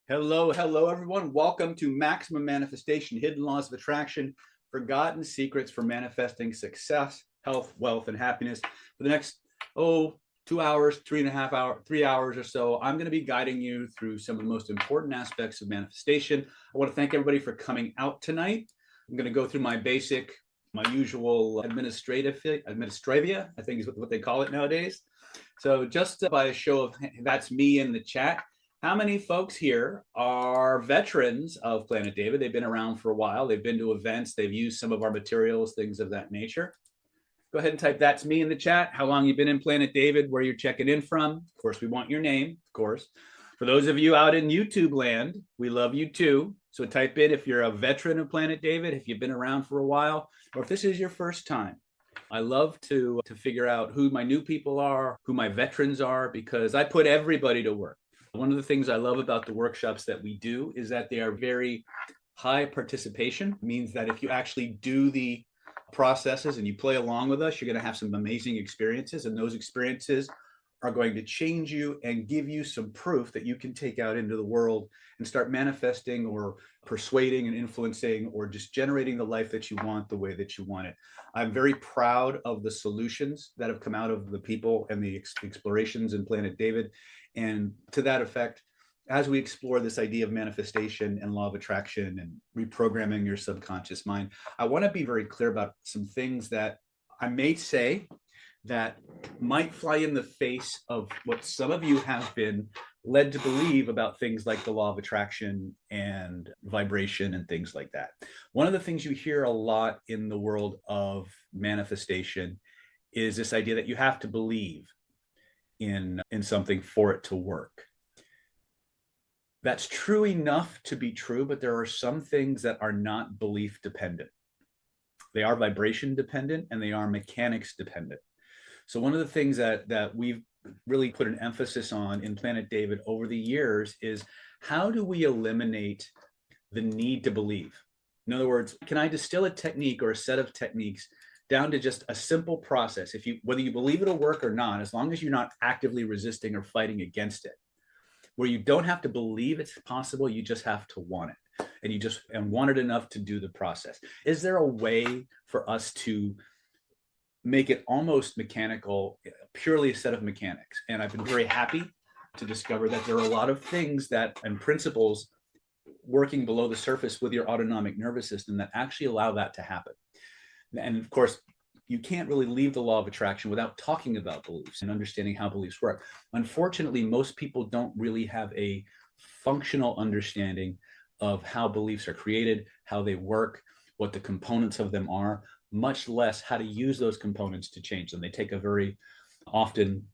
Hello, hello, everyone. Welcome to Maximum Manifestation, Hidden Laws of Attraction, Forgotten Secrets for Manifesting Success, Health, Wealth, and Happiness. For the next, 2 hours, 3.5 hours, 3 hours or so, I'm going to be guiding you through some of the most important aspects of manifestation. I want to thank everybody for coming out tonight. I'm going to go through my usual administravia, I think is what they call it nowadays. So just by a show of, that's me in the chat. How many folks here are veterans of Planet David? They've been around for a while. They've been to events. They've used some of our materials, things of that nature. Go ahead and type "that's me" in the chat. How long you've been in Planet David, where you're checking in from. Of course, we want your name, of course. For those of you out in YouTube land, we love you too. So type in if you're a veteran of Planet David, if you've been around for a while, or if this is your first time. I love to figure out who my new people are, who my veterans are, because I put everybody to work. One of the things I love about the workshops that we do is that they are very high participation. It means that if you actually do the processes and you play along with us, you're going to have some amazing experiences, and those experiences are going to change you and give you some proof that you can take out into the world and start manifesting or persuading and influencing or just generating the life that you want the way that you want it. I'm very proud of the solutions that have come out of the people and the explorations in Planet David. And to that effect, as we explore this idea of manifestation and law of attraction and reprogramming your subconscious mind, I want to be very clear about some things that I may say that might fly in the face of what some of you have been led to believe about things like the law of attraction and vibration and things like that. One of the things you hear a lot in the world of manifestation is this idea that you have to believe in something for it to work. That's true enough to be true, but there are some things that are not belief dependent. They are vibration dependent and they are mechanics dependent. So one of the things that we've really put an emphasis on in Planet David over the years is how do we eliminate the need to believe? In other words, can I distill a technique or a set of techniques down to just a simple process? Whether you believe it'll work or not, as long as you're not actively resisting or fighting against it, where you don't have to believe it's possible, you just have to want it, and want it enough to do the process. Is there a way for us to make it almost mechanical, purely a set of mechanics? And I've been very happy to discover that there are a lot of things and principles working below the surface with your autonomic nervous system that actually allow that to happen. And of course, you can't really leave the law of attraction without talking about beliefs and understanding how beliefs work. Unfortunately, most people don't really have a functional understanding of how beliefs are created, how they work, what the components of them are, much less how to use those components to change them. They take a very often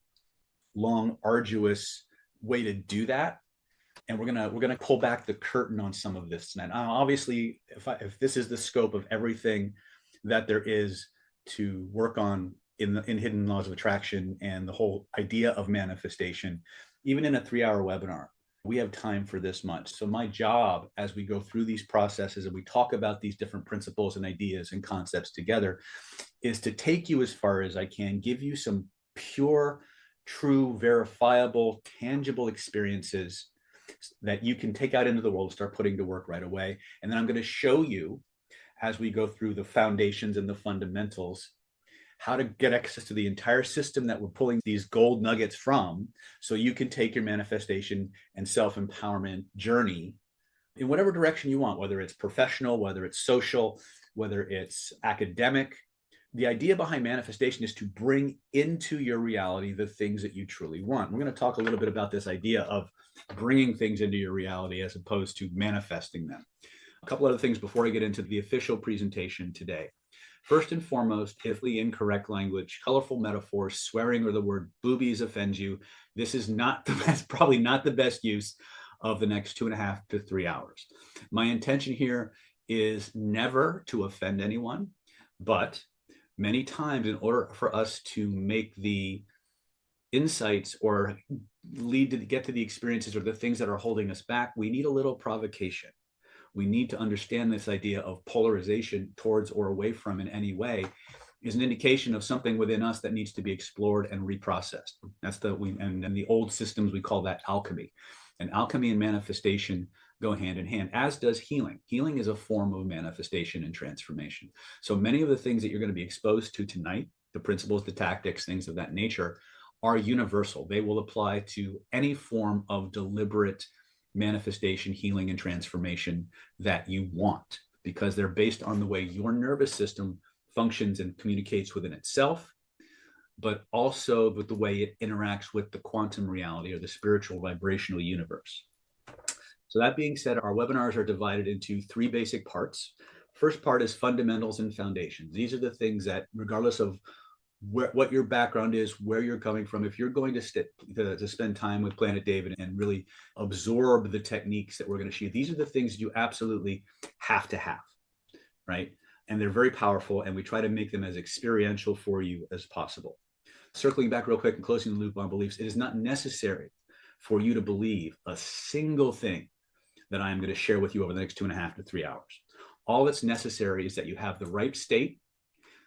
long, arduous way to do that. And we're gonna pull back the curtain on some of this tonight. Obviously, if this is the scope of everything that there is to work on in hidden laws of attraction and the whole idea of manifestation, even in a 3-hour webinar, we have time for this much. So my job as we go through these processes and we talk about these different principles and ideas and concepts together is to take you as far as I can, give you some pure, true, verifiable, tangible experiences that you can take out into the world, start putting to work right away. And then I'm going to show you, as we go through the foundations and the fundamentals, how to get access to the entire system that we're pulling these gold nuggets from, so you can take your manifestation and self-empowerment journey in whatever direction you want, whether it's professional, whether it's social, whether it's academic. The idea behind manifestation is to bring into your reality the things that you truly want. We're going to talk a little bit about this idea of bringing things into your reality as opposed to manifesting them. A couple other things before I get into the official presentation today. First and foremost, if the incorrect language, colorful metaphors, swearing, or the word boobies offends you, this is not the best, probably not the best use of the next 2.5 to 3 hours. My intention here is never to offend anyone, but many times in order for us to make the insights or get to the experiences or the things that are holding us back, we need a little provocation. We need to understand this idea of polarization towards or away from in any way is an indication of something within us that needs to be explored and reprocessed. That's and the old systems, we call that alchemy. And alchemy and manifestation go hand in hand, as does healing. Healing is a form of manifestation and transformation. So many of the things that you're going to be exposed to tonight, the principles, the tactics, things of that nature, are universal. They will apply to any form of deliberate manifestation, healing, and transformation that you want, because they're based on the way your nervous system functions and communicates within itself, but also with the way it interacts with the quantum reality or the spiritual vibrational universe. So that being said, our webinars are divided into three basic parts. First part is fundamentals and foundations. These are the things that, regardless of what your background is, where you're coming from, if you're going to spend time with Planet David and really absorb the techniques that we're going to share, these are the things you absolutely have to have, right? And they're very powerful, and we try to make them as experiential for you as possible. Circling back real quick and closing the loop on beliefs, it is not necessary for you to believe a single thing that I am going to share with you over the next 2.5 to 3 hours. All that's necessary is that you have the right state,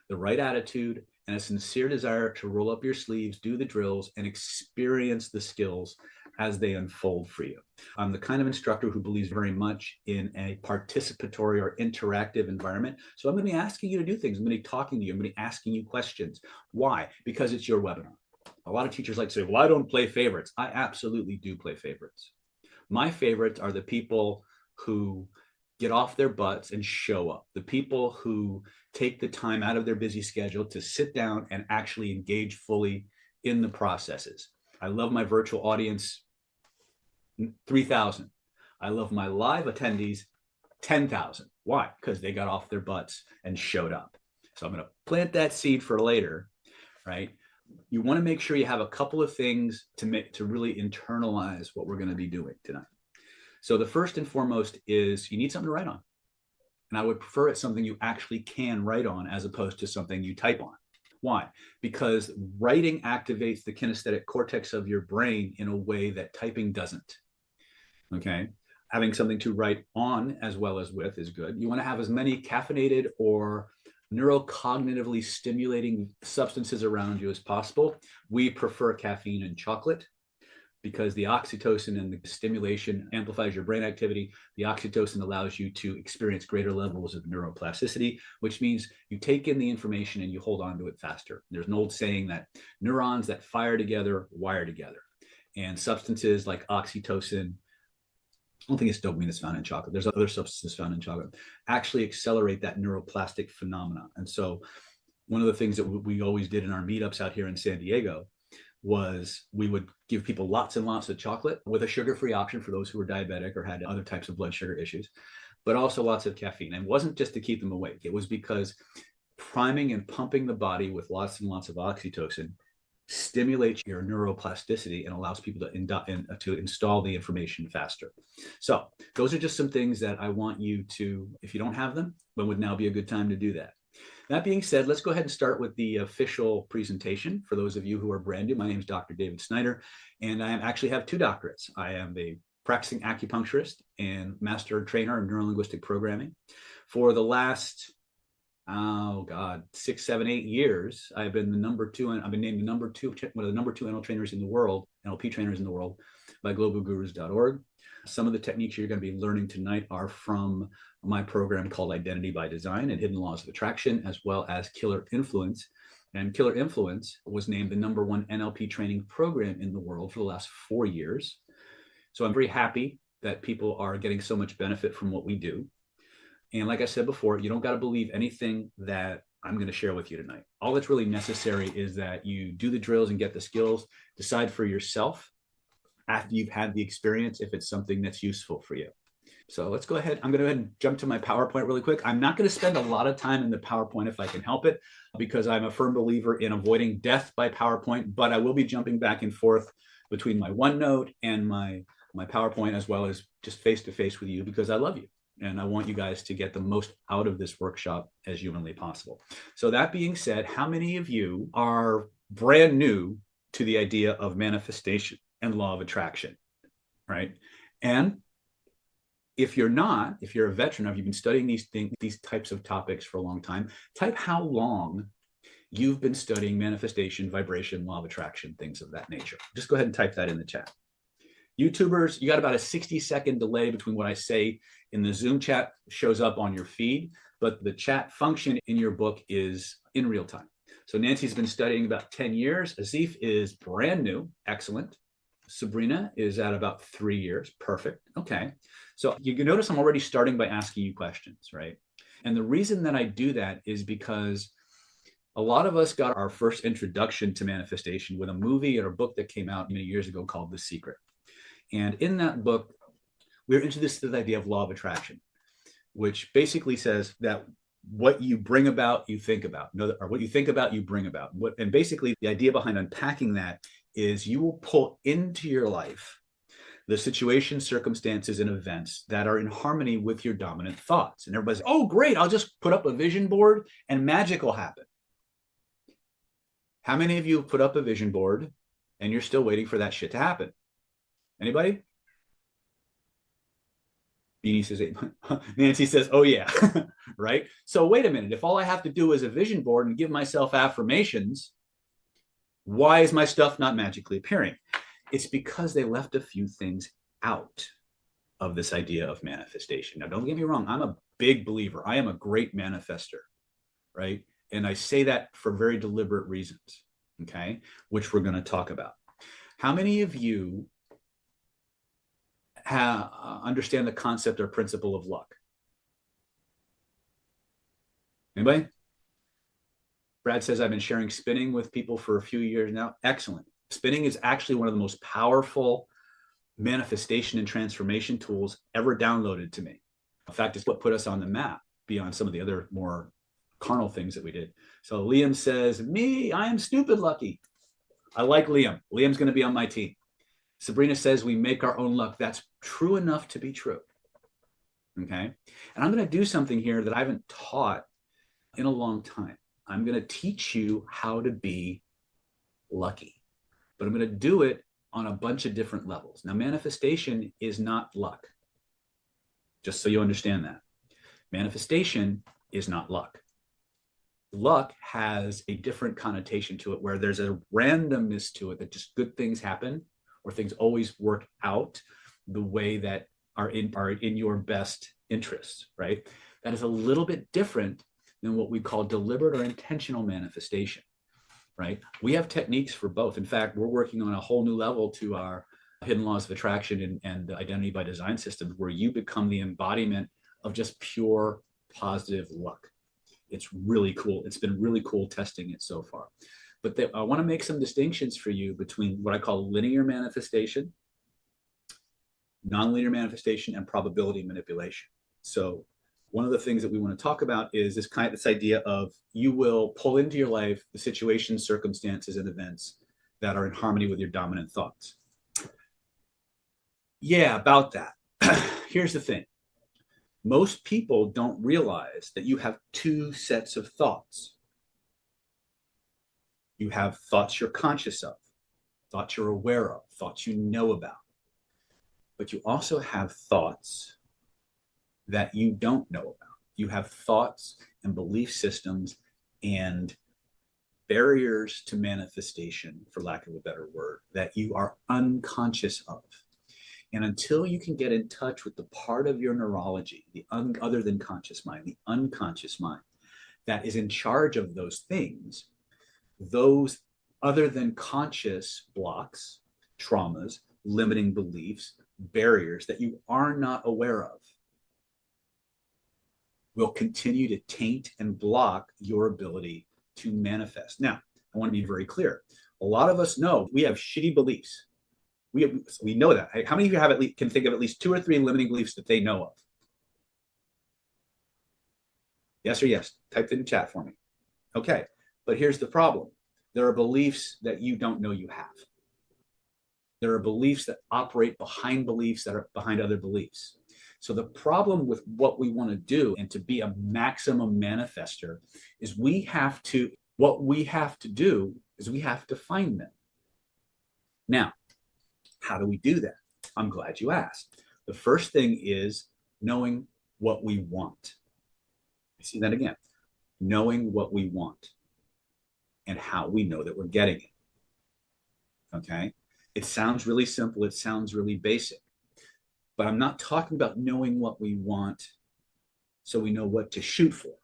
the right attitude, and a sincere desire to roll up your sleeves, do the drills, and experience the skills as they unfold for you. I'm the kind of instructor who believes very much in a participatory or interactive environment. So I'm going to be asking you to do things. I'm going to be talking to you. I'm going to be asking you questions. Why? Because it's your webinar. A lot of teachers like to say, well, I don't play favorites. I absolutely do play favorites. My favorites are the people who get off their butts and show up, the people who take the time out of their busy schedule to sit down and actually engage fully in the processes. I love my virtual audience, 3,000. I love my live attendees, 10,000. Why? Because they got off their butts and showed up. So I'm going to plant that seed for later, right? You want to make sure you have a couple of things to really internalize what we're going to be doing tonight. So the first and foremost is you need something to write on. And I would prefer it's something you actually can write on as opposed to something you type on. Why? Because writing activates the kinesthetic cortex of your brain in a way that typing doesn't. Okay? Having something to write on as well as with is good. You want to have as many caffeinated or neurocognitively stimulating substances around you as possible. We prefer caffeine and chocolate, because the oxytocin and the stimulation amplifies your brain activity. The oxytocin allows you to experience greater levels of neuroplasticity, which means you take in the information and you hold on to it faster. There's an old saying that neurons that fire together wire together. And substances like oxytocin, I don't think it's dopamine that's found in chocolate, there's other substances found in chocolate, actually accelerate that neuroplastic phenomena. And so one of the things that we always did in our meetups out here in San Diego was we would give people lots and lots of chocolate with a sugar-free option for those who were diabetic or had other types of blood sugar issues, but also lots of caffeine. And it wasn't just to keep them awake. It was because priming and pumping the body with lots and lots of oxytocin stimulates your neuroplasticity and allows people to install the information faster. So those are just some things that I want you to, if you don't have them, when would now be a good time to do that? That being said, let's go ahead and start with the official presentation. For those of you who are brand new, my name is Dr. David Snyder, and I actually have 2 doctorates. I am a practicing acupuncturist and master trainer in neurolinguistic programming. For the last, 6, 7, 8 years, I've been named one of the number 2 NLP trainers in the world by globalgurus.org. Some of the techniques you're going to be learning tonight are from my program called Identity by Design and Hidden Laws of Attraction, as well as Killer Influence. And Killer Influence was named the #1 NLP training program in the world for the last 4 years. So I'm very happy that people are getting so much benefit from what we do. And like I said before, you don't got to believe anything that I'm going to share with you tonight. All that's really necessary is that you do the drills and get the skills, decide for yourself after you've had the experience if it's something that's useful for you. So let's go ahead. I'm going to go ahead and jump to my PowerPoint really quick. I'm not going to spend a lot of time in the PowerPoint if I can help it, because I'm a firm believer in avoiding death by PowerPoint, but I will be jumping back and forth between my OneNote and my PowerPoint, as well as just face-to-face with you, because I love you. And I want you guys to get the most out of this workshop as humanly possible. So that being said, how many of you are brand new to the idea of manifestation and law of attraction, right? And if you're not, if you're a veteran, if you've been studying these types of topics for a long time, type how long you've been studying manifestation, vibration, law of attraction, things of that nature. Just go ahead and type that in the chat. YouTubers, you got about a 60-second delay between what I say in the Zoom chat shows up on your feed, but the chat function in your book is in real time. So Nancy's been studying about 10 years. Azif is brand new. Excellent. Sabrina is at about 3 years. Perfect. Okay. So you can notice I'm already starting by asking you questions, right? And the reason that I do that is because a lot of us got our first introduction to manifestation with a movie or a book that came out many years ago called The Secret. And in that book, we're introduced to the idea of law of attraction, which basically says that what you bring about, you think about, or what you think about, you bring about. And basically the idea behind unpacking that is you will pull into your life the situations, circumstances, and events that are in harmony with your dominant thoughts. And everybody's, oh, great, I'll just put up a vision board and magic will happen. How many of you put up a vision board and you're still waiting for that shit to happen? Anybody? Beanie says, Nancy says, oh yeah, right? So wait a minute, if all I have to do is a vision board and give myself affirmations, why is my stuff not magically appearing? It's because they left a few things out of this idea of manifestation. Now, don't get me wrong. I'm a big believer. I am a great manifester, right? And I say that for very deliberate reasons, okay? Which we're going to talk about. How many of you understand the concept or principle of luck? Anybody? Brad says, I've been sharing spinning with people for a few years now. Excellent. Spinning is actually one of the most powerful manifestation and transformation tools ever downloaded to me. In fact, it's what put us on the map beyond some of the other more carnal things that we did. So Liam says, me, I am stupid lucky. I like Liam. Liam's going to be on my team. Sabrina says we make our own luck. That's true enough to be true. Okay. And I'm going to do something here that I haven't taught in a long time. I'm going to teach you how to be lucky, but I'm going to do it on a bunch of different levels. Now, manifestation is not luck. Just so you understand that. Manifestation is not luck. Luck has a different connotation to it where there's a randomness to it that just good things happen or things always work out the way that are in your best interests, right? That is a little bit different than what we call deliberate or intentional manifestation, right? We have techniques for both. In fact, we're working on a whole new level to our hidden laws of attraction and identity by design systems where you become the embodiment of just pure positive luck. It's really cool. It's been really cool testing it so far. But I want to make some distinctions for you between what I call linear manifestation, nonlinear manifestation, and probability manipulation. So one of the things that we want to talk about is this idea of you will pull into your life the situations, circumstances, and events that are in harmony with your dominant thoughts. Yeah, about that. Here's the thing. Most people don't realize that you have two sets of thoughts. You have thoughts you're conscious of, thoughts you're aware of, thoughts you know about. But you also have thoughts that you don't know about. You have thoughts and belief systems and barriers to manifestation, for lack of a better word, that you are unconscious of. And until you can get in touch with the part of your neurology, the other than conscious mind, the unconscious mind, that is in charge of those things, those other than conscious blocks, traumas, limiting beliefs, barriers that you are not aware of, will continue to taint and block your ability to manifest. Now, I want to be very clear. A lot of us know we have shitty beliefs. We know that. How many of you can think of at least 2 or 3 limiting beliefs that they know of? Yes or yes? Type in the chat for me. Okay, but here's the problem. There are beliefs that you don't know you have. There are beliefs that operate behind beliefs that are behind other beliefs. So the problem with what we want to do and to be a maximum manifester is we have to find them. Now, how do we do that? I'm glad you asked. The first thing is knowing what we want. You see that again? Knowing what we want and how we know that we're getting it. Okay? It sounds really simple. It sounds really basic. But I'm not talking about knowing what we want so we know what to shoot for.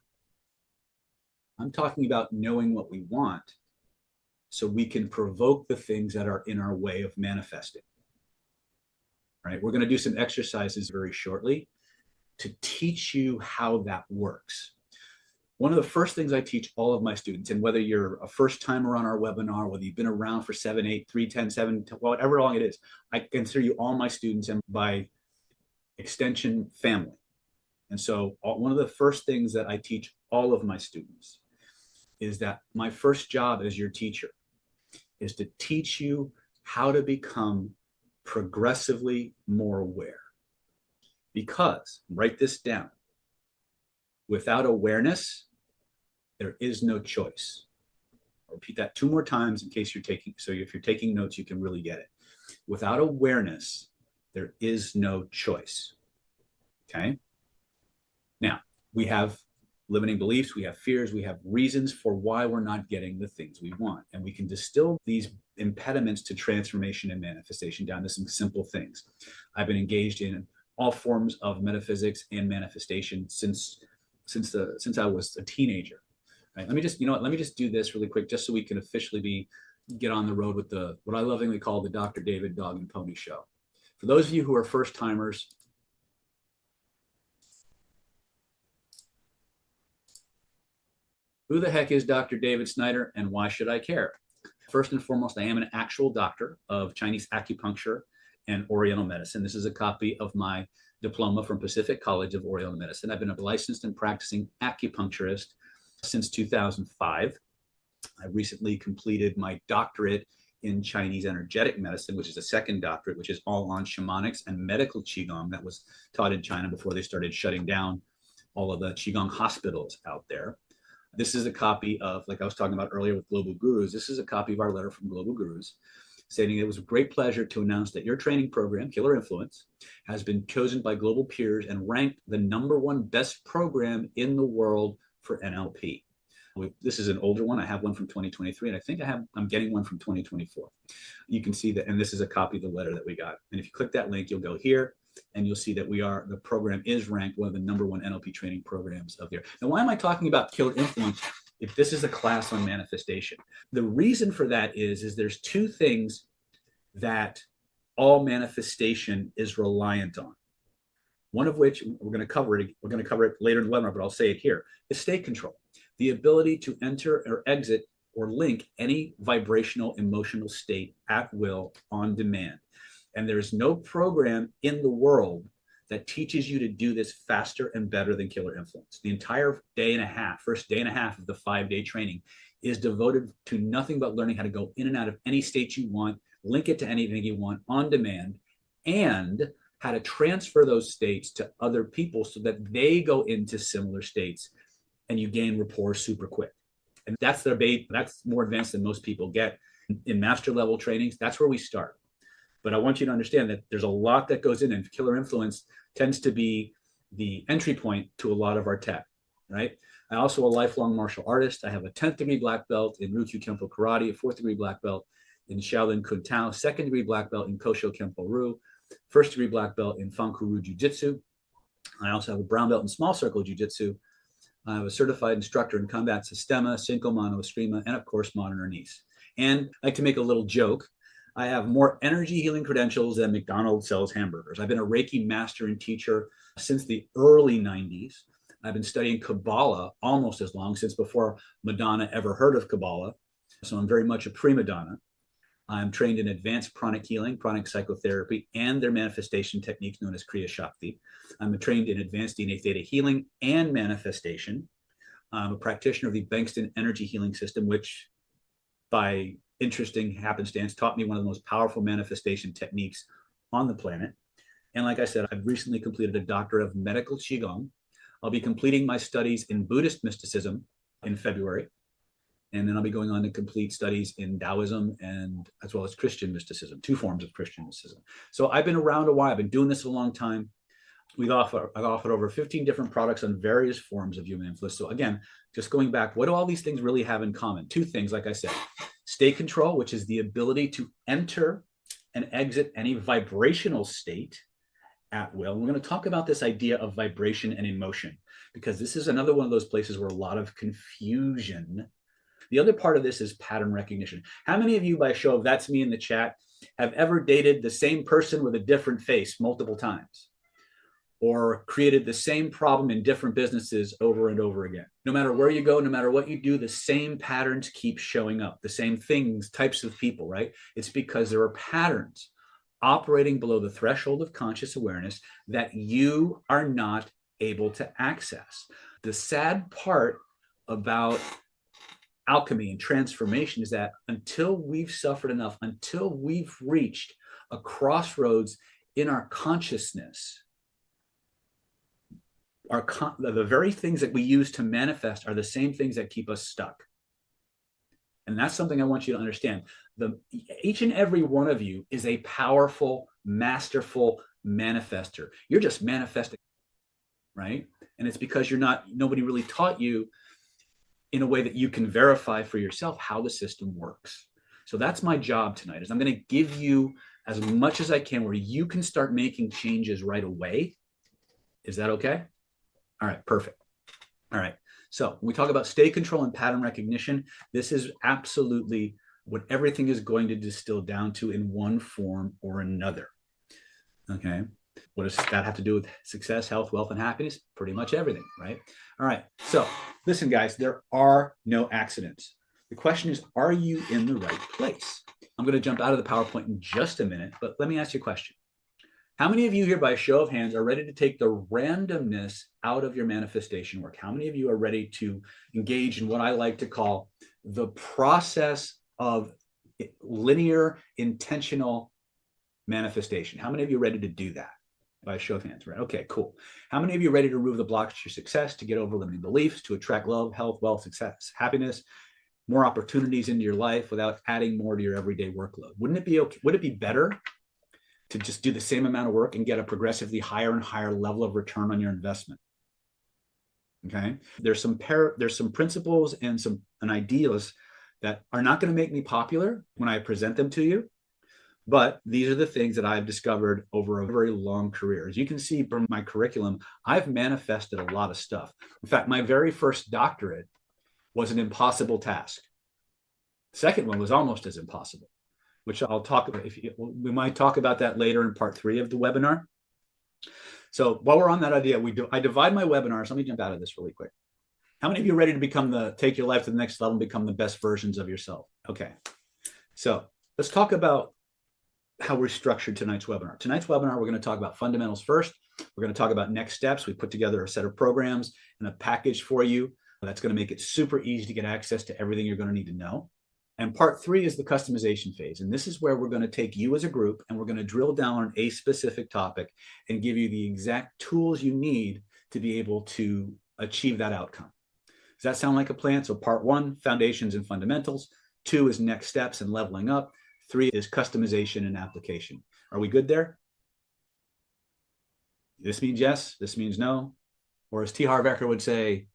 I'm talking about knowing what we want so we can provoke the things that are in our way of manifesting. Right? We're going to do some exercises very shortly to teach you how that works. One of the first things I teach all of my students, and whether you're a first timer on our webinar, whether you've been around for 7, 8, 3, 10, 7, whatever long it is, I consider you all my students and by extension family. And so one of the first things that I teach all of my students is that my first job as your teacher is to teach you how to become progressively more aware. Because, write this down, without awareness, there is no choice. I'll repeat that 2 more times in case you're taking, so if you're taking notes, you can really get it. Without awareness, there is no choice. Okay? Now, we have limiting beliefs, we have fears, we have reasons for why we're not getting the things we want. And we can distill these impediments to transformation and manifestation down to some simple things. I've been engaged in all forms of metaphysics and manifestation since I was a teenager. Right? Let me just do this really quick, just so we can officially get on the road with what I lovingly call the Dr. David Dog and Pony Show. For those of you who are first timers, who the heck is Dr. David Snyder and why should I care? First and foremost, I am an actual doctor of Chinese acupuncture and Oriental medicine. This is a copy of my diploma from Pacific College of Oriental Medicine. I've been a licensed and practicing acupuncturist since 2005. I recently completed my doctorate in Chinese energetic medicine, which is a second doctorate, which is all on shamanics and medical Qigong that was taught in China before they started shutting down all of the Qigong hospitals out there. This is a copy of, like I was talking about earlier with Global Gurus, this is a copy of our letter from Global Gurus stating it was a great pleasure to announce that your training program, Killer Influence, has been chosen by global peers and ranked the #1 best program in the world for NLP. This is an older one. I have one from 2023, and I think I'm getting one from 2024. You can see that, and this is a copy of the letter that we got. And if you click that link, you'll go here, and you'll see that the program is ranked one of the #1 NLP training programs of the year. Now, why am I talking about Killer Influence if this is a class on manifestation? The reason for that is there's 2 things that all manifestation is reliant on. One of which we're going to cover it later in the webinar, but I'll say it here, is state control. The ability to enter or exit or link any vibrational emotional state at will on demand. And there's no program in the world that teaches you to do this faster and better than Killer Influence. The entire first day and a half of the 5-day training is devoted to nothing but learning how to go in and out of any state you want, link it to anything you want on demand, and how to transfer those states to other people so that they go into similar states and you gain rapport super quick. And that's more advanced than most people get in master level trainings. That's where we start. But I want you to understand that there's a lot that goes in, and Killer Influence tends to be the entry point to a lot of our tech, right? I'm also a lifelong martial artist. I have a 10th degree black belt in Ryukyu Kempo Karate, a 4th degree black belt in Shaolin Kun Tao, 2nd degree black belt in Kosho Kempo Ryu, 1st degree black belt in Fankuru Jiu-Jitsu. I also have a brown belt in small circle Jiu-Jitsu. I'm a certified instructor in combat sistema, Cinco Mano Eskrima, and of course, modern Ernese. And I like to make a little joke. I have more energy healing credentials than McDonald's sells hamburgers. I've been a Reiki master and teacher since the early 90s. I've been studying Kabbalah almost as long, since before Madonna ever heard of Kabbalah. So I'm very much a prima donna. I'm trained in advanced pranic healing, pranic psychotherapy, and their manifestation techniques known as Kriya Shakti. I'm trained in advanced DNA theta healing and manifestation. I'm a practitioner of the Bankston energy healing system, which by interesting happenstance taught me one of the most powerful manifestation techniques on the planet. And like I said, I've recently completed a doctorate of medical Qigong. I'll be completing my studies in Buddhist mysticism in February. And then I'll be going on to complete studies in Taoism and as well as Christian mysticism, 2 forms of Christian mysticism. So I've been around a while. I've been doing this a long time. I've offered over 15 different products on various forms of human influence. So again, just going back, what do all these things really have in common? 2 things, like I said, state control, which is the ability to enter and exit any vibrational state at will. We're going to talk about this idea of vibration and emotion, because this is another one of those places where a lot of confusion. The other part of this is pattern recognition. How many of you, by show of that's me in the chat, have ever dated the same person with a different face multiple times? Or created the same problem in different businesses over and over again? No matter where you go, no matter what you do, the same patterns keep showing up, the same things, types of people, right? It's because there are patterns operating below the threshold of conscious awareness that you are not able to access. The sad part about alchemy and transformation is that until we've suffered enough, until we've reached a crossroads in our consciousness, the very things that we use to manifest are the same things that keep us stuck. And that's something I want you to understand. Each and every one of you is a powerful, masterful manifester. You're just manifesting, right? And it's because nobody really taught you in a way that you can verify for yourself how the system works. So that's my job tonight, is I'm going to give you as much as I can where you can start making changes right away. Is that okay? All right, perfect. All right. So when we talk about state control and pattern recognition, this is absolutely what everything is going to distill down to in one form or another. Okay. What does that have to do with success, health, wealth, and happiness? Pretty much everything, right? All right. So listen, guys, there are no accidents. The question is, are you in the right place? I'm going to jump out of the PowerPoint in just a minute, but let me ask you a question. How many of you here, by a show of hands, are ready to take the randomness out of your manifestation work? How many of you are ready to engage in what I like to call the process of linear, intentional manifestation? How many of you are ready to do that? By a show of hands, right? Okay, cool. How many of you are ready to remove the blocks to your success, to get over limiting beliefs, to attract love, health, wealth, success, happiness, more opportunities into your life without adding more to your everyday workload? Wouldn't it be okay? Would it be better to just do the same amount of work and get a progressively higher and higher level of return on your investment? Okay. There's some principles and ideas that are not going to make me popular when I present them to you, but these are the things that I've discovered over a very long career. As you can see from my curriculum, I've manifested a lot of stuff. In fact, my very first doctorate was an impossible task. The second one was almost as impossible, which I'll talk about. We might talk about that later in part 3 of the webinar. So while we're on that idea, I divide my webinars. Let me jump out of this really quick. How many of you are ready to take your life to the next level and become the best versions of yourself? Okay. So let's talk about how we're structured tonight's webinar. Tonight's webinar, we're going to talk about fundamentals first. We're going to talk about next steps. We put together a set of programs and a package for you that's going to make it super easy to get access to everything you're going to need to know. And part 3 is the customization phase. And this is where we're going to take you as a group and we're going to drill down on a specific topic and give you the exact tools you need to be able to achieve that outcome. Does that sound like a plan? So part 1, foundations and fundamentals. 2 is next steps and leveling up. 3 is customization and application. Are we good there? This means yes, this means no. Or as T. Harv Eker would say,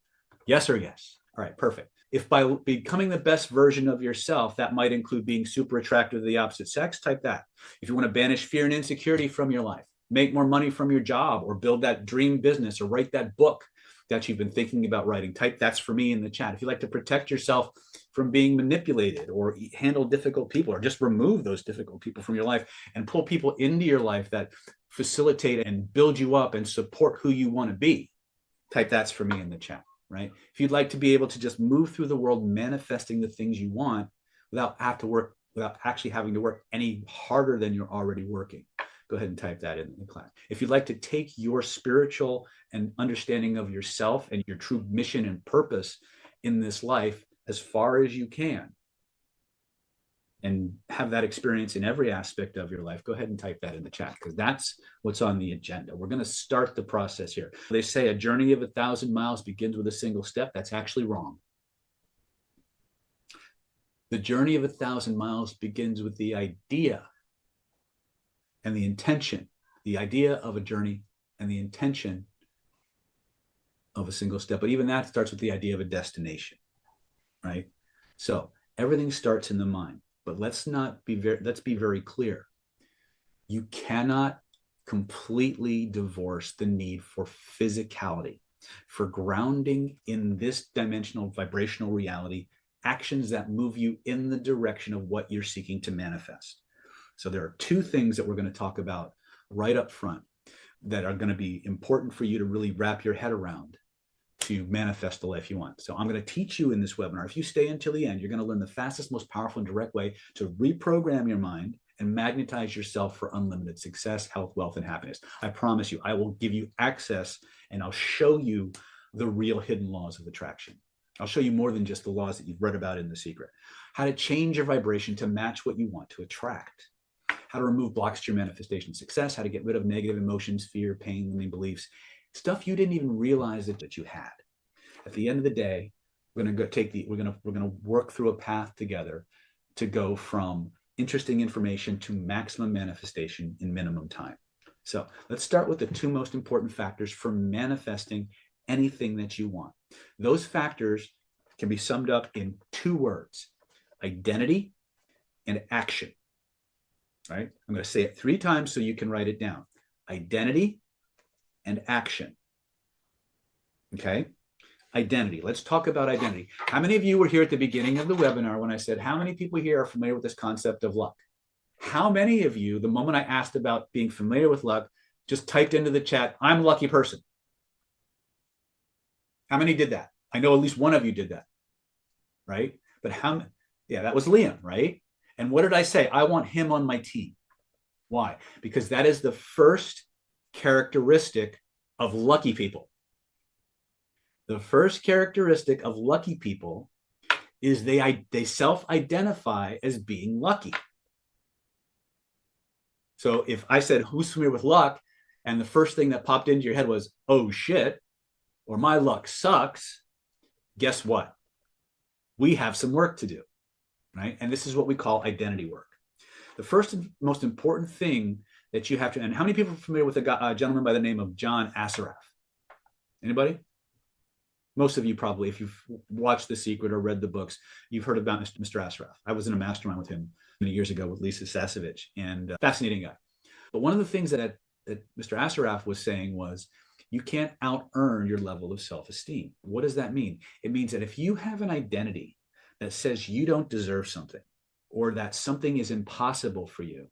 yes or yes. All right, perfect. If by becoming the best version of yourself, that might include being super attractive to the opposite sex, type that. If you want to banish fear and insecurity from your life, make more money from your job, or build that dream business, or write that book that you've been thinking about writing, type that's for me in the chat. If you like to protect yourself from being manipulated or handle difficult people, or just remove those difficult people from your life and pull people into your life that facilitate and build you up and support who you want to be, type that's for me in the chat. Right? If you'd like to be able to just move through the world manifesting the things you want without actually having to work any harder than you're already working, go ahead and type that in the class. If you'd like to take your spiritual and understanding of yourself and your true mission and purpose in this life as far as you can and have that experience in every aspect of your life, go ahead and type that in the chat, because that's what's on the agenda. We're going to start the process here. They say a journey of 1,000 miles begins with a single step. That's actually wrong. The journey of 1,000 miles begins with the idea and the intention, the idea of a journey and the intention of a single step. But even that starts with the idea of a destination, right? So everything starts in the mind. But let's be very clear. You cannot completely divorce the need for physicality, for grounding in this dimensional vibrational reality, actions that move you in the direction of what you're seeking to manifest. So there are two things that we're going to talk about right up front that are going to be important for you to really wrap your head around to manifest the life you want. So I'm going to teach you in this webinar. If you stay until the end, you're going to learn the fastest, most powerful and direct way to reprogram your mind and magnetize yourself for unlimited success, health, wealth, and happiness. I promise you, I will give you access and I'll show you the real hidden laws of attraction. I'll show you more than just the laws that you've read about in The Secret. How to change your vibration to match what you want to attract. How to remove blocks to your manifestation success. How to get rid of negative emotions, fear, pain, limiting beliefs. Stuff you didn't even realize that you had. At the end of the day, we're going to work through a path together to go from interesting information to maximum manifestation in minimum time. So let's start with the two most important factors for manifesting anything that you want. Those factors can be summed up in two words: identity and action. Right? I'm going to say it 3 times so you can write it down. Identity and action. Okay? Identity. Let's talk about identity. How many of you were here at the beginning of the webinar when I said, how many people here are familiar with this concept of luck? How many of you, the moment I asked about being familiar with luck, just typed into the chat, I'm a lucky person? How many did that? I know at least one of you did that, right? But how? Yeah, that was Liam, right? And what did I say? I want him on my team. Why? Because that is the first characteristic of lucky people. The first characteristic of lucky people is they self-identify as being lucky. So if I said, who's familiar with luck? And the first thing that popped into your head was, oh shit, or my luck sucks, guess what? We have some work to do, right? And this is what we call identity work. The first and most important thing that you have to, and how many people are familiar with a gentleman by the name of John Assaraf? Anybody? Most of you probably, if you've watched The Secret or read the books, you've heard about Mr. Assaraf. I was in a mastermind with him many years ago with Lisa Sasevich, and fascinating guy. But one of the things that Mr. Assaraf was saying was, you can't out-earn your level of self-esteem. What does that mean? It means that if you have an identity that says you don't deserve something, or that something is impossible for you,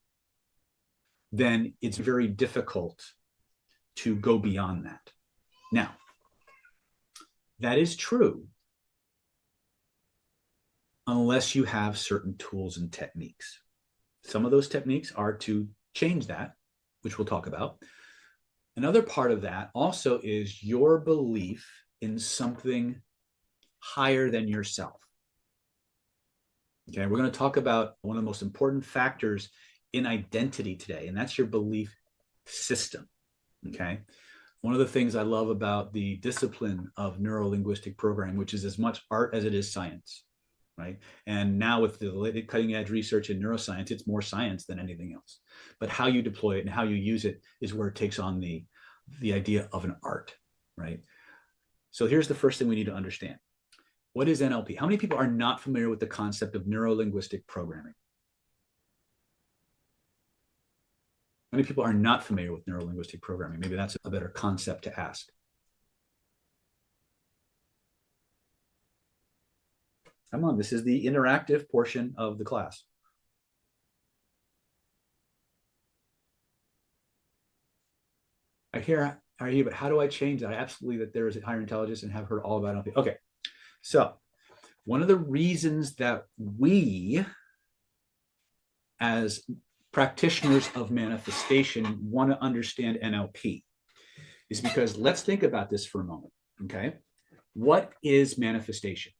then it's very difficult to go beyond that. Now, that is true unless you have certain tools and techniques. Some of those techniques are to change that, which we'll talk about. Another part of that also is your belief in something higher than yourself. Okay, we're going to talk about one of the most important factors in identity today, and that's your belief system. Okay, one of the things I love about the discipline of neuro-linguistic programming, which is as much art as it is science, right? And now with the cutting edge research in neuroscience, it's more science than anything else. But how you deploy it and how you use it is where it takes on the idea of an art, right? So here's the first thing we need to understand. What is NLP? How many people are not familiar with the concept of neuro-linguistic programming? Many people are not familiar with neuro-linguistic programming. Maybe that's a better concept to ask. Come on, this is the interactive portion of the class. I hear, but how do I change that? Absolutely, that there is a higher intelligence and have heard all about NLP. Okay, so one of the reasons that we, as practitioners of manifestation, want to understand NLP is because let's think about this for a moment, okay? What is manifestation?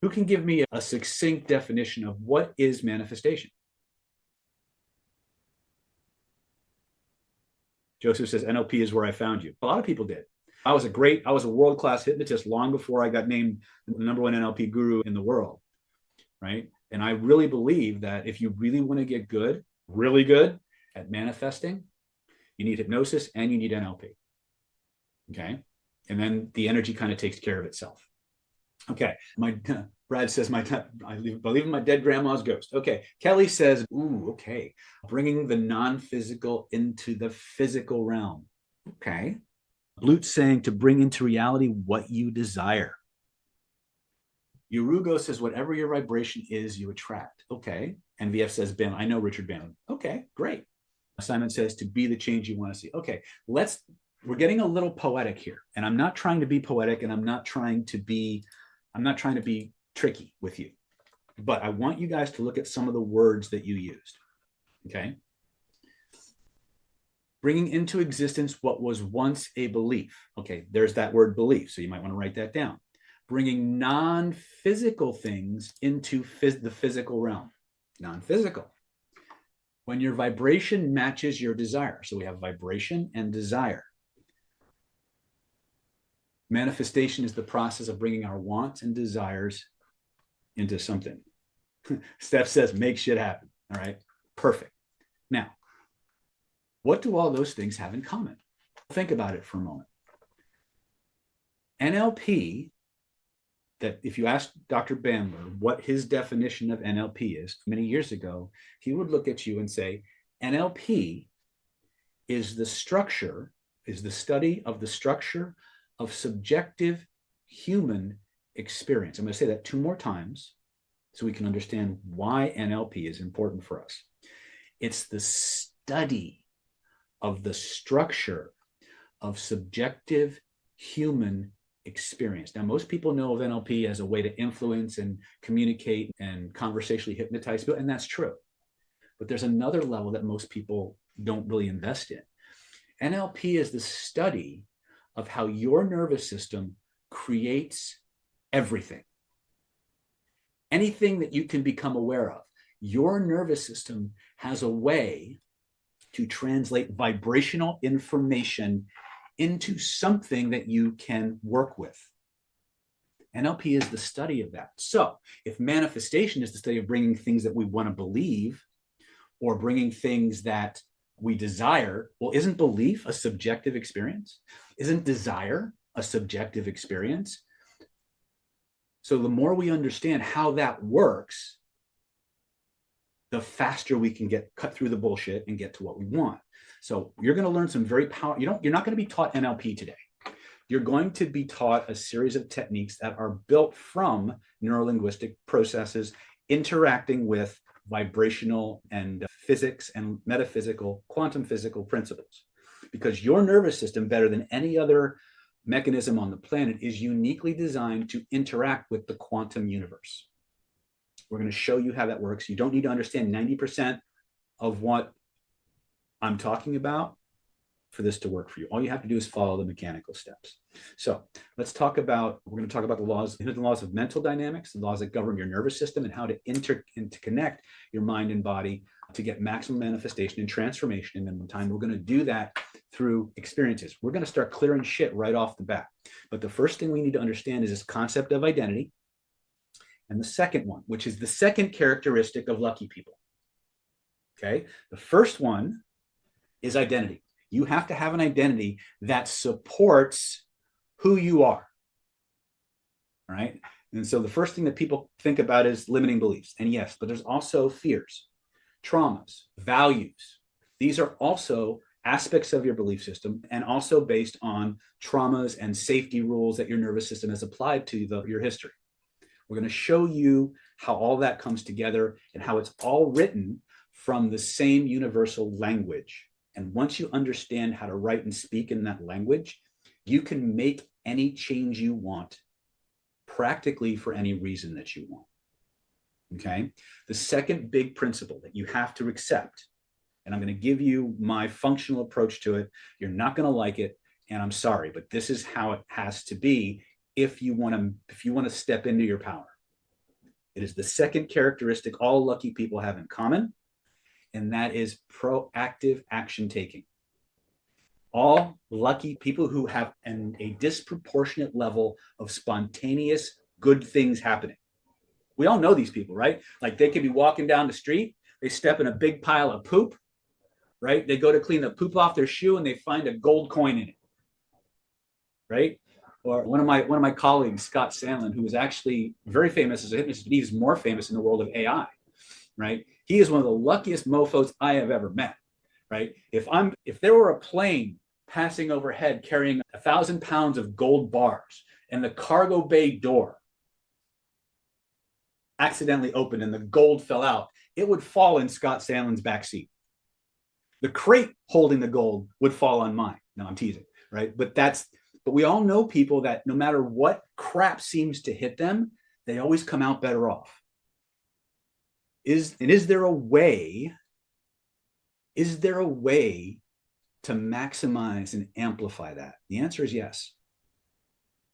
Who can give me a succinct definition of what is manifestation? Joseph says, NLP is where I found you. A lot of people did. I was a world-class hypnotist long before I got named the #1 NLP guru in the world, right? And I really believe that if you really want to get good, really good at manifesting, you need hypnosis and you need NLP, okay? And then the energy kind of takes care of itself. Okay, my Brad says, I believe in my dead grandma's ghost. Okay. Kelly says, ooh, okay. Bringing the non-physical into the physical realm. Okay. Blute saying to bring into reality what you desire. Urugo says, whatever your vibration is, you attract. Okay. And VF says, Ben, I know Richard Bannon. Okay, great. Simon says, to be the change you want to see. Okay, we're getting a little poetic here. And I'm not trying to be poetic, and I'm not trying to be tricky with you. But I want you guys to look at some of the words that you used. Okay. Bringing into existence what was once a belief. Okay, there's that word belief. So you might want to write that down. Bringing non-physical things into the physical realm. Non-physical. When your vibration matches your desire. So we have vibration and desire. Manifestation is the process of bringing our wants and desires into something. Steph says, make shit happen. All right, perfect. Now, what do all those things have in common? Think about it for a moment. NLP, that if you ask Dr. Bandler what his definition of NLP is, many years ago, he would look at you and say, NLP is the study of the structure of subjective human experience. I'm going to say that 2 more times so we can understand why NLP is important for us. It's the study of the structure of subjective human experience. Now, most people know of NLP as a way to influence and communicate and conversationally hypnotize people, and that's true. But there's another level that most people don't really invest in. NLP is the study of how your nervous system creates everything. Anything that you can become aware of. Your nervous system has a way to translate vibrational information into something that you can work with. NLP is the study of that. So if manifestation is the study of bringing things that we want to believe or bringing things that we desire, well, isn't belief a subjective experience? Isn't desire a subjective experience? So the more we understand how that works, the faster we can cut through the bullshit and get to what we want. So you're going to learn some very powerful, you're not going to be taught NLP today. You're going to be taught a series of techniques that are built from neurolinguistic processes interacting with vibrational and physics and metaphysical, quantum physical principles. Because your nervous system, better than any other mechanism on the planet, is uniquely designed to interact with the quantum universe. We're going to show you how that works. You don't need to understand 90% of what I'm talking about for this to work for you. All you have to do is follow the mechanical steps. So we're going to talk about the laws of mental dynamics, the laws that govern your nervous system, and how to interconnect your mind and body to get maximum manifestation and transformation in minimum time. We're going to do that through experiences. We're going to start clearing shit right off the bat. But the first thing we need to understand is this concept of identity. And the second one, which is the second characteristic of lucky people. Okay. The first one is identity. You have to have an identity that supports who you are. All right. And so the first thing that people think about is limiting beliefs. And yes, but there's also fears, traumas, values. These are also aspects of your belief system and also based on traumas and safety rules that your nervous system has applied to your history. We're going to show you how all that comes together and how it's all written from the same universal language. And once you understand how to write and speak in that language, you can make any change you want practically for any reason that you want. Okay. The second big principle that you have to accept, and I'm going to give you my functional approach to it. You're not going to like it, and I'm sorry, but this is how it has to be if you want to step into your power. It is the second characteristic all lucky people have in common, and that is proactive action taking. All lucky people who have a disproportionate level of spontaneous good things happening. We all know these people, right? Like they could be walking down the street, they step in a big pile of poop, right? They go to clean the poop off their shoe and they find a gold coin in it, right? Or one of my colleagues, Scott Sandlin, who is actually very famous as a hypnotist, but he's more famous in the world of AI, right? He is one of the luckiest mofos I have ever met, right? If there were a plane passing overhead carrying 1,000 pounds of gold bars and the cargo bay door accidentally opened and the gold fell out, it would fall in Scott Sandlin's back seat. The crate holding the gold would fall on mine. No, I'm teasing, right? But we all know people that no matter what crap seems to hit them, they always come out better off. Is there a way to maximize and amplify that? The answer is yes.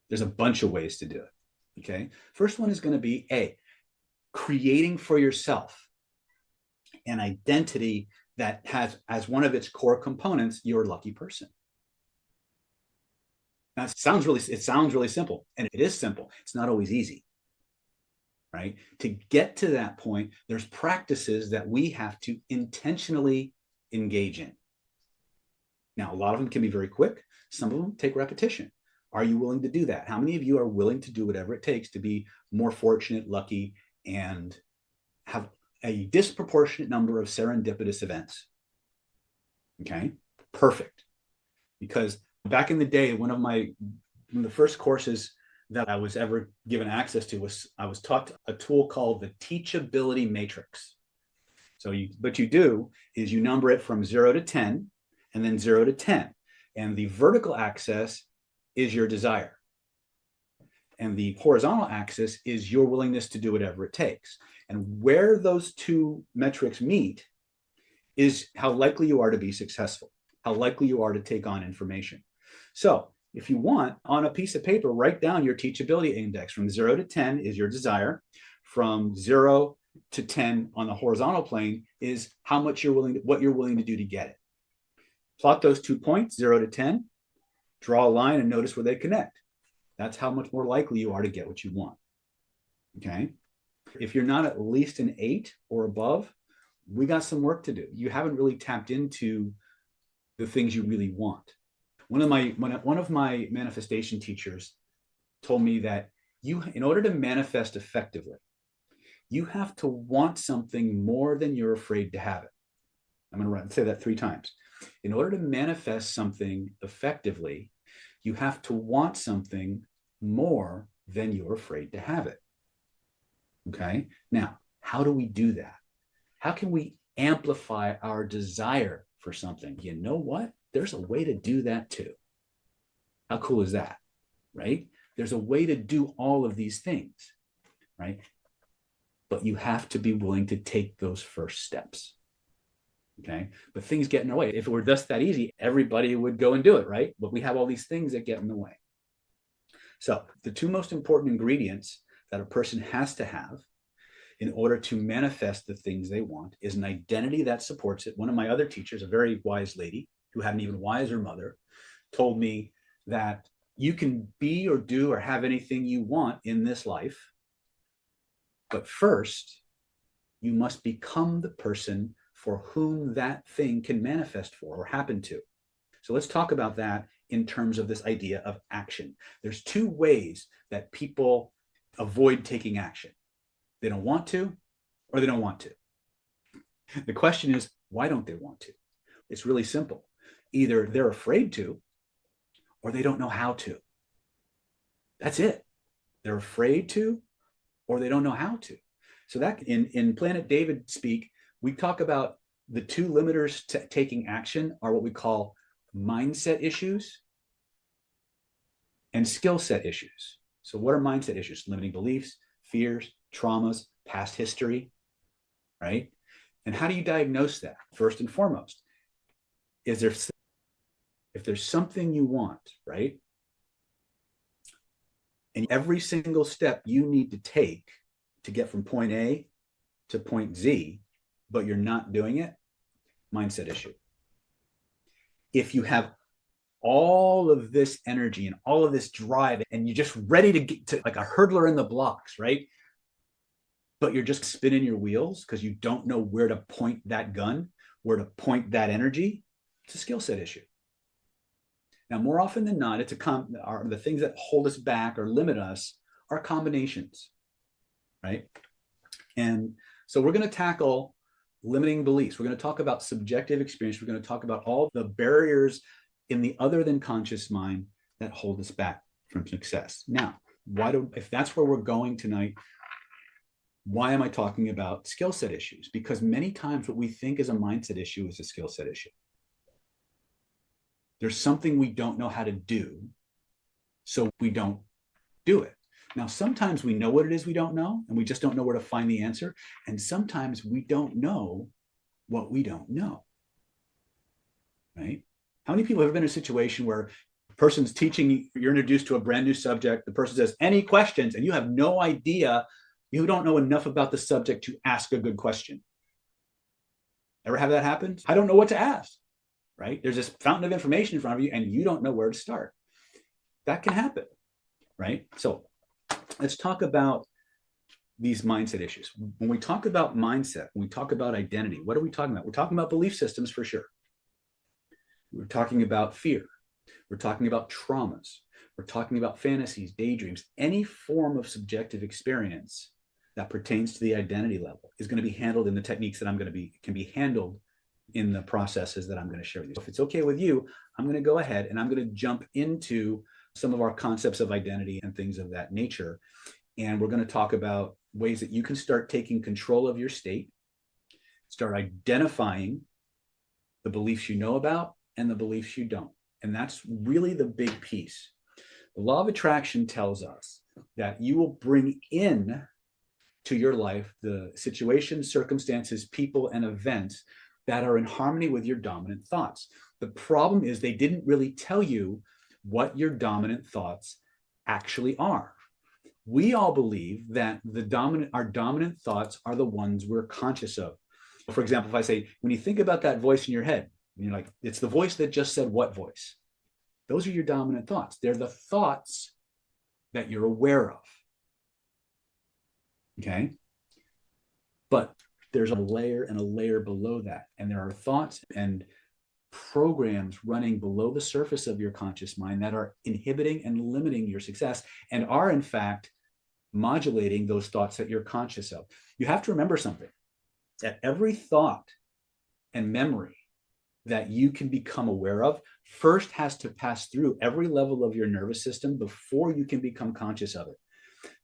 There's a bunch of ways to do it. Okay. First one is going to be creating for yourself an identity that has as one of its core components, you're a lucky person. Now, it sounds really simple, and it is simple. It's not always easy, right? To get to that point, there's practices that we have to intentionally engage in. Now, a lot of them can be very quick. Some of them take repetition. Are you willing to do that? How many of you are willing to do whatever it takes to be more fortunate, lucky, and have a disproportionate number of serendipitous events? Okay, perfect. Because back in the day, one of the first courses that I was ever given access to I was taught a tool called the Teachability Matrix. So what you do is you number it from 0 to 10 and then 0 to 10. And the vertical axis is your desire. And the horizontal axis is your willingness to do whatever it takes. And where those two metrics meet is how likely you are to be successful, how likely you are to take on information. So if you want, on a piece of paper, write down your teachability index. From 0 to 10 is your desire. From 0 to 10 on the horizontal plane is what you're willing to do to get it. Plot those 2 points, 0 to 10, draw a line and notice where they connect. That's how much more likely you are to get what you want. Okay. If you're not at least an 8 or above, we got some work to do. You haven't really tapped into the things you really want. One of my manifestation teachers told me that in order to manifest effectively, you have to want something more than you're afraid to have it. I'm going to say that 3 times. In order to manifest something effectively, you have to want something more than you're afraid to have it. Okay. Now, how do we do that? How can we amplify our desire for something? You know what? There's a way to do that too. How cool is that? Right? There's a way to do all of these things, right? But you have to be willing to take those first steps. Okay. But things get in the way. If it were just that easy, everybody would go and do it, right? But we have all these things that get in the way. So the 2 most important ingredients that a person has to have in order to manifest the things they want is an identity that supports it. One of my other teachers, a very wise lady who had an even wiser mother, told me that you can be or do or have anything you want in this life, but first you must become the person for whom that thing can manifest for or happen to. So let's talk about that in terms of this idea of action. There's 2 ways that people avoid taking action. They don't want to, or they don't want to. The question is, why don't they want to? It's really simple. Either they're afraid to, or they don't know how to. That's it. They're afraid to, or they don't know how to. So that in Planet David speak, we talk about the 2 limiters to taking action are what we call mindset issues and skill set issues. So what are mindset issues? Limiting beliefs, fears, traumas, past history, right? And how do you diagnose that? First and foremost, if there's something you want, right? And every single step you need to take to get from point A to point Z, but you're not doing it, mindset issue. If you have all of this energy and all of this drive and you're just ready to get to like a hurdler in the blocks, right? But you're just spinning your wheels because you don't know where to point that gun, where to point that energy, it's a skill set issue. Now, more often than not, the things that hold us back or limit us are combinations, right? And so we're going to tackle limiting beliefs. We're going to talk about subjective experience. We're going to talk about all the barriers in the other than conscious mind that hold us back from success. Now, if that's where we're going tonight, why am I talking about skill set issues? Because many times what we think is a mindset issue is a skill set issue. There's something we don't know how to do, so we don't do it. Now, sometimes we know what it is we don't know, and we just don't know where to find the answer. And sometimes we don't know what we don't know, right? How many people have been in a situation where a person's teaching, you're introduced to a brand new subject, the person says, any questions? And you have no idea, you don't know enough about the subject to ask a good question. Ever have that happen? I don't know what to ask, right? There's this fountain of information in front of you, and you don't know where to start. That can happen, right? So let's talk about these mindset issues. When we talk about mindset, when we talk about identity, what are we talking about? We're talking about belief systems for sure. We're talking about fear. We're talking about traumas. We're talking about fantasies, daydreams. Any form of subjective experience that pertains to the identity level is going to be handled in the techniques that can be handled in the processes that I'm going to share with you. So if it's okay with you, I'm going to go ahead and I'm going to jump into some of our concepts of identity and things of that nature. And we're going to talk about ways that you can start taking control of your state, start identifying the beliefs you know about and the beliefs you don't. And that's really the big piece. The law of attraction tells us that you will bring in to your life the situations, circumstances, people, and events that are in harmony with your dominant thoughts. The problem is they didn't really tell you what your dominant thoughts actually are. We all believe that our dominant thoughts are the ones we're conscious of. For example, if I say, when you think about that voice in your head, and you're like, it's the voice that just said what voice? Those are your dominant thoughts. They're the thoughts that you're aware of. Okay? But there's a layer and a layer below that. And there are thoughts and programs running below the surface of your conscious mind that are inhibiting and limiting your success and are, in fact, modulating those thoughts that you're conscious of. You have to remember something, that every thought and memory that you can become aware of first has to pass through every level of your nervous system before you can become conscious of it.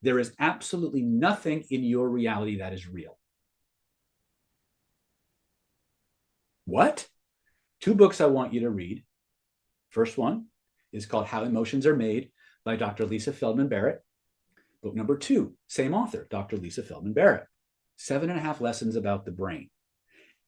There is absolutely nothing in your reality that is real. What? 2 books I want you to read. First one is called How Emotions Are Made by Dr. Lisa Feldman Barrett. Book number 2, same author, Dr. Lisa Feldman Barrett. 7.5 lessons about the brain.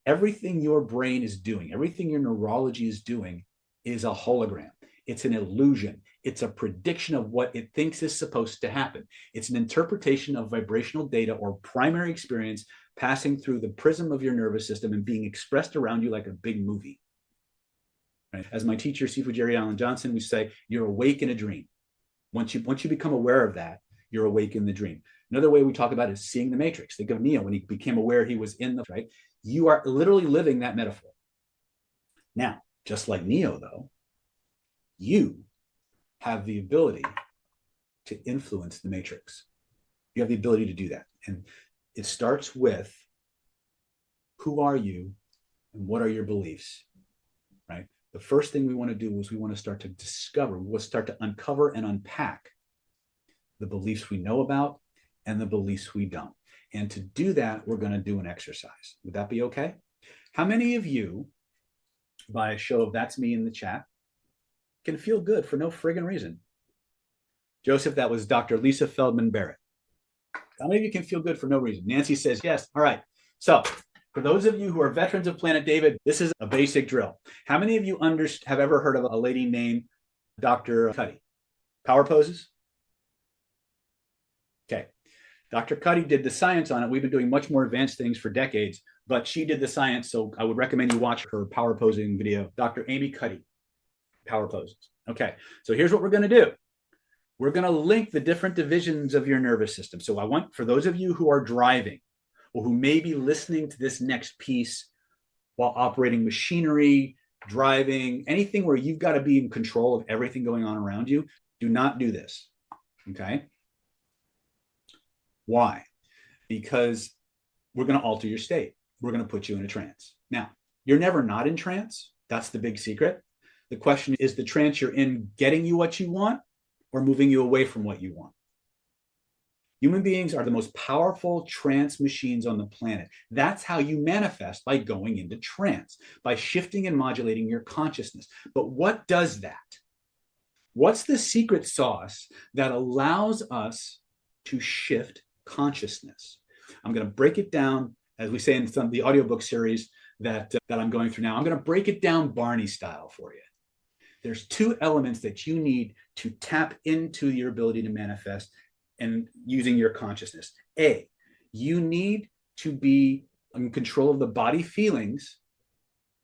Everything your brain is doing, everything your neurology is doing is a hologram. It's an illusion. It's a prediction of what it thinks is supposed to happen. It's an interpretation of vibrational data or primary experience passing through the prism of your nervous system and being expressed around you like a big movie. Right? As my teacher, Sifu Jerry Allen Johnson, we say, you're awake in a dream. Once you become aware of that, you're awake in the dream. Another way we talk about it is seeing the matrix. Think of Neo when he became aware he was in the, right? You are literally living that metaphor. Now, just like Neo, though, you have the ability to influence the matrix. You have the ability to do that. And it starts with who are you and what are your beliefs, right? The first thing we want to do is we want to start to discover, we want to start to uncover and unpack the beliefs we know about and the beliefs we don't. And to do that, we're going to do an exercise. Would that be okay? How many of you, by a show of that's me in the chat, can feel good for no friggin' reason? Joseph, that was Dr. Lisa Feldman Barrett. How many of you can feel good for no reason? Nancy says yes. All right. So for those of you who are veterans of Planet David, this is a basic drill. How many of you have ever heard of a lady named Dr. Cuddy? Power poses? Okay. Dr. Cuddy did the science on it. We've been doing much more advanced things for decades, but she did the science. So I would recommend you watch her power posing video. Dr. Amy Cuddy, power poses. Okay. So here's what we're going to do. We're going to link the different divisions of your nervous system. So I want, for those of you who are driving or who may be listening to this next piece while operating machinery, driving, anything where you've got to be in control of everything going on around you, do not do this. Okay. Why? Because we're going to alter your state. We're going to put you in a trance. Now, you're never not in trance. That's the big secret. The question is, the trance you're in getting you what you want or moving you away from what you want? Human beings are the most powerful trance machines on the planet. That's how you manifest, by going into trance, by shifting and modulating your consciousness. But what does that? What's the secret sauce that allows us to shift consciousness? I'm going to break it down, as we say in some of the audiobook series that I'm going through now. I'm going to break it down Barney style for you. There's two elements that you need to tap into your ability to manifest and using your consciousness. A, you need to be in control of the body feelings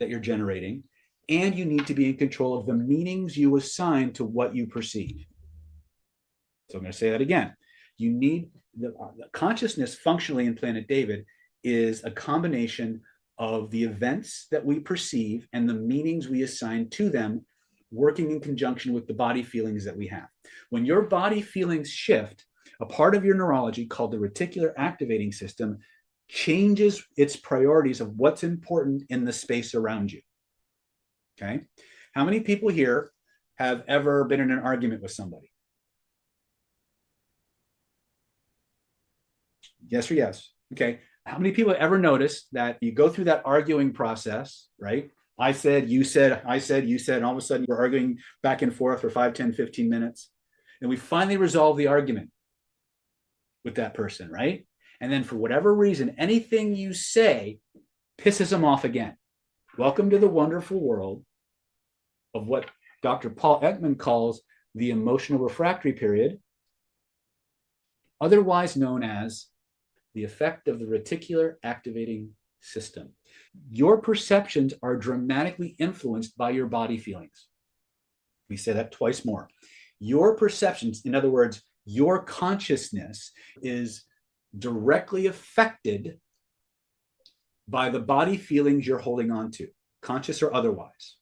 that you're generating, and you need to be in control of the meanings you assign to what you perceive. So I'm going to say that again. You need the consciousness functionally in Planet David is a combination of the events that we perceive and the meanings we assign to them, working in conjunction with the body feelings that we have. When your body feelings shift, a part of your neurology called the reticular activating system changes its priorities of what's important in the space around you. Okay. How many people here have ever been in an argument with somebody? Yes or yes? Okay. How many people ever noticed that you go through that arguing process, right? I said, you said, I said, you said, and all of a sudden we're arguing back and forth for 5, 10, 15 minutes. And we finally resolve the argument with that person, right? And then for whatever reason, anything you say pisses them off again. Welcome to the wonderful world of what Dr. Paul Ekman calls the emotional refractory period, otherwise known as the effect of the reticular activating system. Your perceptions are dramatically influenced by your body feelings. We say that twice more. Your perceptions, in other words, your consciousness, is directly affected by the body feelings you're holding on to, conscious or otherwise.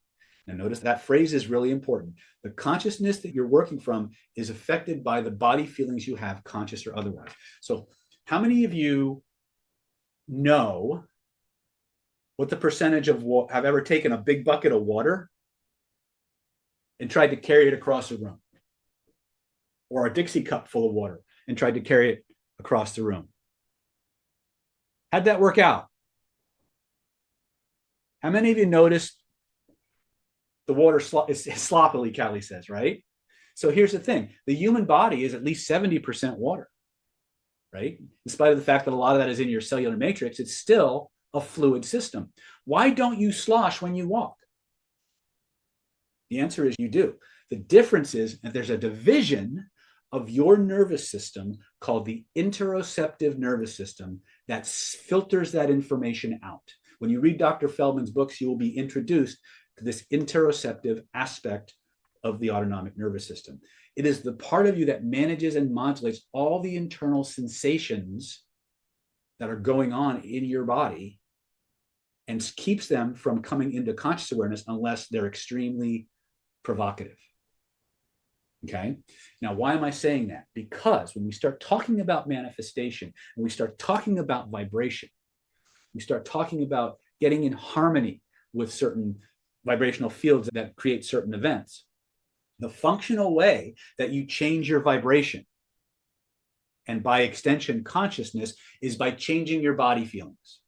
Now, notice that phrase is really important. The consciousness that you're working from is affected by the body feelings you have, conscious or otherwise. So, how many of you know what the percentage of have ever taken a big bucket of water and tried to carry it across the room? Or a Dixie cup full of water and tried to carry it across the room? How'd that work out? How many of you noticed the water is sloppily, Callie says, right? So here's the thing. The human body is at least 70% water, right? In spite of the fact that a lot of that is in your cellular matrix, it's still a fluid system. Why don't you slosh when you walk? The answer is you do. The difference is that there's a division of your nervous system called the interoceptive nervous system that filters that information out. When you read Dr. Feldman's books, you will be introduced to this interoceptive aspect of the autonomic nervous system. It is the part of you that manages and modulates all the internal sensations that are going on in your body and keeps them from coming into conscious awareness unless they're extremely provocative. Okay. Now, why am I saying that? Because when we start talking about manifestation and we start talking about vibration, we start talking about getting in harmony with certain vibrational fields that create certain events. The functional way that you change your vibration, and by extension, consciousness, is by changing your body feelings.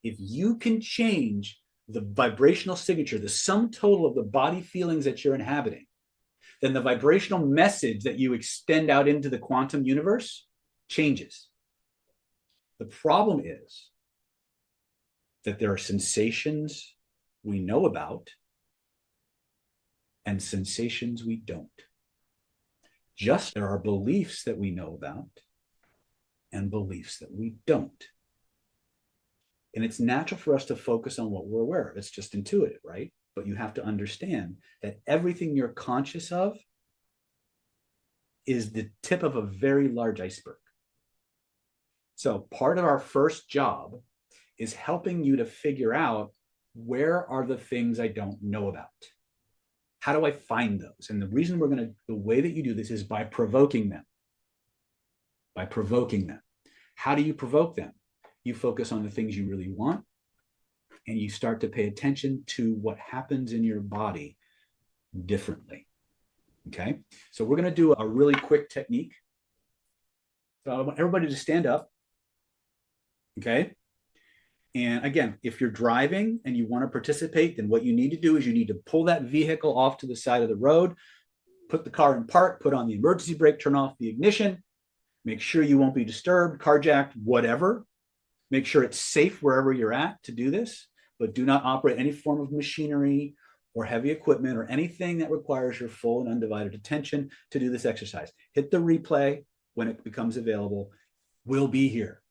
If you can change the vibrational signature, the sum total of the body feelings that you're inhabiting, then the vibrational message that you extend out into the quantum universe changes. The problem is that there are sensations we know about and sensations we don't. Just there are beliefs that we know about and beliefs that we don't. And it's natural for us to focus on what we're aware of. It's just intuitive, right? But you have to understand that everything you're conscious of is the tip of a very large iceberg. So part of our first job is helping you to figure out where are the things I don't know about? How do I find those? And the reason the way that you do this is by provoking them. By provoking them. How do you provoke them? You focus on the things you really want, and you start to pay attention to what happens in your body differently. Okay, so we're going to do a really quick technique. So I want everybody to stand up. Okay, and again, if you're driving and you want to participate, then what you need to do is you need to pull that vehicle off to the side of the road, put the car in park, put on the emergency brake, turn off the ignition, make sure you won't be disturbed, carjacked, whatever. Make sure it's safe wherever you're at to do this, but do not operate any form of machinery or heavy equipment or anything that requires your full and undivided attention to do this exercise. Hit the replay when it becomes available. We'll be here,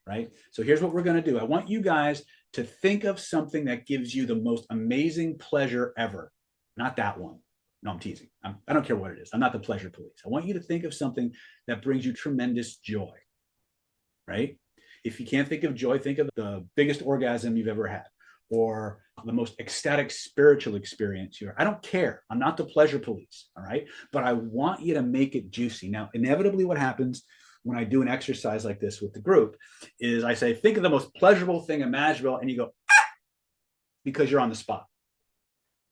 right? So here's what we're going to do. I want you guys to think of something that gives you the most amazing pleasure ever. Not that one. No, I'm teasing. I don't care what it is. I'm not the pleasure police. I want you to think of something that brings you tremendous joy, right? If you can't think of joy, think of the biggest orgasm you've ever had or the most ecstatic spiritual experience I don't care. I'm not the pleasure police, all right? But I want you to make it juicy. Now, inevitably what happens when I do an exercise like this with the group is I say, think of the most pleasurable thing imaginable, and you go, ah! Because you're on the spot.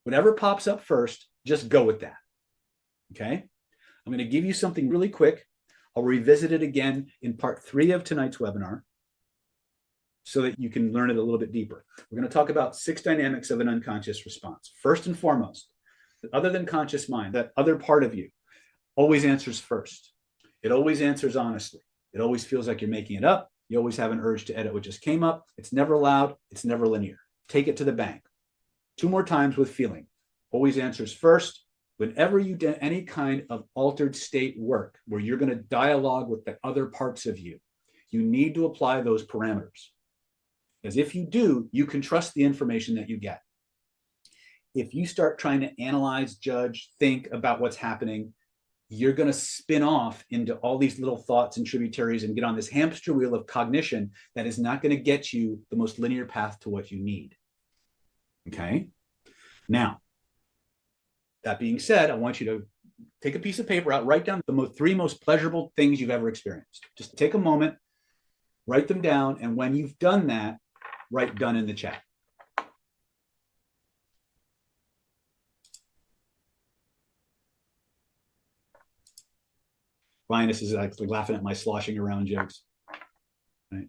Whatever pops up first, just go with that, okay? I'm going to give you something really quick. I'll revisit it again in part 3 of tonight's webinar, so that you can learn it a little bit deeper. We're going to talk about 6 dynamics of an unconscious response. First and foremost, other than conscious mind, that other part of you always answers first. It always answers honestly. It always feels like you're making it up. You always have an urge to edit what just came up. It's never loud. It's never linear. Take it to the bank. 2 more times with feeling. Always answers first. Whenever you do any kind of altered state work where you're going to dialogue with the other parts of you, you need to apply those parameters. Because if you do, you can trust the information that you get. If you start trying to analyze, judge, think about what's happening, you're going to spin off into all these little thoughts and tributaries and get on this hamster wheel of cognition that is not going to get you the most linear path to what you need. Okay? Now, that being said, I want you to take a piece of paper out, write down the 3 most pleasurable things you've ever experienced. Just take a moment, write them down, and when you've done that, write done in the chat. Linus is actually laughing at my sloshing around jokes. Right?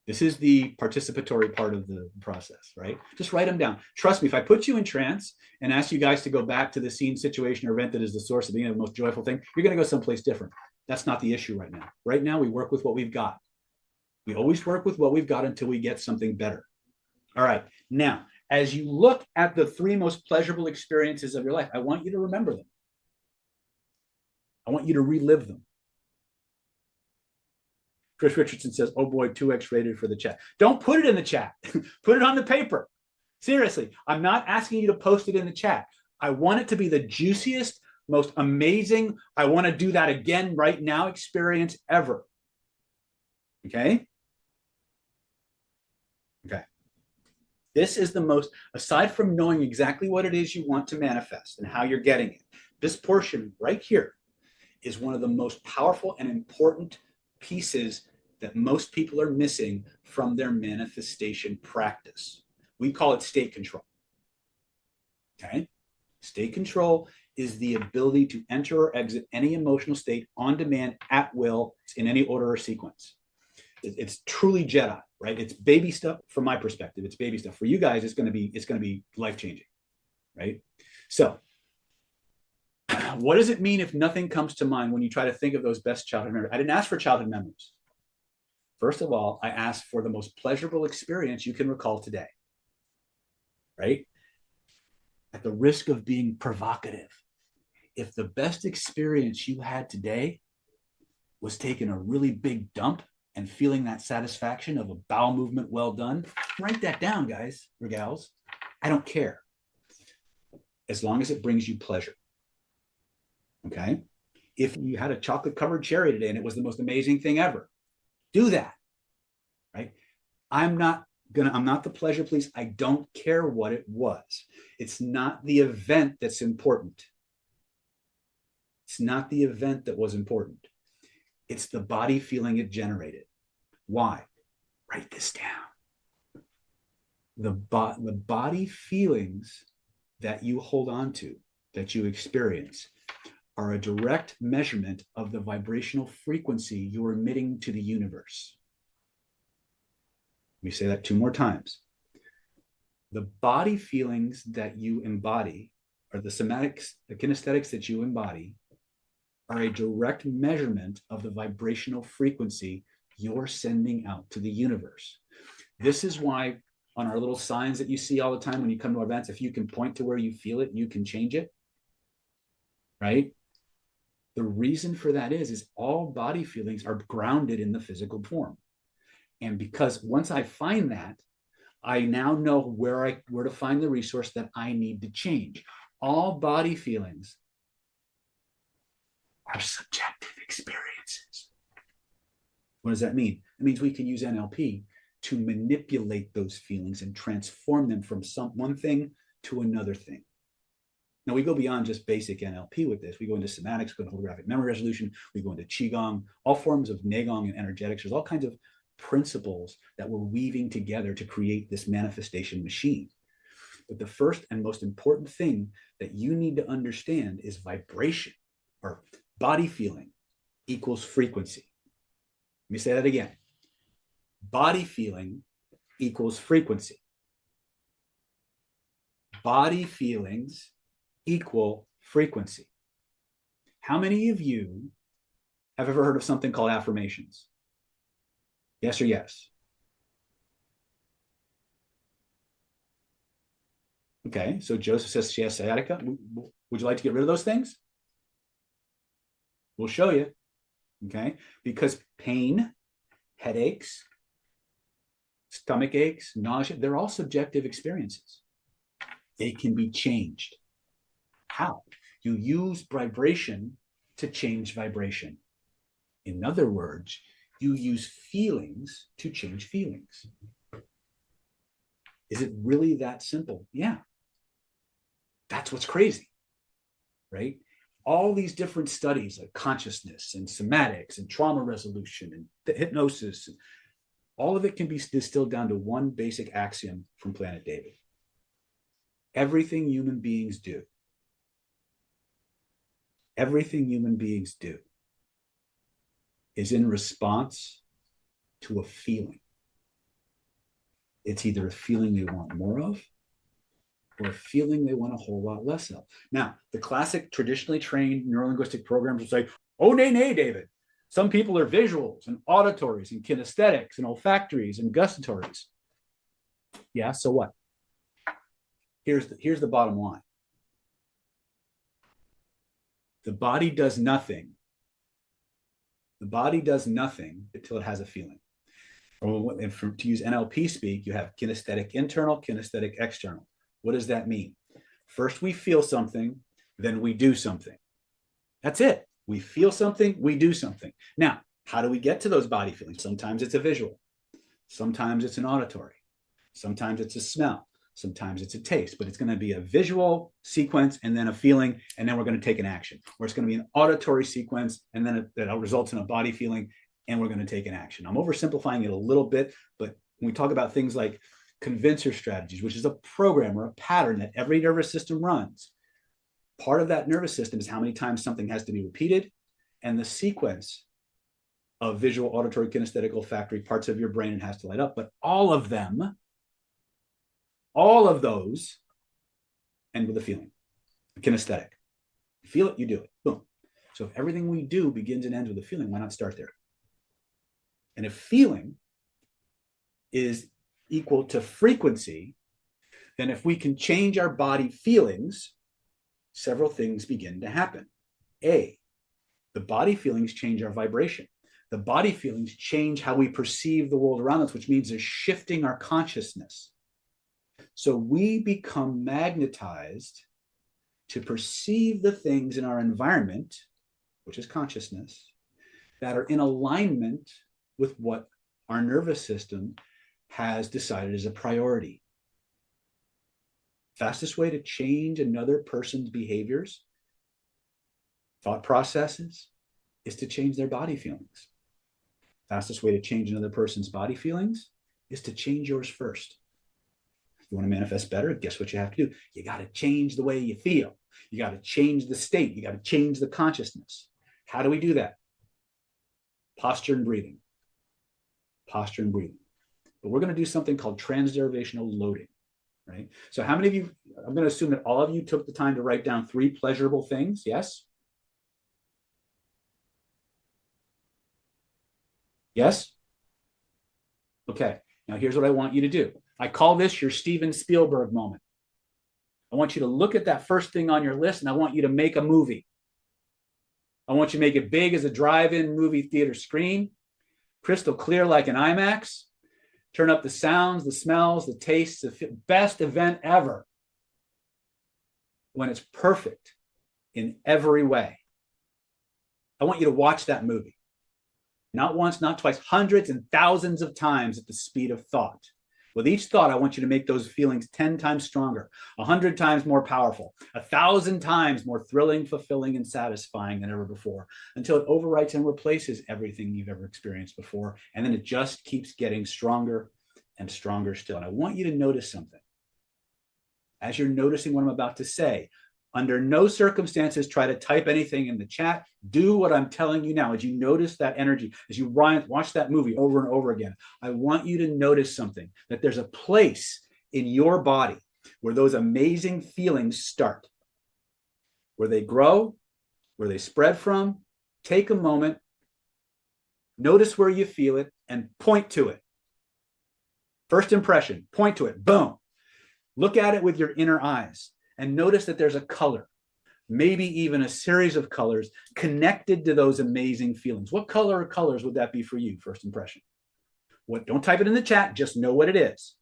This is the participatory part of the process, right? Just write them down. Trust me, if I put you in trance and ask you guys to go back to the scene, situation, or event that is the source of the most joyful thing, you're going to go someplace different. That's not the issue right now. Right now, we work with what we've got. We always work with what we've got until we get something better. All right. Now, as you look at the 3 most pleasurable experiences of your life, I want you to remember them. I want you to relive them. Chris Richardson says, oh boy, 2x rated for the chat. Don't put it in the chat. Put it on the paper. Seriously, I'm not asking you to post it in the chat. I want it to be the juiciest, most amazing, I want to do that again right now experience ever. Okay? Okay. This is the most, aside from knowing exactly what it is you want to manifest and how you're getting it, this portion right here is one of the most powerful and important pieces that most people are missing from their manifestation practice. We call it state control. Okay? State control is the ability to enter or exit any emotional state on demand at will in any order or sequence. It's truly Jedi, right? It's baby stuff from my perspective. It's baby stuff. For you guys, it's going to be life-changing, right? So what does it mean if nothing comes to mind when you try to think of those best childhood memories? I didn't ask for childhood memories. First of all, I asked for the most pleasurable experience you can recall today, right? At the risk of being provocative, if the best experience you had today was taking a really big dump and feeling that satisfaction of a bowel movement well done, write that down, guys or gals. I don't care. As long as it brings you pleasure. Okay? If you had a chocolate covered cherry today and it was the most amazing thing ever, do that. Right? I'm not I'm not the pleasure police. I don't care what it was. It's not the event that's important. It's not the event that was important. It's the body feeling it generated. Why? Write this down. The body feelings that you hold on to, that you experience, are a direct measurement of the vibrational frequency you're emitting to the universe. Let me say that 2 more times. The body feelings that you embody, or the somatics, the kinesthetics that you embody, are a direct measurement of the vibrational frequency you're sending out to the universe. This is why on our little signs that you see all the time when you come to our events, if you can point to where you feel it, you can change it, right? The reason for that is all body feelings are grounded in the physical form. And because once I find that, I now know where to find the resource that I need to change. All body feelings are subjective experiences. What does that mean? It means we can use NLP to manipulate those feelings and transform them from one thing to another thing. Now, we go beyond just basic NLP with this. We go into somatics, we go into holographic memory resolution, we go into Qigong, all forms of Neigong and energetics. There's all kinds of principles that we're weaving together to create this manifestation machine. But the first and most important thing that you need to understand is vibration, or body feeling equals frequency. Let me say that again. Body feeling equals frequency. Body feelings equal frequency. How many of you have ever heard of something called affirmations? Yes or yes? Okay, so Joseph says she has sciatica. Would you like to get rid of those things? We'll show you. Okay, because pain, headaches, stomach aches, nausea, they're all subjective experiences. They can be changed. How? You use vibration to change vibration. In other words, you use feelings to change feelings. Is it really that simple? Yeah. That's what's crazy, right? All these different studies like consciousness and somatics and trauma resolution and hypnosis, all of it can be distilled down to one basic axiom from Planet David. Everything human beings do is in response to a feeling. It's either a feeling they want more of or a feeling they want a whole lot less of. Now, the classic traditionally trained neurolinguistic programs will say, oh, nay, David. Some people are visuals and auditories and kinesthetics and olfactories and gustatories. Yeah, so what? Here's the bottom line. The body does nothing. The body does nothing until it has a feeling. Or to use NLP speak, you have kinesthetic internal, kinesthetic external. What does that mean? First, we feel something, then we do something. That's it. We feel something, we do something. Now, how do we get to those body feelings? Sometimes it's a visual. Sometimes it's an auditory. Sometimes it's a smell. Sometimes it's a taste, but it's going to be a visual sequence and then a feeling, and then we're going to take an action. Or it's going to be an auditory sequence, and then that results in a body feeling, and we're going to take an action. I'm oversimplifying it a little bit, but when we talk about things like convincer strategies, which is a program or a pattern that every nervous system runs, part of that nervous system is how many times something has to be repeated, and the sequence of visual, auditory, kinesthetic, olfactory parts of your brain it has to light up. But all of those end with a feeling, a kinesthetic. You feel it, you do it. Boom. So if everything we do begins and ends with a feeling, why not start there? And if feeling is equal to frequency, then if we can change our body feelings, several things begin to happen. A, the body feelings change our vibration. The body feelings change how we perceive the world around us, which means they're shifting our consciousness. So we become magnetized to perceive the things in our environment, which is consciousness, that are in alignment with what our nervous system has decided is a priority. Fastest way to change another person's behaviors, thought processes, is to change their body feelings. Fastest way to change another person's body feelings is to change yours first. If you want to manifest better, guess what you have to do? You got to change the way you feel. You got to change the state. You got to change the consciousness. How do we do that? Posture and breathing. Posture and breathing. But we're going to do something called transderivational loading, right? So how many of you, I'm going to assume that all of you took the time to write down 3 pleasurable things, yes? Yes? Okay, now here's what I want you to do. I call this your Steven Spielberg moment. I want you to look at that first thing on your list, and I want you to make a movie. I want you to make it big as a drive-in movie theater screen, crystal clear like an IMAX. Turn up the sounds, the smells, the tastes, the best event ever when it's perfect in every way. I want you to watch that movie. Not once, not twice, hundreds and thousands of times at the speed of thought. With each thought, I want you to make those feelings 10 times stronger, 100 times more powerful, 1,000 times more thrilling, fulfilling, and satisfying than ever before, until it overwrites and replaces everything you've ever experienced before. And then it just keeps getting stronger and stronger still. And I want you to notice something. As you're noticing what I'm about to say, under no circumstances try to type anything in the chat. Do what I'm telling you now. As you notice that energy, as you watch that movie over and over again, I want you to notice something, that there's a place in your body where those amazing feelings start, where they grow, where they spread from. Take a moment, notice where you feel it, and point to it. First impression, point to it, boom. Look at it with your inner eyes. And notice that there's a color, maybe even a series of colors connected to those amazing feelings. What color or colors would that be for you, first impression? Don't type it in the chat, just know what it is.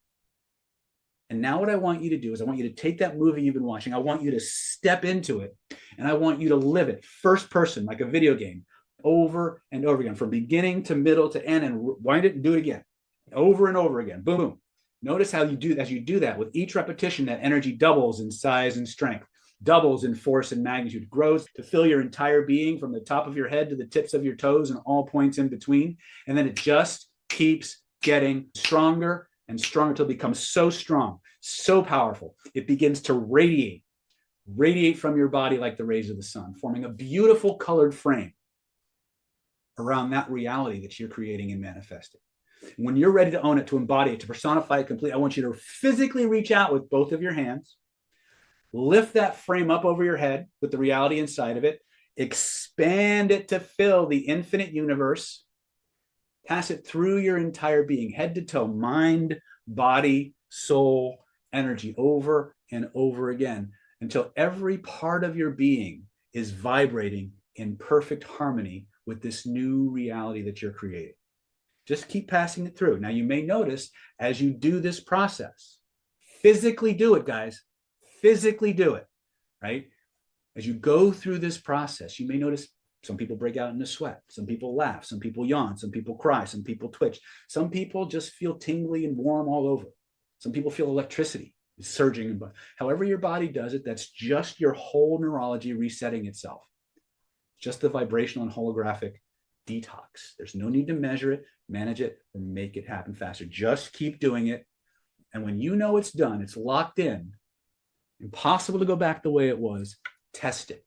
And now what I want you to do is I want you to take that movie you've been watching, I want you to step into it, and I want you to live it first person, like a video game, over and over again, from beginning to middle to end, and wind it and do it again, over and over again, boom, boom. Notice how you do, as you do that, with each repetition, that energy doubles in size and strength, doubles in force and magnitude, grows to fill your entire being from the top of your head to the tips of your toes and all points in between. And then it just keeps getting stronger and stronger until it becomes so strong, so powerful. It begins to radiate from your body like the rays of the sun, forming a beautiful colored frame around that reality that you're creating and manifesting. When you're ready to own it, to embody it, to personify it completely, I want you to physically reach out with both of your hands, lift that frame up over your head with the reality inside of it, expand it to fill the infinite universe, pass it through your entire being, head to toe, mind, body, soul, energy, over and over again, until every part of your being is vibrating in perfect harmony with this new reality that you're creating. Just keep passing it through. Now, you may notice as you do this process, physically do it, guys, physically do it, right? As you go through this process, you may notice some people break out into sweat. Some people laugh. Some people yawn. Some people cry. Some people twitch. Some people just feel tingly and warm all over. Some people feel electricity surging. However your body does it, that's just your whole neurology resetting itself. Just the vibrational and holographic detox. There's no need to measure it, manage it, or make it happen faster. Just keep doing it. And when you know it's done, it's locked in, impossible to go back the way it was, test it.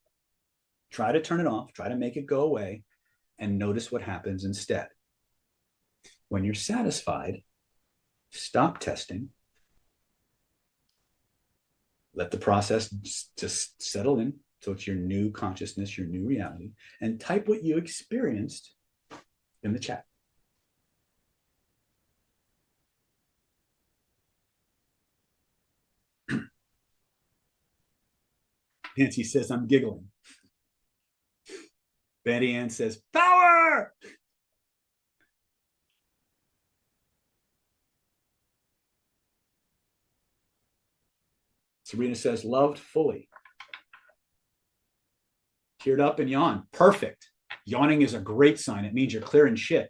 Try to turn it off, try to make it go away, and notice what happens instead. When you're satisfied, stop testing. Let the process just settle in. So it's your new consciousness, your new reality, and type what you experienced in the chat. Nancy says, I'm giggling. Betty Ann says, power! Serena says, loved fully. Teared up and yawned. Perfect. Yawning is a great sign. It means you're clearing shit.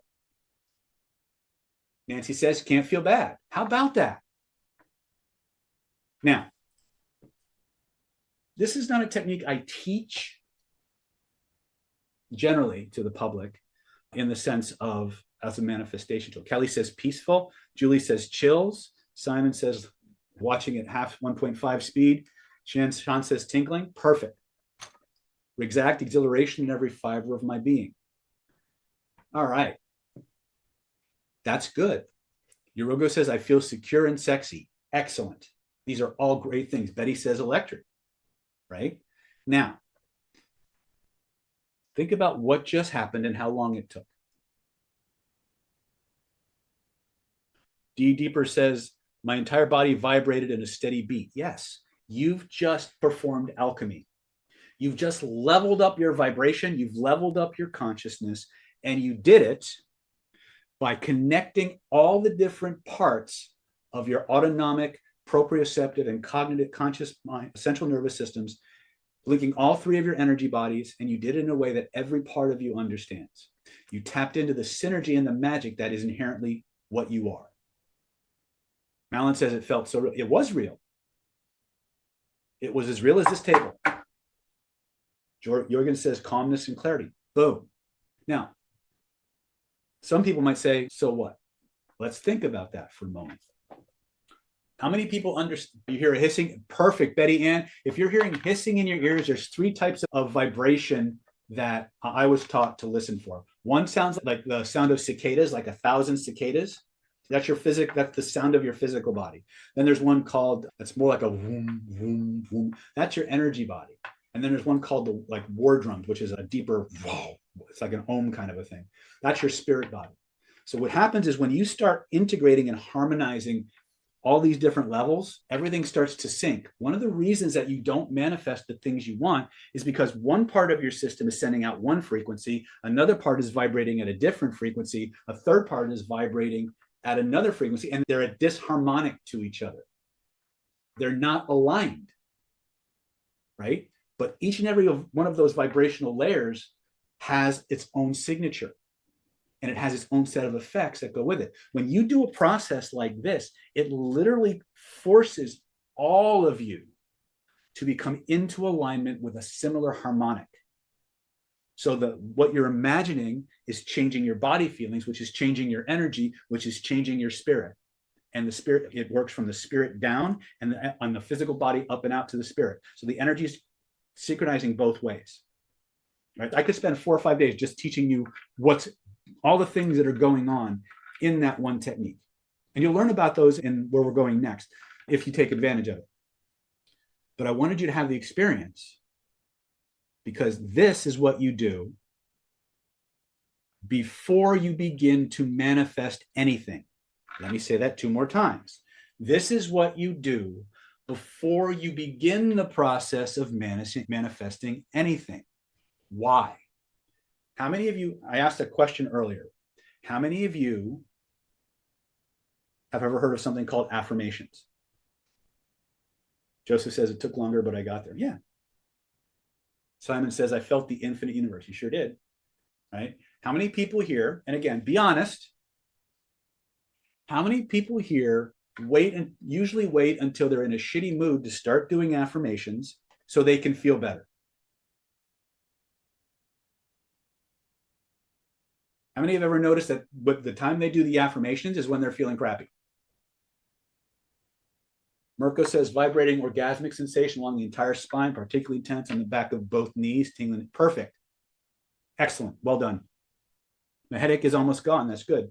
Nancy says, can't feel bad. How about that? Now, this is not a technique I teach generally to the public in the sense of as a manifestation tool. Kelly says peaceful. Julie says chills. Simon says watching at 1.5 speed. Sean says tingling. Perfect. Exact exhilaration in every fiber of my being. All right. That's good. Yorogo says, I feel secure and sexy. Excellent. These are all great things. Betty says electric, right? Now, think about what just happened and how long it took. D. Deeper says, my entire body vibrated in a steady beat. Yes, you've just performed alchemy. You've just leveled up your vibration. You've leveled up your consciousness, and you did it by connecting all the different parts of your autonomic, proprioceptive, and cognitive conscious mind, central nervous systems, linking all three of your energy bodies, and you did it in a way that every part of you understands. You tapped into the synergy and the magic that is inherently what you are. Malin says it felt so real. It was real. It was as real as this table. Jorgen says calmness and clarity. Boom. Now, some people might say, so what? Let's think about that for a moment. How many people understand? You hear a hissing? Perfect, Betty Ann. If you're hearing hissing in your ears, there's three types of vibration that I was taught to listen for. One sounds like the sound of cicadas, like 1,000 cicadas. That's your that's the sound of your physical body. Then there's one called, that's more like a boom, boom, boom. That's your energy body. And then there's one called the like war drums, which is a deeper, whoa, it's like an ohm kind of a thing. That's your spirit body. So what happens is when you start integrating and harmonizing all these different levels, everything starts to sync. One of the reasons that you don't manifest the things you want is because one part of your system is sending out one frequency, another part is vibrating at a different frequency, a third part is vibrating at another frequency, and they're disharmonic to each other. They're not aligned, right? But each and every one of those vibrational layers has its own signature, and it has its own set of effects that go with it. When you do a process like this, it literally forces all of you to become into alignment with a similar harmonic. So that what you're imagining is changing your body feelings, which is changing your energy, which is changing your spirit. And the spirit, it works from the spirit down and on the physical body up and out to the spirit. So the energy is synchronizing both ways. Right? I could spend 4 or 5 days just teaching you what's all the things that are going on in that one technique. And you'll learn about those in where we're going next if you take advantage of it. But I wanted you to have the experience, because this is what you do before you begin to manifest anything. Let me say that 2 more times. This is what you do before you begin the process of manifesting anything. Why? How many of you, I asked a question earlier, how many of you have ever heard of something called affirmations? Joseph says it took longer, but I got there. Yeah. Simon says, I felt the infinite universe. You sure did, right? How many people here, and again, be honest, how many people here usually wait until they're in a shitty mood to start doing affirmations so they can feel better? How many have ever noticed that the time they do the affirmations is when they're feeling crappy? Mirko says vibrating orgasmic sensation along the entire spine, particularly tense on the back of both knees, tingling. Perfect. Excellent. Well done. My headache is almost gone. That's good.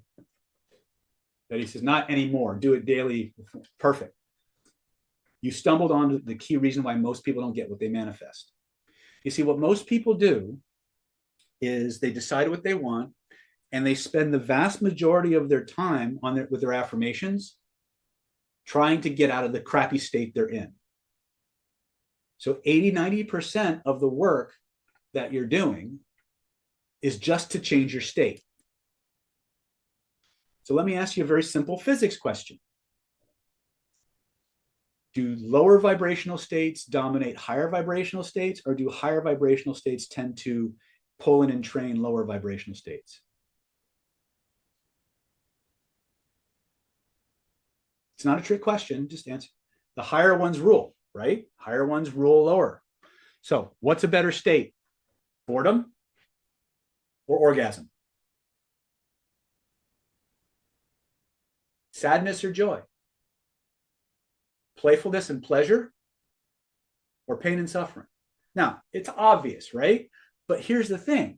Betty says, not anymore. Do it daily. Perfect. You stumbled on the key reason why most people don't get what they manifest. You see, what most people do is they decide what they want, and they spend the vast majority of their time with their affirmations trying to get out of the crappy state they're in. So 80-90% of the work that you're doing is just to change your state. So let me ask you a very simple physics question. Do lower vibrational states dominate higher vibrational states, or do higher vibrational states tend to pull in and train lower vibrational states? It's not a trick question, just answer. The higher ones rule, right? Higher ones rule lower. So what's a better state? Boredom or orgasm? Sadness or joy? Playfulness and pleasure or pain and suffering? Now, it's obvious, right? But here's the thing.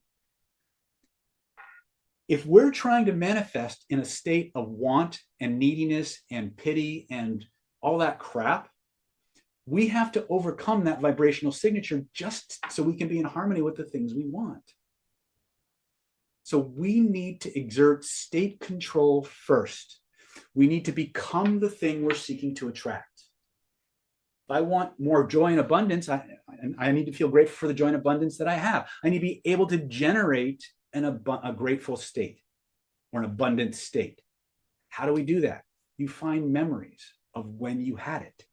If we're trying to manifest in a state of want and neediness and pity and all that crap, we have to overcome that vibrational signature just so we can be in harmony with the things we want. So we need to exert state control first. We need to become the thing we're seeking to attract. If I want more joy and abundance, I need to feel grateful for the joy and abundance that I have. I need to be able to generate a grateful state or an abundant state. How do we do that? You find memories of when you had it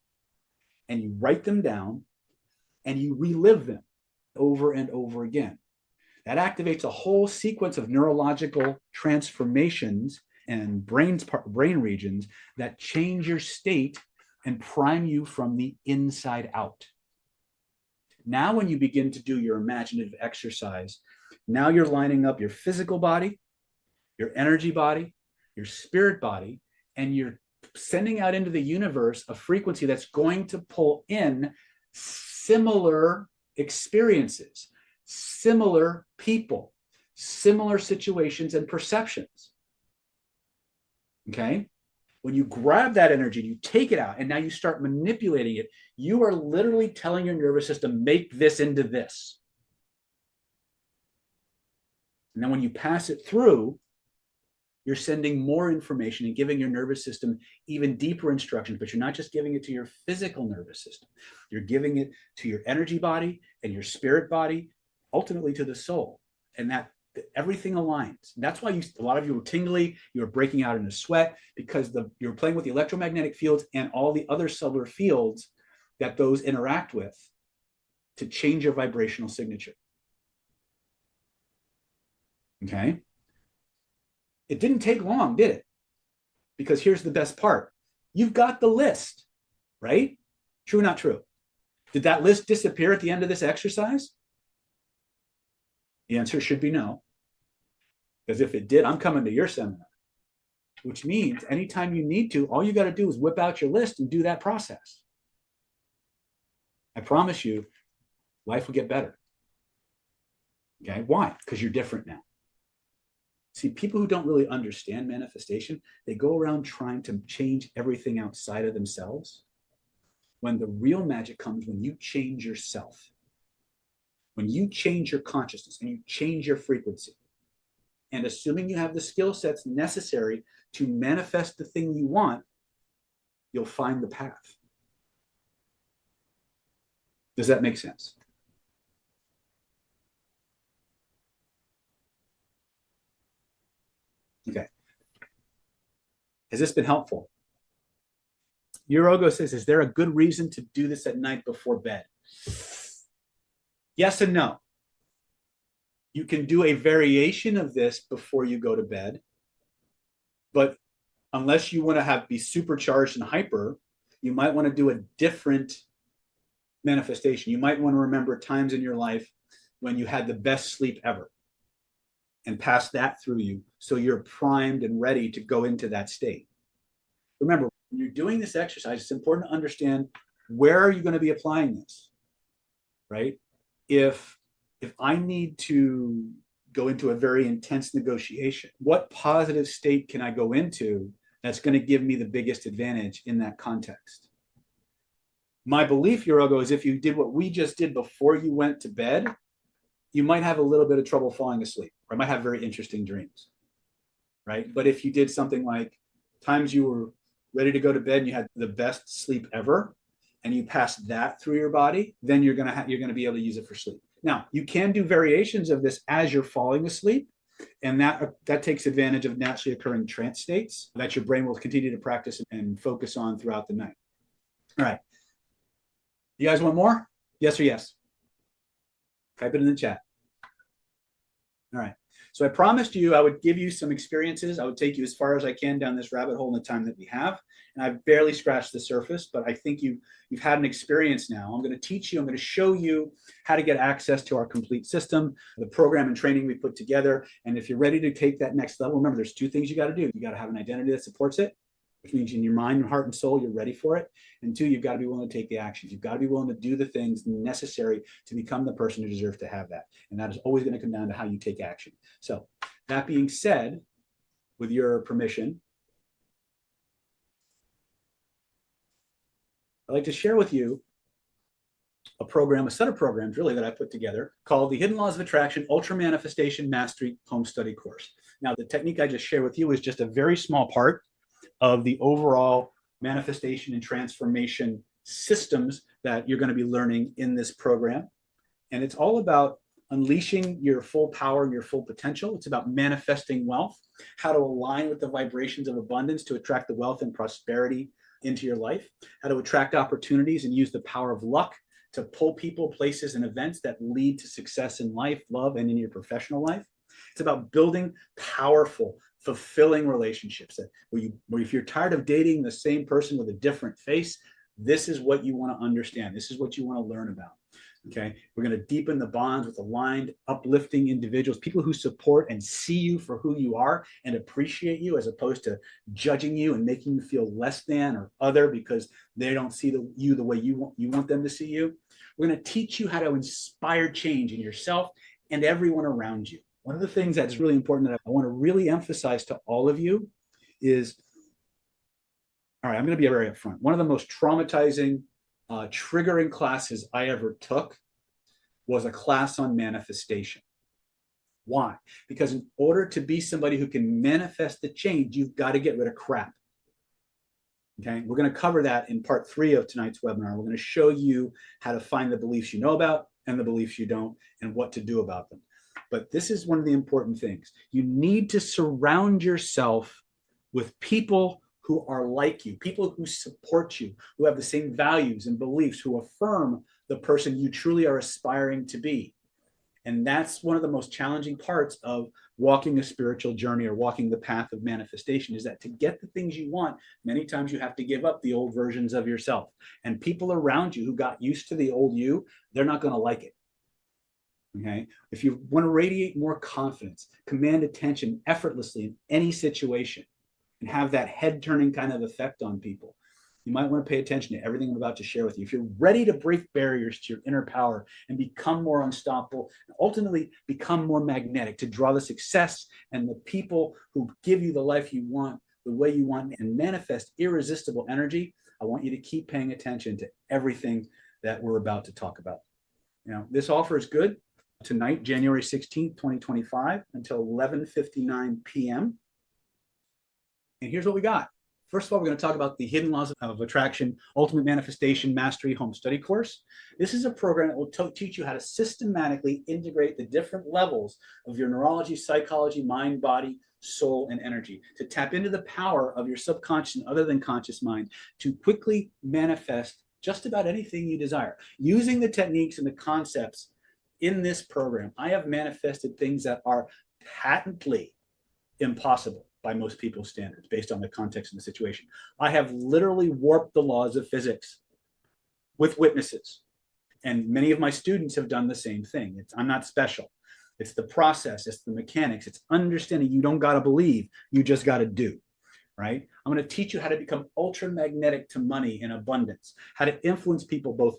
and you write them down and you relive them over and over again. That activates a whole sequence of neurological transformations and brain regions that change your state and prime you from the inside out. Now, when you begin to do your imaginative exercise, now you're lining up your physical body, your energy body, your spirit body, and you're sending out into the universe a frequency that's going to pull in similar experiences, similar people, similar situations and perceptions. Okay? When you grab that energy, you take it out, and now you start manipulating it, you are literally telling your nervous system, make this into this. And then when you pass it through, you're sending more information and giving your nervous system even deeper instructions, but you're not just giving it to your physical nervous system. You're giving it to your energy body and your spirit body, ultimately to the soul. And that everything aligns. That's why a lot of you were tingly, you were breaking out in a sweat, because you're playing with the electromagnetic fields and all the other cellular fields that those interact with to change your vibrational signature. Okay? It didn't take long, did it? Because here's the best part. You've got the list, right? True or not true? Did that list disappear at the end of this exercise? The answer should be no. Because if it did, I'm coming to your seminar. Which means anytime you need to, all you got to do is whip out your list and do that process. I promise you, life will get better. Okay, why? Because you're different now. See, people who don't really understand manifestation, they go around trying to change everything outside of themselves, when the real magic comes when you change yourself. When you change your consciousness and you change your frequency. And assuming you have the skill sets necessary to manifest the thing you want, you'll find the path. Does that make sense? Okay. Has this been helpful? Eurogo says, is there a good reason to do this at night before bed? Yes and no. You can do a variation of this before you go to bed, but unless you want to be supercharged and hyper, you might want to do a different manifestation. You might want to remember times in your life when you had the best sleep ever and pass that through you so you're primed and ready to go into that state. Remember, when you're doing this exercise, it's important to understand, where are you going to be applying this, right? If I need to go into a very intense negotiation, what positive state can I go into that's going to give me the biggest advantage in that context? My belief, Eurogo, is if you did what we just did before you went to bed, you might have a little bit of trouble falling asleep, or might have very interesting dreams, right? But if you did something like times you were ready to go to bed and you had the best sleep ever, and you pass that through your body, then you're going to be able to use it for sleep. Now, you can do variations of this as you're falling asleep, and that takes advantage of naturally occurring trance states that your brain will continue to practice and focus on throughout the night. All right. You guys want more? Yes or yes? Type it in the chat. All right. So I promised you I would give you some experiences. I would take you as far as I can down this rabbit hole in the time that we have. And I've barely scratched the surface, but I think you've had an experience now. I'm going to teach you, I'm going to show you how to get access to our complete system, the program and training we put together. And if you're ready to take that next level, remember, there's two things you got to do. You got to have an identity that supports it, which means in your mind and heart and soul, you're ready for it. And two, you've got to be willing to take the actions. You've got to be willing to do the things necessary to become the person who deserves to have that. And that is always going to come down to how you take action. So that being said, with your permission, I'd like to share with you a set of programs really that I put together called the Hidden Laws of Attraction Ultra Manifestation Mastery Home Study Course. Now, the technique I just shared with you is just a very small part of the overall manifestation and transformation systems that you're going to be learning in this program. And it's all about unleashing your full power and your full potential. It's about manifesting wealth, how to align with the vibrations of abundance to attract the wealth and prosperity into your life, how to attract opportunities and use the power of luck to pull people, places, and events that lead to success in life, love, and in your professional life. It's about building powerful, fulfilling relationships where if you're tired of dating the same person with a different face, this is what you want to understand. This is what you want to learn about. Okay, we're going to deepen the bonds with aligned, uplifting individuals, people who support and see you for who you are and appreciate you, as opposed to judging you and making you feel less than or other because they don't see you the way you want them to see you. We're going to teach you how to inspire change in yourself and everyone around you. One of the things that's really important that I want to really emphasize to all of you is, all right, I'm going to be very upfront. One of the most traumatizing, triggering classes I ever took was a class on manifestation. Why? Because in order to be somebody who can manifest the change, you've got to get rid of crap. Okay, we're going to cover that in part 3 of tonight's webinar. We're going to show you how to find the beliefs you know about and the beliefs you don't and what to do about them. But this is one of the important things. You need to surround yourself with people who are like you, people who support you, who have the same values and beliefs, who affirm the person you truly are aspiring to be. And that's one of the most challenging parts of walking a spiritual journey or walking the path of manifestation, is that to get the things you want, many times you have to give up the old versions of yourself. And people around you who got used to the old you, they're not going to like it. Okay. If you want to radiate more confidence, command attention effortlessly in any situation, and have that head-turning kind of effect on people, you might want to pay attention to everything I'm about to share with you. If you're ready to break barriers to your inner power and become more unstoppable, and ultimately become more magnetic to draw the success and the people who give you the life you want, the way you want, and manifest irresistible energy, I want you to keep paying attention to everything that we're about to talk about. Now, this offer is good tonight, January 16th, 2025, until 11:59 p.m. And here's what we got. First of all, we're going to talk about the Hidden Laws of Attraction Ultimate Manifestation Mastery Home Study Course. This is a program that will teach you how to systematically integrate the different levels of your neurology, psychology, mind, body, soul, and energy to tap into the power of your subconscious and other than conscious mind to quickly manifest just about anything you desire. Using the techniques and the concepts in this program, I have manifested things that are patently impossible by most people's standards based on the context and the situation. I have literally warped the laws of physics with witnesses. And many of my students have done the same thing. I'm not special. It's the process, it's the mechanics, it's understanding you don't got to believe, you just got to do, right? I'm going to teach you how to become ultra magnetic to money in abundance, how to influence people both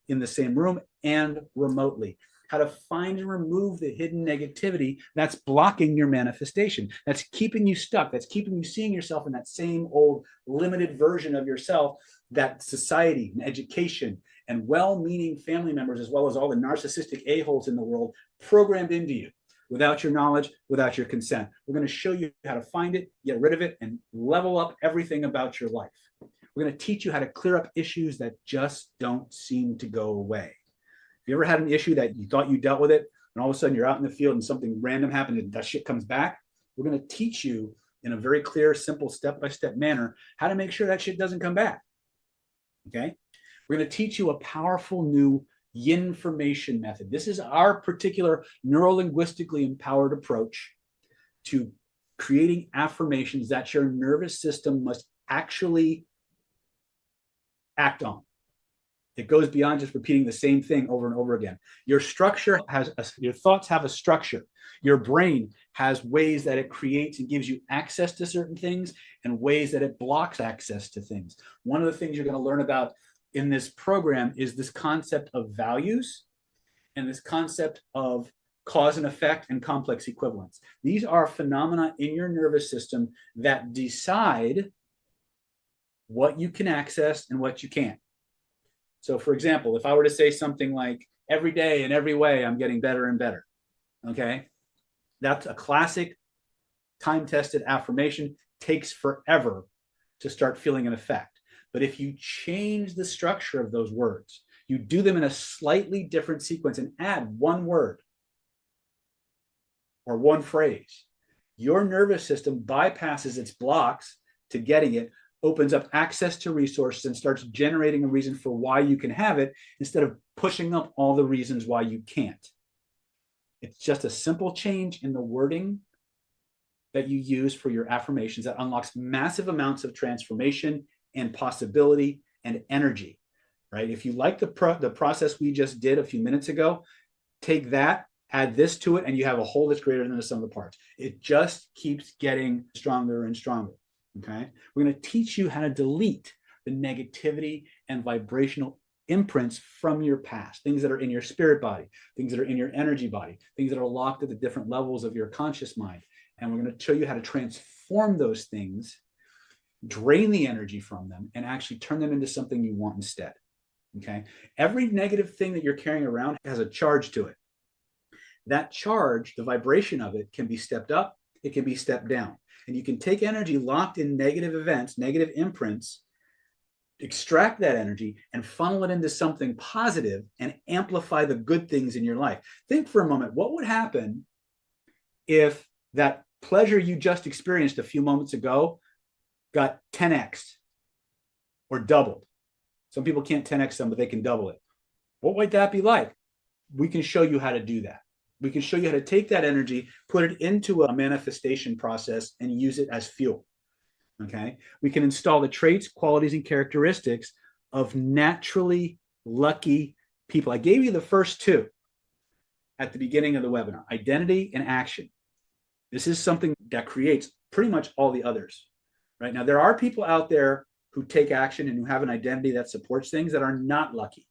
in the same room and remotely, how to find and remove the hidden negativity that's blocking your manifestation, that's keeping you stuck, that's keeping you seeing yourself in that same old limited version of yourself that society and education and well-meaning family members, as well as all the narcissistic a-holes in the world, programmed into you without your knowledge, without your consent. We're going to show you how to find it, get rid of it, and level up everything about your life. We're going to teach you how to clear up issues that just don't seem to go away. If you ever had an issue that you thought you dealt with it, and all of a sudden you're out in the field and something random happened and that shit comes back, we're going to teach you in a very clear, simple, step-by-step manner how to make sure that shit doesn't come back. Okay? We're going to teach you a powerful new yin-formation method. This is our particular neuro-linguistically empowered approach to creating affirmations that your nervous system must actually act on. It goes beyond just repeating the same thing over and over again. Your thoughts have a structure. Your brain has ways that it creates and gives you access to certain things and ways that it blocks access to things. One of the things you're going to learn about in this program is this concept of values and this concept of cause and effect and complex equivalence. These are phenomena in your nervous system that decide what you can access and what you can't. So for example, if I were to say something like, every day in every way, I'm getting better and better. Okay. That's a classic time-tested affirmation. Takes forever to start feeling an effect. But if you change the structure of those words, you do them in a slightly different sequence and add one word or one phrase, your nervous system bypasses its blocks to getting it, opens up access to resources, and starts generating a reason for why you can have it instead of pushing up all the reasons why you can't. It's just a simple change in the wording that you use for your affirmations that unlocks massive amounts of transformation and possibility and energy, right? If you like the process we just did a few minutes ago, take that, add this to it, and you have a whole that's greater than the sum of the parts. It just keeps getting stronger and stronger. Okay, we're going to teach you how to delete the negativity and vibrational imprints from your past, things that are in your spirit body, things that are in your energy body, things that are locked at the different levels of your conscious mind. And we're going to show you how to transform those things, drain the energy from them, and actually turn them into something you want instead. Okay, every negative thing that you're carrying around has a charge to it. That charge, the vibration of it, can be stepped up, it can be stepped down. And you can take energy locked in negative events, negative imprints, extract that energy and funnel it into something positive and amplify the good things in your life. Think for a moment, what would happen if that pleasure you just experienced a few moments ago got 10x or doubled? Some people can't 10x them, but they can double it. What might that be like? We can show you how to do that. We can show you how to take that energy, put it into a manifestation process, and use it as fuel. Okay. We can install the traits, qualities, and characteristics of naturally lucky people. I gave you the first two at the beginning of the webinar: identity and action. This is something that creates pretty much all the others. Right now, there are people out there who take action and who have an identity that supports things that are not lucky.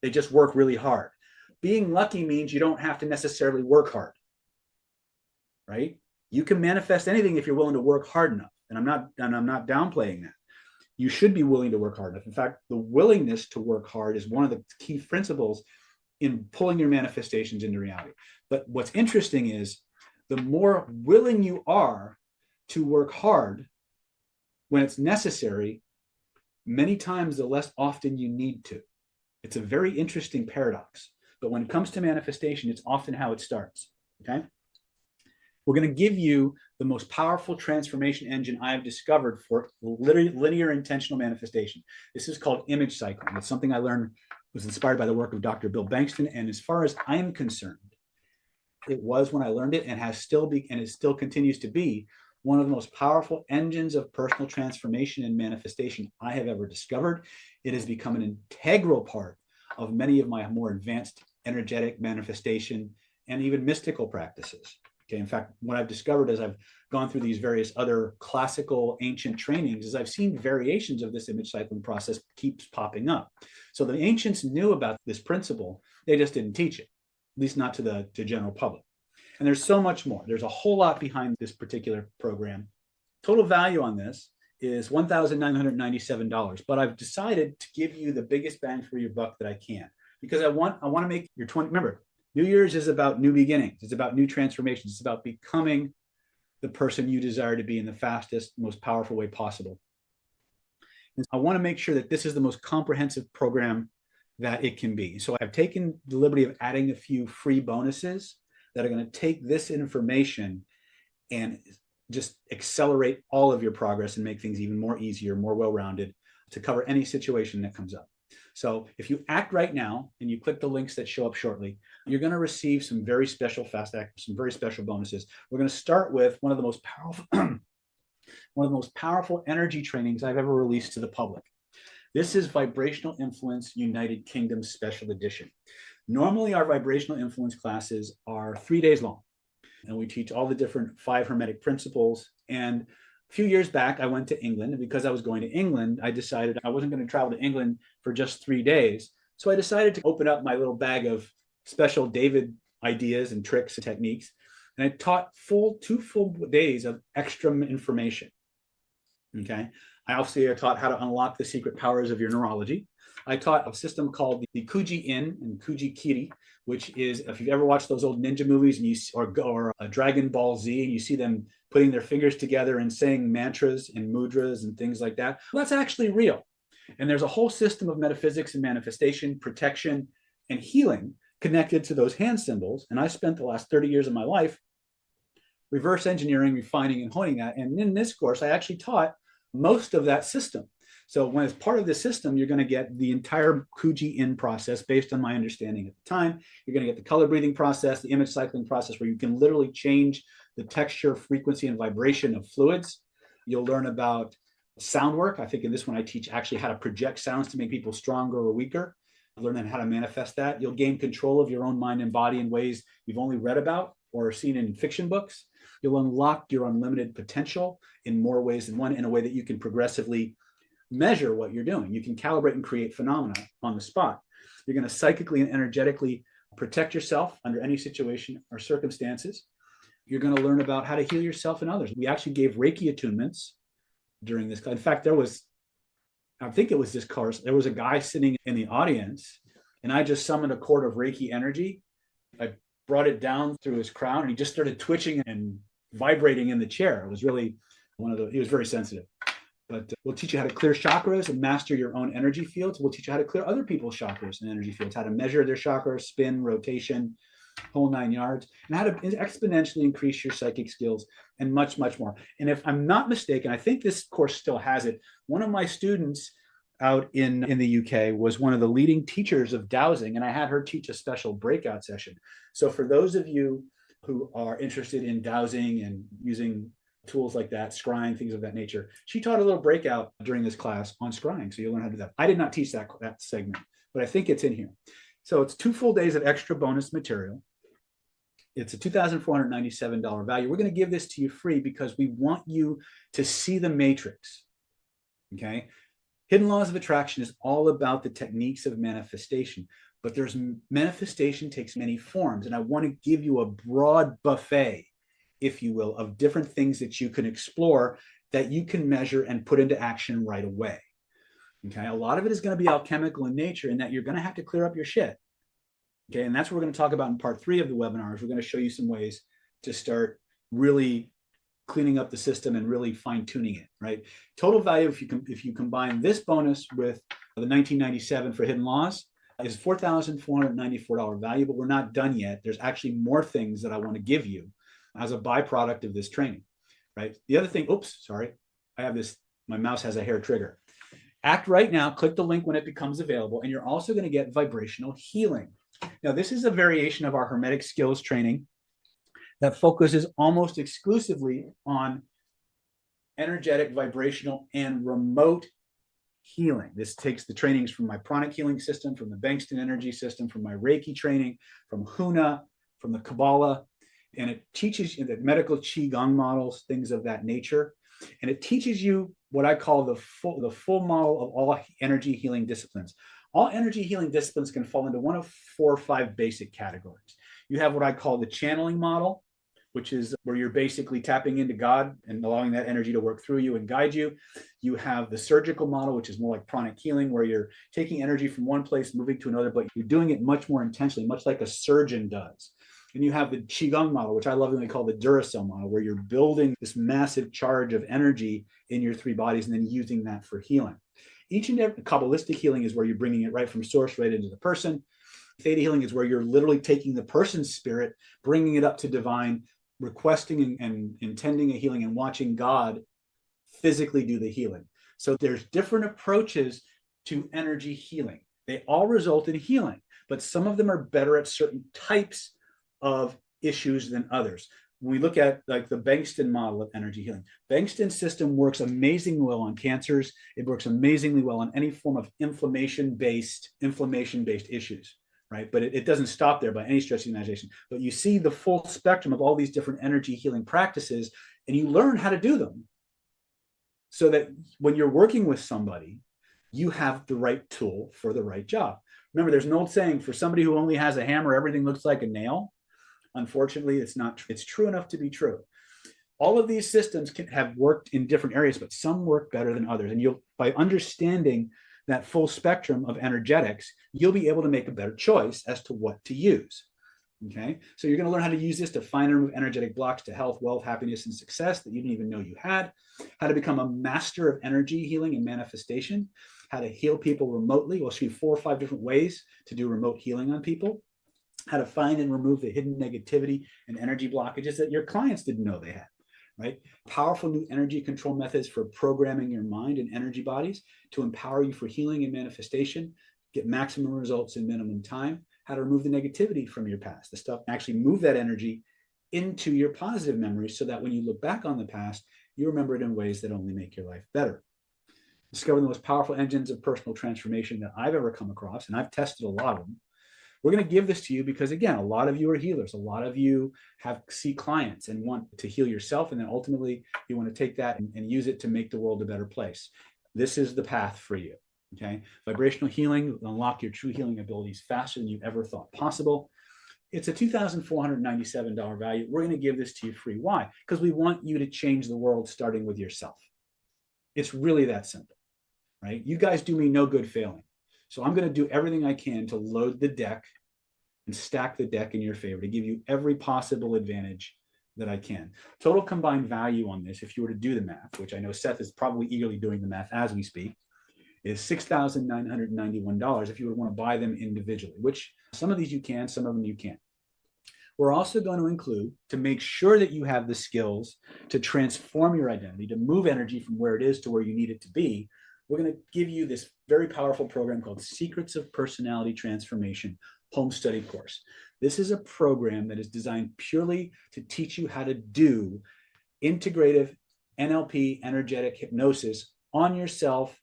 They just work really hard. Being lucky means you don't have to necessarily work hard, right? You can manifest anything if you're willing to work hard enough. And I'm not downplaying that. You should be willing to work hard enough. In fact, the willingness to work hard is one of the key principles in pulling your manifestations into reality. But what's interesting is the more willing you are to work hard when it's necessary, many times the less often you need to. It's a very interesting paradox. But when it comes to manifestation, it's often how it starts. Okay. We're going to give you the most powerful transformation engine I've discovered for linear intentional manifestation. This is called image cycling. It's something I learned, was inspired by the work of Dr. Bill Bankston. And as far as I'm concerned, it was when I learned it, and it still continues to be one of the most powerful engines of personal transformation and manifestation I have ever discovered. It has become an integral part of many of my more advanced energetic manifestation and even mystical practices. Okay. In fact, what I've discovered as I've gone through these various other classical ancient trainings is I've seen variations of this image cycling process keeps popping up. So the ancients knew about this principle. They just didn't teach it, at least not to the general public. And there's so much more. There's a whole lot behind this particular program. Total value on this is $1,997, but I've decided to give you the biggest bang for your buck that I can, because I want to make your 20. Remember, New Year's is about new beginnings. It's about new transformations. It's about becoming the person you desire to be in the fastest, most powerful way possible. And I want to make sure that this is the most comprehensive program that it can be. So I've taken the liberty of adding a few free bonuses that are going to take this information and just accelerate all of your progress and make things even more easier, more well-rounded to cover any situation that comes up. So if you act right now and you click the links that show up shortly, you're going to receive some very special fast act, some very special bonuses. We're going to start with one of the most powerful, one of the most powerful energy trainings I've ever released to the public. This is Vibrational Influence United Kingdom Special Edition. Normally, our vibrational influence classes are 3 days long, and we teach all the different 5 Hermetic principles. And a few years back, I went to England, and because I was going to England, I decided I wasn't going to travel to England for just 3 days. So I decided to open up my little bag of special David ideas and tricks and techniques, and I taught 2 full days of extra information. Okay. I taught how to unlock the secret powers of your neurology. I taught a system called the Kuji-in and Kuji-kiri, which is, if you've ever watched those old ninja movies and or a Dragon Ball Z, and you see them putting their fingers together and saying mantras and mudras and things like that, well, that's actually real. And there's a whole system of metaphysics and manifestation, protection, and healing connected to those hand symbols. And I spent the last 30 years of my life reverse engineering, refining, and honing that. And in this course, I actually taught most of that system. So when it's part of the system, you're going to get the entire Kuji-in process based on my understanding at the time. You're going to get the color breathing process, the image cycling process, where you can literally change the texture, frequency, and vibration of fluids. You'll learn about sound work. I think in this one, I teach actually how to project sounds to make people stronger or weaker. Learn how to manifest that. You'll gain control of your own mind and body in ways you've only read about or seen in fiction books. You'll unlock your unlimited potential in more ways than one, in a way that you can progressively measure what you're doing. You can calibrate and create phenomena on the spot. You're going to psychically and energetically protect yourself under any situation or circumstances. You're going to learn about how to heal yourself and others. We actually gave Reiki attunements during this. In fact, I think it was this course, there was a guy sitting in the audience, and I just summoned a cord of Reiki energy. I brought it down through his crown, and he just started twitching and vibrating in the chair. It was really he was very sensitive. But we'll teach you how to clear chakras and master your own energy fields. We'll teach you how to clear other people's chakras and energy fields, how to measure their chakras, spin, rotation, whole 9 yards, and how to exponentially increase your psychic skills, and much, much more. And if I'm not mistaken, I think this course still has it. One of my students out in the UK was one of the leading teachers of dowsing, and I had her teach a special breakout session. So for those of you who are interested in dowsing and using tools like that, scrying, things of that nature, she taught a little breakout during this class on scrying. So you'll learn how to do that. I did not teach that segment, but I think it's in here. So it's 2 full days of extra bonus material. It's a $2,497 value. We're going to give this to you free because we want you to see the matrix. Okay. Hidden Laws of Attraction is all about the techniques of manifestation, but manifestation takes many forms. And I want to give you a broad buffet, if you will, of different things that you can explore, that you can measure and put into action right away. Okay. A lot of it is going to be alchemical in nature, in that you're going to have to clear up your shit. Okay. And that's what we're going to talk about in part 3 of the webinars. We're going to show you some ways to start really cleaning up the system and really fine tuning it, right? Total value, if you combine this bonus with the 1997 for Hidden Laws, is $4,494 value, but we're not done yet. There's actually more things that I want to give you as a byproduct of this training, right? The other thing, I have this, my mouse has a hair trigger. Act right now, click the link when it becomes available, and you're also going to get vibrational healing. Now, this is a variation of our Hermetic skills training that focuses almost exclusively on energetic, vibrational, and remote healing. This takes the trainings from my pranic healing system, from the Bankston energy system, from my Reiki training, from Huna, from the Kabbalah, and it teaches you the medical Qigong models, things of that nature. And it teaches you what I call the full model of all energy healing disciplines. All energy healing disciplines can fall into one of 4 or 5 basic categories. You have what I call the channeling model, which is where you're basically tapping into God and allowing that energy to work through you and guide you. You have the surgical model, which is more like pranic healing, where you're taking energy from one place, moving to another, but you're doing it much more intentionally, much like a surgeon does. And you have the Qigong model, which I lovingly call the Duracell model, where you're building this massive charge of energy in your 3 bodies and then using that for healing. Each and every Kabbalistic healing is where you're bringing it right from source right into the person. Theta healing is where you're literally taking the person's spirit, bringing it up to divine, requesting and intending a healing, and watching God physically do the healing. So there's different approaches to energy healing. They all result in healing, but some of them are better at certain types of issues than others. When we look at like the Bankston model of energy healing, Bankston's system works amazingly well on cancers. It works amazingly well on any form of inflammation-based issues, right? But it doesn't stop there by any stretch of the imagination. But you see the full spectrum of all these different energy healing practices, and you learn how to do them so that when you're working with somebody, you have the right tool for the right job. Remember, there's an old saying, for somebody who only has a hammer, everything looks like a nail. Unfortunately, it's not. It's true enough to be true. All of these systems can have worked in different areas, but some work better than others. And you'll, by understanding that full spectrum of energetics, you'll be able to make a better choice as to what to use. Okay, so you're going to learn how to use this to find and remove energetic blocks to health, wealth, happiness, and success that you didn't even know you had. How to become a master of energy healing and manifestation. How to heal people remotely. We'll show you 4 or 5 different ways to do remote healing on people. How to find and remove the hidden negativity and energy blockages that your clients didn't know they had. Right? Powerful new energy control methods for programming your mind and energy bodies to empower you for healing and manifestation. Get maximum results in minimum time. How to remove the negativity from your past, the stuff, actually move that energy into your positive memories so that when you look back on the past, you remember it in ways that only make your life better. Discover the most powerful engines of personal transformation that I've ever come across, and I've tested a lot of them. We're going to give this to you because, again, a lot of you are healers. A lot of you see clients and want to heal yourself, and then ultimately you want to take that and use it to make the world a better place. This is the path for you. Okay, vibrational healing will unlock your true healing abilities faster than you ever thought possible. It's a $2,497 value. We're going to give this to you free. Why? Because we want you to change the world starting with yourself. It's really that simple, right? You guys do me no good failing. So I'm going to do everything I can to load the deck and stack the deck in your favor to give you every possible advantage that I can. Total combined value on this, if you were to do the math, which I know Seth is probably eagerly doing the math as we speak, is $6,991 if you would want to buy them individually, which some of these you can, some of them you can't. We're also going to include, to make sure that you have the skills to transform your identity, to move energy from where it is to where you need it to be, we're going to give you this very powerful program called Secrets of Personality Transformation Home Study Course. This is a program that is designed purely to teach you how to do integrative NLP energetic hypnosis on yourself,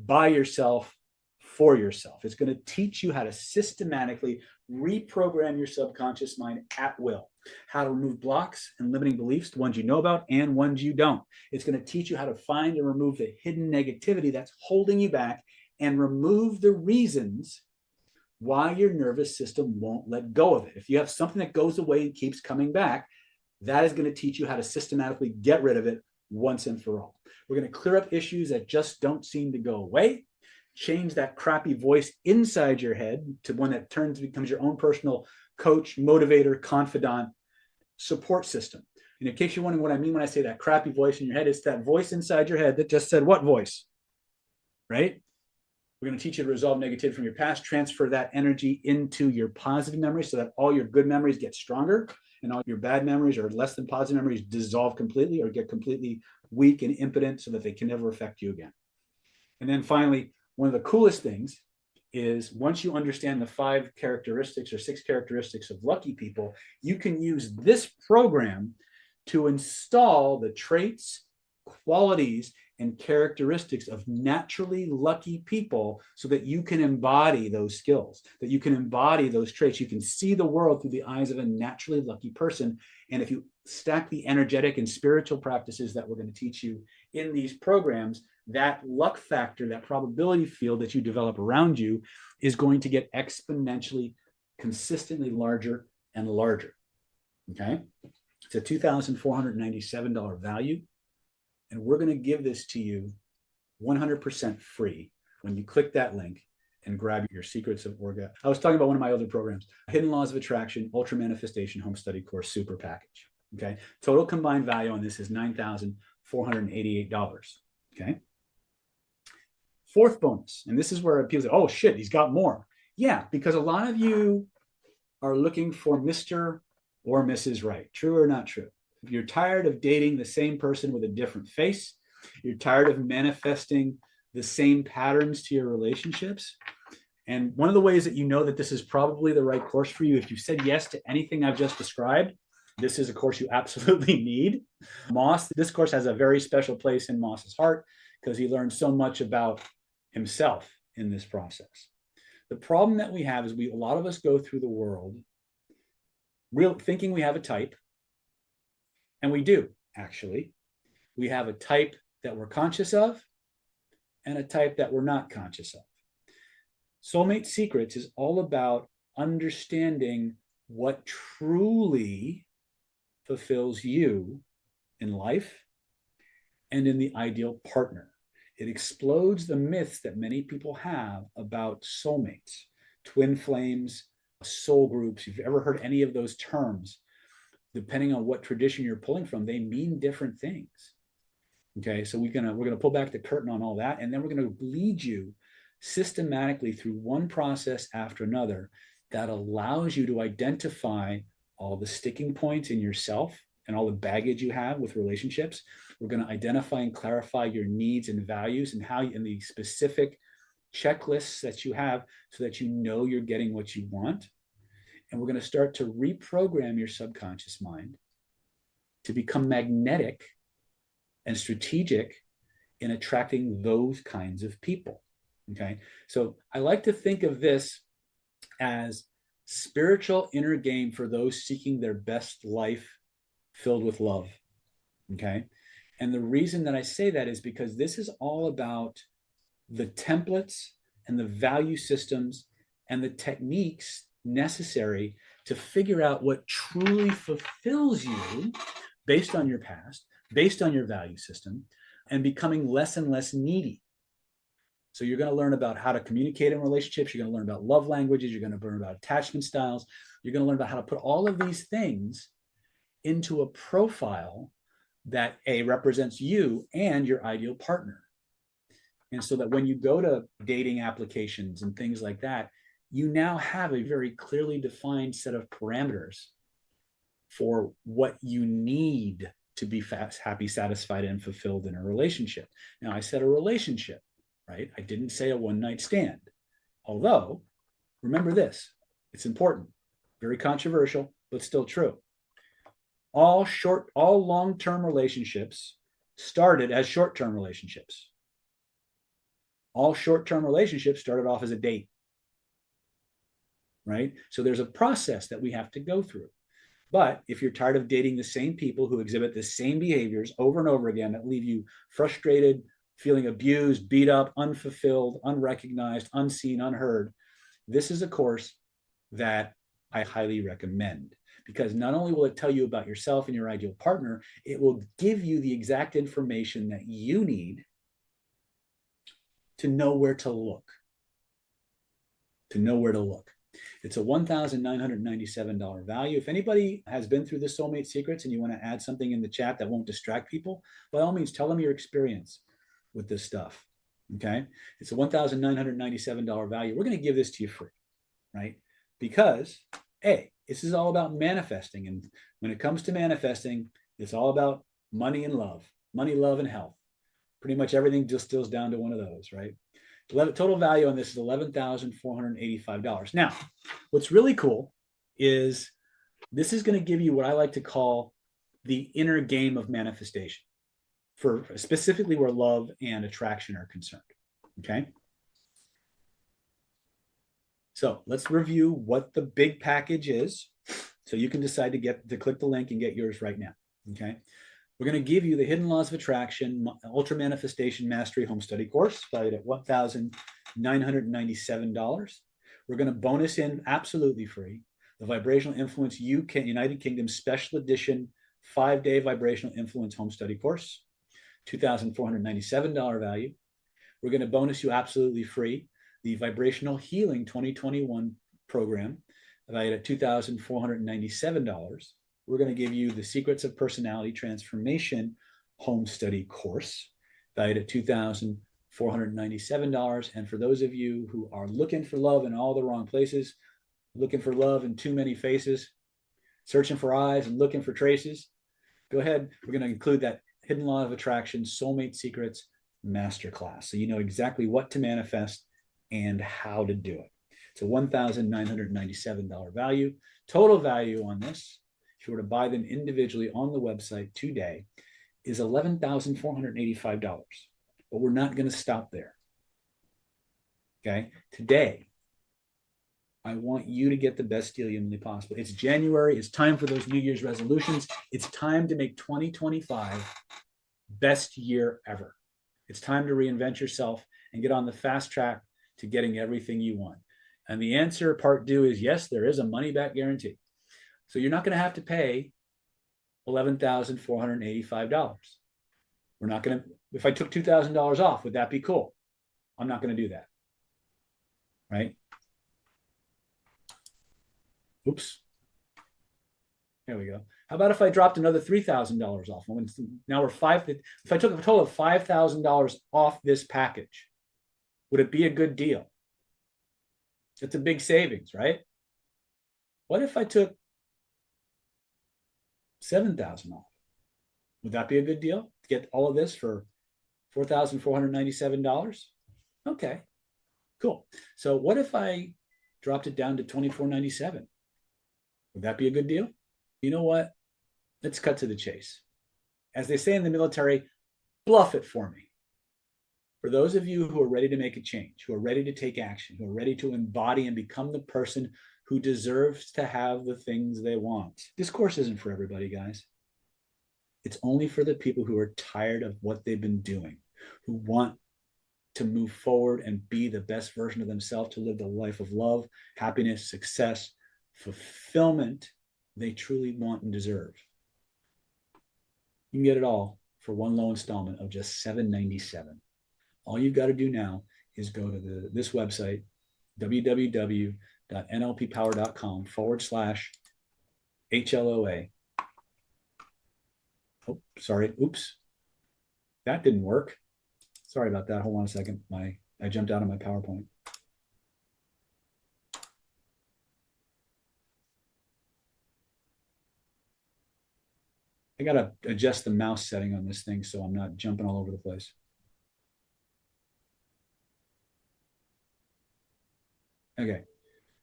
by yourself, for yourself. It's going to teach you how to systematically reprogram your subconscious mind at will, how to remove blocks and limiting beliefs, the ones you know about and ones you don't. It's going to teach you how to find and remove the hidden negativity that's holding you back and remove the reasons why your nervous system won't let go of it. If you have something that goes away and keeps coming back, that is going to teach you how to systematically get rid of it once and for all. We're going to clear up issues that just don't seem to go away, change that crappy voice inside your head to one that becomes your own personal coach, motivator, confidant, support system. And in case you're wondering what I mean when I say that crappy voice in your head, it's that voice inside your head that just said what voice, right? We're going to teach you to resolve negativity from your past, transfer that energy into your positive memories so that all your good memories get stronger and all your bad memories or less than positive memories dissolve completely or get completely weak and impotent so that they can never affect you again. And then finally, one of the coolest things is once you understand the 5 characteristics or 6 characteristics of lucky people, you can use this program to install the traits, qualities, and characteristics of naturally lucky people so that you can embody those skills, that you can embody those traits. You can see the world through the eyes of a naturally lucky person. And if you stack the energetic and spiritual practices that we're going to teach you in these programs, that luck factor, that probability field that you develop around you is going to get exponentially, consistently larger and larger. Okay? It's a $2,497 value. And we're going to give this to you 100% free when you click that link and grab your Secrets of Orgasm. I was talking about one of my other programs, Hidden Laws of Attraction, Ultra Manifestation Home Study Course Super Package. Okay. Total combined value on this is $9,488. Okay. Fourth bonus. And this is where people say, oh shit, he's got more. Yeah, because a lot of you are looking for Mr. or Mrs. Right. True or not true? If you're tired of dating the same person with a different face, you're tired of manifesting the same patterns to your relationships, And one of the ways that you know that this is probably the right course for you, if you've said yes to anything I've just described, this is a course you absolutely need. This course has a very special place in Moss's heart because he learned so much about himself in this process. The problem that we have is a lot of us go through the world thinking we have a type, and we do, actually. We have a type that we're conscious of and a type that we're not conscious of. Soulmate Secrets is all about understanding what truly fulfills you in life and in the ideal partner. It explodes the myths that many people have about soulmates, twin flames, soul groups. If you've ever heard any of those terms, depending on what tradition you're pulling from, they mean different things. Okay, so we're gonna pull back the curtain on all that, and then we're gonna lead you systematically through one process after another that allows you to identify all the sticking points in yourself and all the baggage you have with relationships. We're going to identify and clarify your needs and values and how in the specific checklists that you have so that you know you're getting what you want. And we're going to start to reprogram your subconscious mind to become magnetic and strategic in attracting those kinds of people. Okay, so I like to think of this as spiritual inner game for those seeking their best life filled with love. Okay, and the reason that I say that is because this is all about the templates and the value systems and the techniques necessary to figure out what truly fulfills you based on your past, based on your value system, and becoming less and less needy. So you're going to learn about how to communicate in relationships. You're going to learn about love languages. You're going to learn about attachment styles. You're going to learn about how to put all of these things into a profile that represents you and your ideal partner. And so that when you go to dating applications and things like that, you now have a very clearly defined set of parameters for what you need to be happy, satisfied, and fulfilled in a relationship. Now, I said a relationship, right? I didn't say a one-night stand. Although, remember this, it's important, very controversial, but still true. All long-term relationships started as short-term relationships. All short-term relationships started off as a date, right? So there's a process that we have to go through. But if you're tired of dating the same people who exhibit the same behaviors over and over again that leave you frustrated, feeling abused, beat up, unfulfilled, unrecognized, unseen, unheard, this is a course that I highly recommend, because not only will it tell you about yourself and your ideal partner, it will give you the exact information that you need to know where to look. It's a $1,997 value. If anybody has been through the Soulmate Secrets and you want to add something in the chat that won't distract people, by all means, tell them your experience with this stuff. Okay, it's a $1,997 value. We're going to give this to you free, right? Because this is all about manifesting, and when it comes to manifesting, it's all about money and love, and health. Pretty much everything distills down to one of those, right? Total value on this is $11,485. Now, what's really cool is this is going to give you what I like to call the inner game of manifestation, for specifically where love and attraction are concerned. Okay. So let's review what the big package is, so you can decide to click the link and get yours right now. Okay. We're going to give you the Hidden Laws of Attraction Ultra Manifestation Mastery Home Study course, valued at $1,997. We're going to bonus in, absolutely free, the Vibrational Influence United Kingdom Special Edition 5-day Vibrational Influence Home Study course, $2,497 value. We're going to bonus you absolutely free the Vibrational Healing 2021 program, valued at $2,497. We're going to give you the Secrets of Personality Transformation Home Study course, valued at $2,497. And for those of you who are looking for love in all the wrong places, looking for love in too many faces, searching for eyes and looking for traces, go ahead. We're going to include that Hidden Law of Attraction Soulmate Secrets Masterclass, so you know exactly what to manifest and how to do it. It's a $1,997 value. Total value on this, if you were to buy them individually on the website today, is $11,485. But we're not going to stop there. Okay. Today, I want you to get the best deal humanly possible. It's January. It's time for those New Year's resolutions. It's time to make 2025 best year ever. It's time to reinvent yourself and get on the fast track to getting everything you want. And the answer, part 2, is yes, there is a money back guarantee. So you're not going to have to pay $11,485. We're not going to, if I took $2,000 off, would that be cool? I'm not going to do that. Right? Oops. There we go. How about if I dropped another $3,000 off? Now we're if I took a total of $5,000 off this package, would it be a good deal? It's a big savings, right? What if I took $7,000 off? Would that be a good deal to get all of this for $4,497? Okay, cool. So what if I dropped it down to $2,497? Would that be a good deal? You know what? Let's cut to the chase. As they say in the military, bluff it for me. For those of you who are ready to make a change, who are ready to take action, who are ready to embody and become the person who deserves to have the things they want. This course isn't for everybody, guys. It's only for the people who are tired of what they've been doing, who want to move forward and be the best version of themselves, to live the life of love, happiness, success, fulfillment they truly want and deserve. You can get it all for one low installment of just $797. All you've got to do now is go to this website, www.nlppower.com/HLOA. Oh, sorry. Oops. That didn't work. Sorry about that. Hold on a second. I jumped out of my PowerPoint. I got to adjust the mouse setting on this thing so I'm not jumping all over the place. Okay.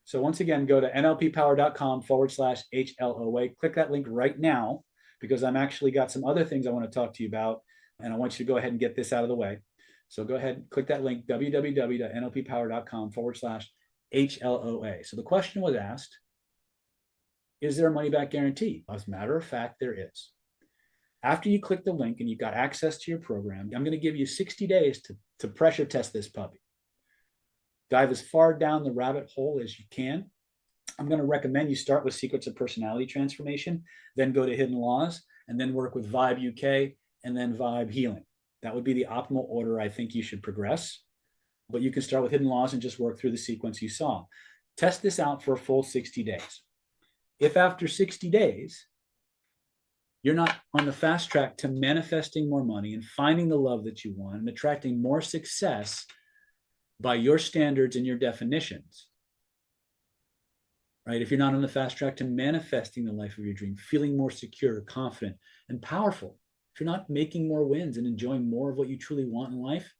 So once again, go to nlppower.com/HLOA. Click that link right now because I'm actually got some other things I want to talk to you about. And I want you to go ahead and get this out of the way. So go ahead and click that link, www.nlppower.com/HLOA. So the question was asked, is there a money back guarantee? As a matter of fact, there is. After you click the link and you've got access to your program, I'm going to give you 60 days to pressure test this puppy. Dive as far down the rabbit hole as you can. I'm going to recommend you start with Secrets of Personality Transformation, then go to Hidden Laws, and then work with Vibe UK, and then Vibe Healing. That would be the optimal order I think you should progress. But you can start with Hidden Laws and just work through the sequence you saw. Test this out for a full 60 days. If after 60 days, you're not on the fast track to manifesting more money and finding the love that you want and attracting more success by your standards and your definitions, right? If you're not on the fast track to manifesting the life of your dream, feeling more secure, confident, and powerful, if you're not making more wins and enjoying more of what you truly want in life,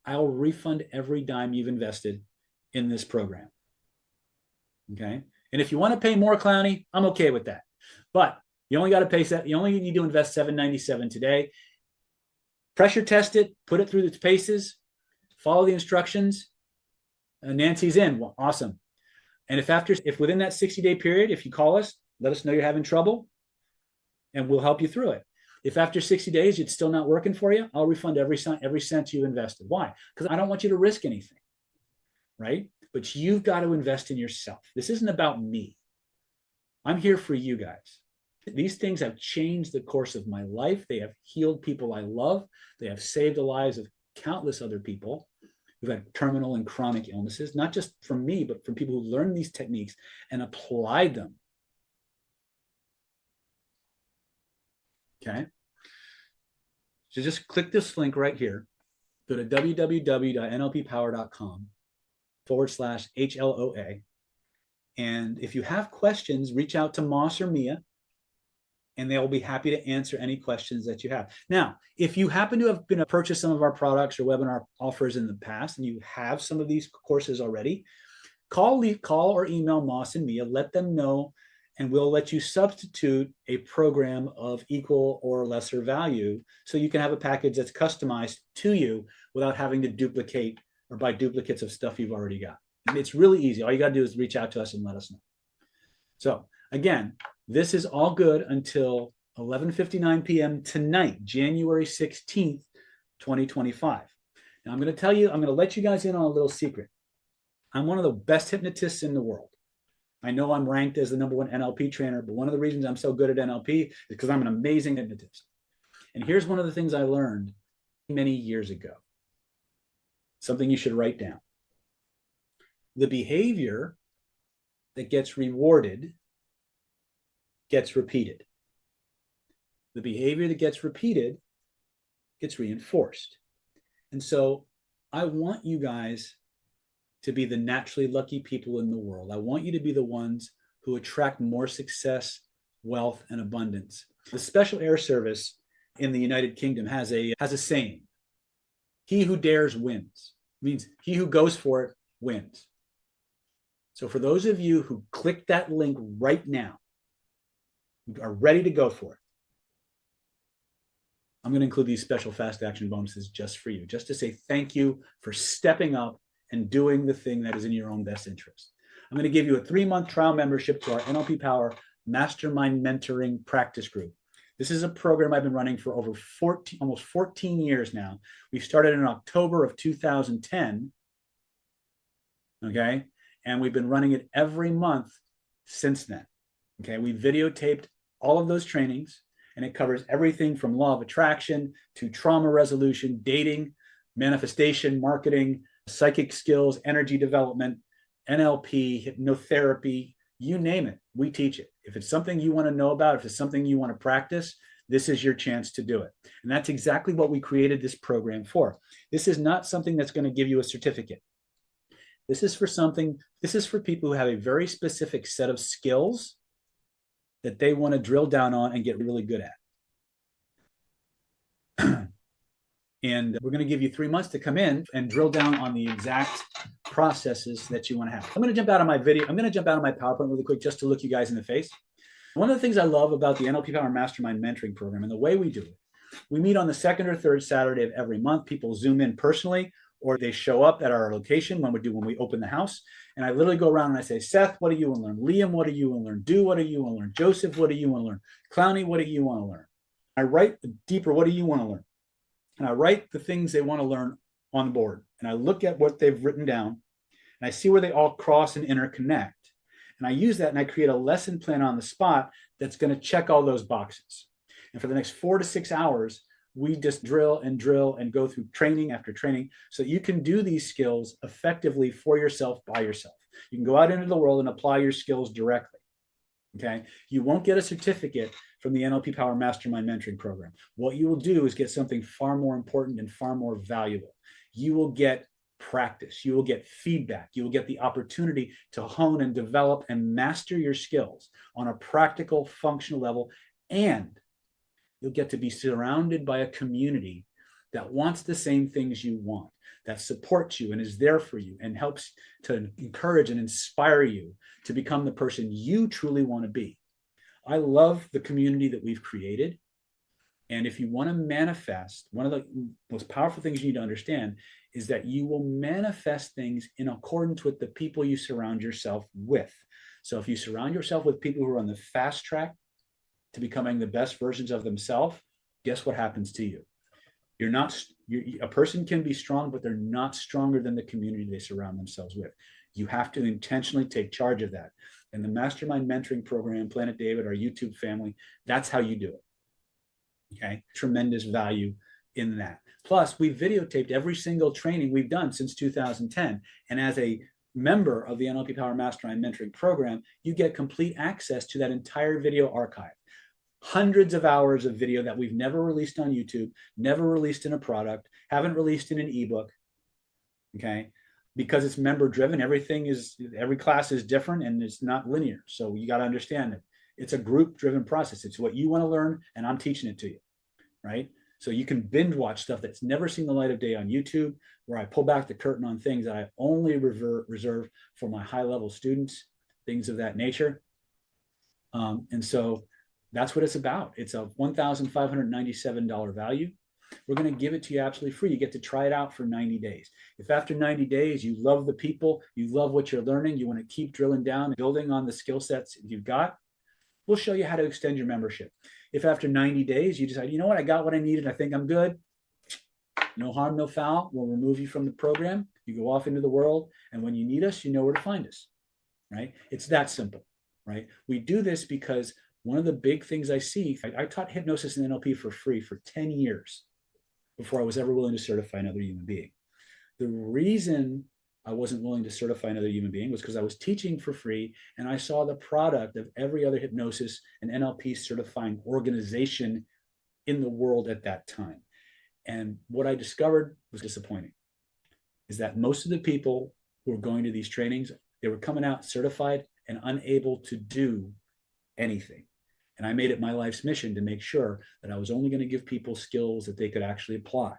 I'll refund every dime you've invested in this program. Okay? And if you want to pay more, Clowny, I'm okay with that. But you only got to pay that. You only need to invest $797 today. Pressure test it, put it through its paces, follow the instructions. Nancy's in. Well, awesome. And if within that 60-day period, if you call us, let us know you're having trouble, and we'll help you through it. If after 60 days it's still not working for you, I'll refund every cent you invested. Why? Because I don't want you to risk anything, right? But you've got to invest in yourself. This isn't about me. I'm here for you guys. These things have changed the course of my life. They have healed people I love. They have saved the lives of countless other people who've had terminal and chronic illnesses, not just from me, but from people who learned these techniques and applied them. Okay. So just click this link right here. Go to www.nlppower.com/HLOA. And if you have questions, reach out to Moss or Mia, and they will be happy to answer any questions that you have. Now, if you happen to have purchased some of our products or webinar offers in the past, and you have some of these courses already, call or email Moss and Mia, let them know, and we'll let you substitute a program of equal or lesser value so you can have a package that's customized to you without having to duplicate or buy duplicates of stuff you've already got. It's really easy. All you got to do is reach out to us and let us know. So again, this is all good until 11:59 p.m. tonight, January 16th, 2025. Now I'm going to tell you, I'm going to let you guys in on a little secret. I'm one of the best hypnotists in the world. I know I'm ranked as the #1 NLP trainer, but one of the reasons I'm so good at NLP is because I'm an amazing hypnotist. And here's one of the things I learned many years ago. Something you should write down. The behavior that gets rewarded gets repeated. The behavior that gets repeated gets reinforced. And so I want you guys to be the naturally lucky people in the world. I want you to be the ones who attract more success, wealth, and abundance. The Special Air Service in the United Kingdom has a saying: he who dares wins. It means he who goes for it wins. So for those of you who click that link right now, who are ready to go for it, I'm going to include these special fast action bonuses just for you, just to say thank you for stepping up and doing the thing that is in your own best interest. I'm going to give you a 3-month trial membership to our NLP Power Mastermind Mentoring Practice Group. This is a program I've been running for over almost 14 years now. We started in October of 2010, okay? And we've been running it every month since then, okay? We videotaped all of those trainings, and it covers everything from law of attraction to trauma resolution, dating, manifestation, marketing, psychic skills, energy development, NLP, hypnotherapy, you name it, we teach it. If it's something you want to know about, if it's something you want to practice, this is your chance to do it. And that's exactly what we created this program for. This is not something that's going to give you a certificate. This is for people who have a very specific set of skills that they want to drill down on and get really good at. And we're going to give you 3 months to come in and drill down on the exact processes that you want to have. I'm going to jump out of my video. I'm going to jump out of my PowerPoint really quick just to look you guys in the face. One of the things I love about the NLP Power Mastermind Mentoring Program and the way we do it, we meet on the second or third Saturday of every month. People Zoom in personally, or they show up at our location when we open the house. And I literally go around and I say, Seth, what do you want to learn? Liam, what do you want to learn? Do, what do you want to learn? Joseph, what do you want to learn? Clowney, what do you want to learn? I write deeper, what do you want to learn? And I write the things they want to learn on the board. And I look at what they've written down, and I see where they all cross and interconnect. And I use that and I create a lesson plan on the spot that's going to check all those boxes. And for the next 4 to 6 hours, we just drill and go through training after training so that you can do these skills effectively for yourself, by yourself. You can go out into the world and apply your skills directly. Okay. You won't get a certificate from the NLP Power Mastermind Mentoring Program. What you will do is get something far more important and far more valuable. You will get practice. You will get feedback. You will get the opportunity to hone and develop and master your skills on a practical, functional level. And you'll get to be surrounded by a community that wants the same things you want, that supports you and is there for you and helps to encourage and inspire you to become the person you truly want to be. I love the community that we've created. And if you want to manifest, one of the most powerful things you need to understand is that you will manifest things in accordance with the people you surround yourself with. So if you surround yourself with people who are on the fast track to becoming the best versions of themselves, guess what happens to you? A person can be strong, but they're not stronger than the community they surround themselves with. You have to intentionally take charge of that. And the Mastermind Mentoring Program, Planet David, our YouTube family, that's how you do it. Okay. Tremendous value in that. Plus, we videotaped every single training we've done since 2010. And as a member of the NLP Power Mastermind Mentoring Program, you get complete access to that entire video archive. Hundreds of hours of video that we've never released on YouTube, never released in a product, haven't released in an ebook. Okay. Because it's member driven, every class is different and it's not linear. So you got to understand it. It's a group driven process. It's what you want to learn and I'm teaching it to you. Right. So you can binge watch stuff that's never seen the light of day on YouTube, where I pull back the curtain on things that I only reserve for my high level students, things of that nature. And so that's what it's about. It's a $1,597 value. We're going to give it to you absolutely free. You get to try it out for 90 days. If after 90 days you love the people, you love what you're learning, you want to keep drilling down, building on the skill sets you've got, we'll show you how to extend your membership. If after 90 days you decide, you know what, I got what I needed, I think I'm good, no harm, no foul, we'll remove you from the program. You go off into the world, and when you need us, you know where to find us, right? It's that simple, right? We do this because one of the big things I see, I taught hypnosis and NLP for free for 10 years before I was ever willing to certify another human being. The reason I wasn't willing to certify another human being was because I was teaching for free, and I saw the product of every other hypnosis and NLP certifying organization in the world at that time. And what I discovered was disappointing, is that most of the people who were going to these trainings, they were coming out certified and unable to do anything. And I made it my life's mission to make sure that I was only going to give people skills that they could actually apply.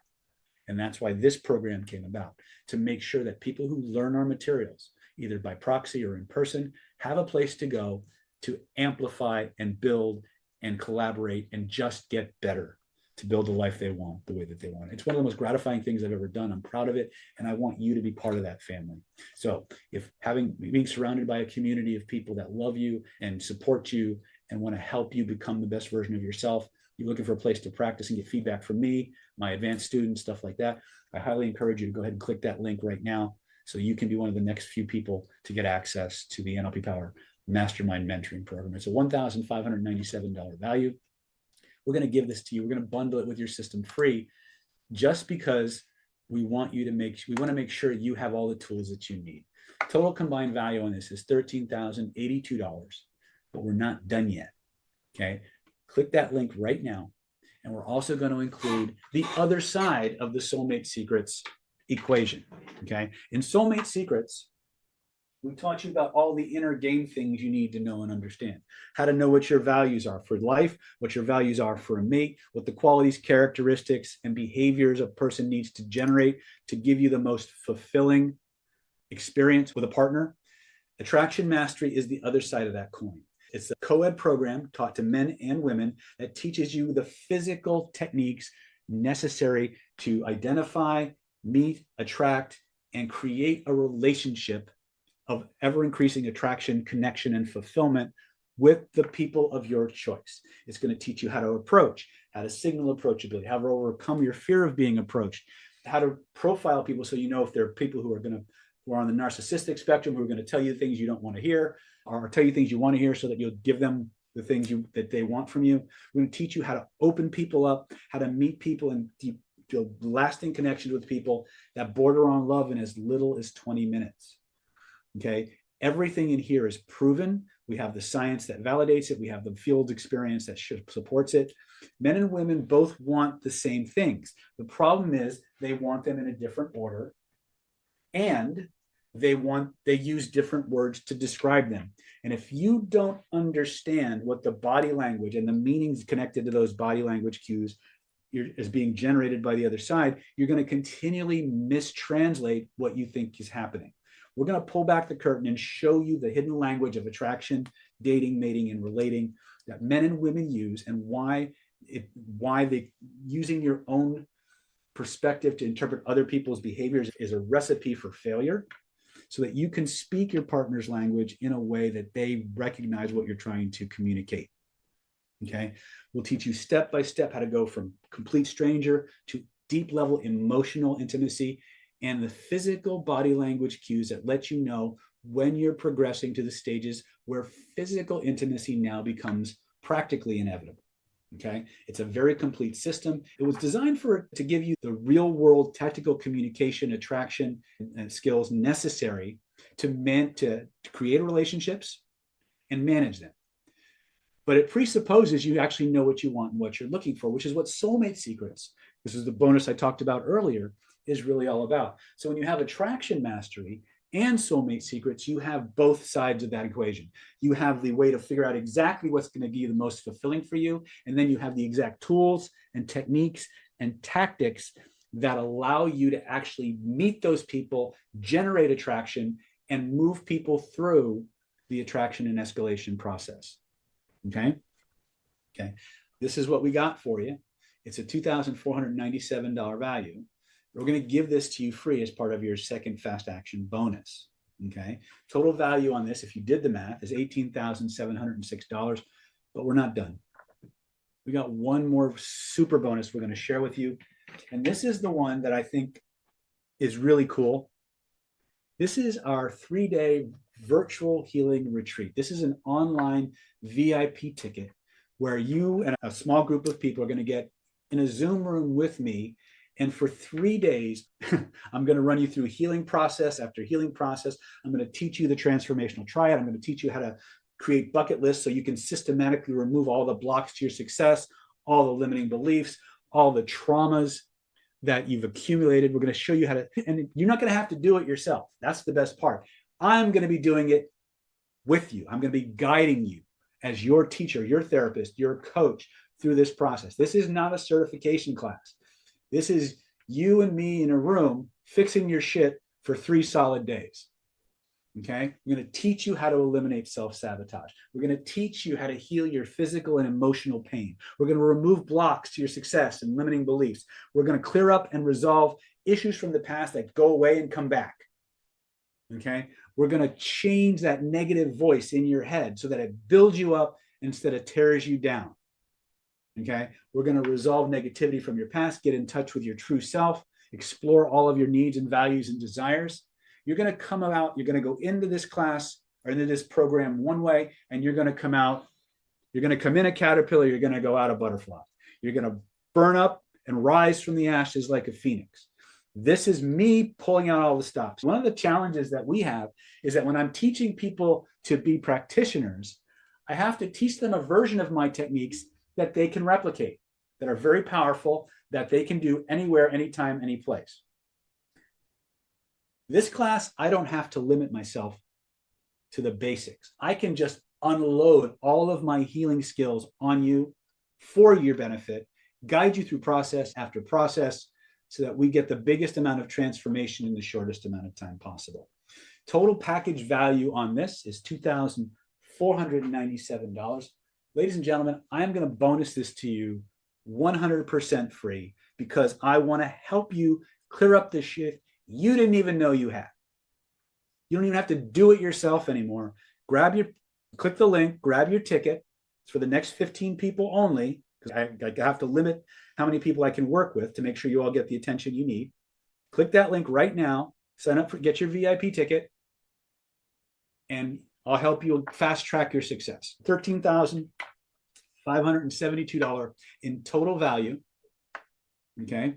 And that's why this program came about, to make sure that people who learn our materials, either by proxy or in person, have a place to go to amplify and build and collaborate and just get better, to build the life they want the way that they want. It's one of the most gratifying things I've ever done. I'm proud of it, and I want you to be part of that family. So if being surrounded by a community of people that love you and support you and want to help you become the best version of yourself, you're looking for a place to practice and get feedback from me, my advanced students, stuff like that, I highly encourage you to go ahead and click that link right now so you can be one of the next few people to get access to the NLP Power Mastermind Mentoring Program. It's a $1,597 value. We're going to give this to you. We're going to bundle it with your system free, just because we want to make sure you have all the tools that you need. Total combined value on this is $13,082, but we're not done yet. Okay. Click that link right now. And we're also going to include the other side of the Soulmate Secrets equation. Okay. In Soulmate Secrets, we taught you about all the inner game things you need to know and understand. How to know what your values are for life, what your values are for a mate, what the qualities, characteristics, and behaviors a person needs to generate to give you the most fulfilling experience with a partner. Attraction Mastery is the other side of that coin. It's a co-ed program taught to men and women that teaches you the physical techniques necessary to identify, meet, attract, and create a relationship of ever-increasing attraction, connection, and fulfillment with the people of your choice. It's going to teach you how to approach, how to signal approachability, how to overcome your fear of being approached, how to profile people so you know if there are people who are on the narcissistic spectrum who are going to tell you things you don't want to hear, or tell you things you want to hear so that you'll give them the things that they want from you. We're going to teach you how to open people up, how to meet people and build lasting connections with people that border on love in as little as 20 minutes. Okay. Everything in here is proven. We have the science that validates it. We have the field experience that supports it. Men and women both want the same things. The problem is they want them in a different order, and they use different words to describe them. And if you don't understand what the body language and the meanings connected to those body language cues is being generated by the other side, you're going to continually mistranslate what you think is happening. We're going to pull back the curtain and show you the hidden language of attraction, dating, mating, and relating that men and women use, and why they using your own perspective to interpret other people's behaviors is a recipe for failure, so that you can speak your partner's language in a way that they recognize what you're trying to communicate. Okay. We'll teach you step by step how to go from complete stranger to deep level emotional intimacy, and the physical body language cues that let you know when you're progressing to the stages where physical intimacy now becomes practically inevitable. Okay. It's a very complete system. It was designed to give you the real world tactical communication, attraction, and skills necessary to create relationships and manage them. But it presupposes you actually know what you want and what you're looking for, which is what Soulmate Secrets, this is the bonus I talked about earlier, is really all about. So when you have attraction mastery, and soulmate secrets, you have both sides of that equation. You have the way to figure out exactly what's going to be the most fulfilling for you. And then you have the exact tools and techniques and tactics that allow you to actually meet those people, generate attraction, and move people through the attraction and escalation process. Okay. Okay. This is what we got for you. It's a $2,497 value. We're going to give this to you free as part of your second fast action bonus. Okay. Total value on this, if you did the math, is $18,706, but we're not done. We got one more super bonus we're going to share with you. And this is the one that I think is really cool. This is our 3-day virtual healing retreat. This is an online VIP ticket where you and a small group of people are going to get in a Zoom room with me. And for 3 days, I'm going to run you through healing process after healing process. I'm going to teach you the transformational triad. I'm going to teach you how to create bucket lists so you can systematically remove all the blocks to your success, all the limiting beliefs, all the traumas that you've accumulated. We're going to show you how to, and you're not going to have to do it yourself. That's the best part. I'm going to be doing it with you. I'm going to be guiding you as your teacher, your therapist, your coach through this process. This is not a certification class. This is you and me in a room fixing your shit for 3 solid days. Okay. We're going to teach you how to eliminate self-sabotage. We're going to teach you how to heal your physical and emotional pain. We're going to remove blocks to your success and limiting beliefs. We're going to clear up and resolve issues from the past that go away and come back. Okay. We're going to change that negative voice in your head so that it builds you up instead of tears you down. Okay. We're going to resolve negativity from your past, get in touch with your true self, explore all of your needs and values and desires. You're going to come out, you're going to go into this class or into this program one way, and you're going to come out, you're going to come in a caterpillar, you're going to go out a butterfly. You're going to burn up and rise from the ashes like a phoenix. This is me pulling out all the stops. One of the challenges that we have is that when I'm teaching people to be practitioners, I have to teach them a version of my techniques that they can replicate, that are very powerful, that they can do anywhere, anytime, any place. This class, I don't have to limit myself to the basics. I can just unload all of my healing skills on you for your benefit, guide you through process after process so that we get the biggest amount of transformation in the shortest amount of time possible. Total package value on this is $2,497. Ladies and gentlemen, I'm going to bonus this to you 100% free because I want to help you clear up the shit you didn't even know you had. You don't even have to do it yourself anymore. Click the link, grab your ticket. It's for the next 15 people only, because I have to limit how many people I can work with to make sure you all get the attention you need. Click that link right now, sign up get your VIP ticket, and I'll help you fast track your success. $13,572 in total value. Okay.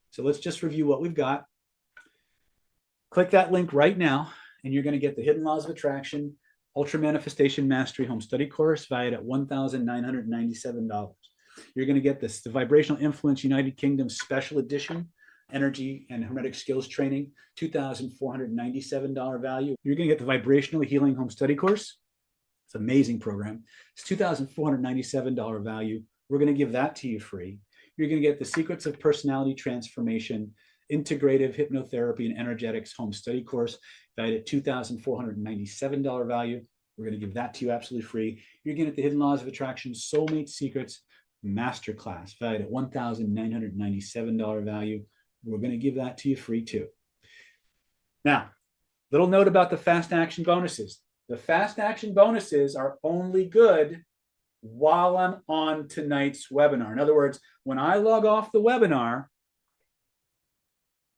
So let's just review what we've got. Click that link right now, and you're going to get the Hidden Laws of Attraction Ultra Manifestation Mastery Home Study Course valued at $1,997. You're going to get the Vibrational Influence United Kingdom Special Edition Energy and Hermetic Skills Training, $2,497 value. You're going to get the Vibrational Healing Home Study Course. It's an amazing program. It's $2,497 value. We're going to give that to you free. You're going to get the Secrets of Personality Transformation Integrative Hypnotherapy and Energetics Home Study Course valued at $2,497 value. We're going to give that to you absolutely free. You're going to get the Hidden Laws of Attraction Soulmate Secrets Masterclass valued at $1,997 value. We're going to give that to you free too. Now, little note about the fast action bonuses. The fast action bonuses are only good while I'm on tonight's webinar. In other words, when I log off the webinar,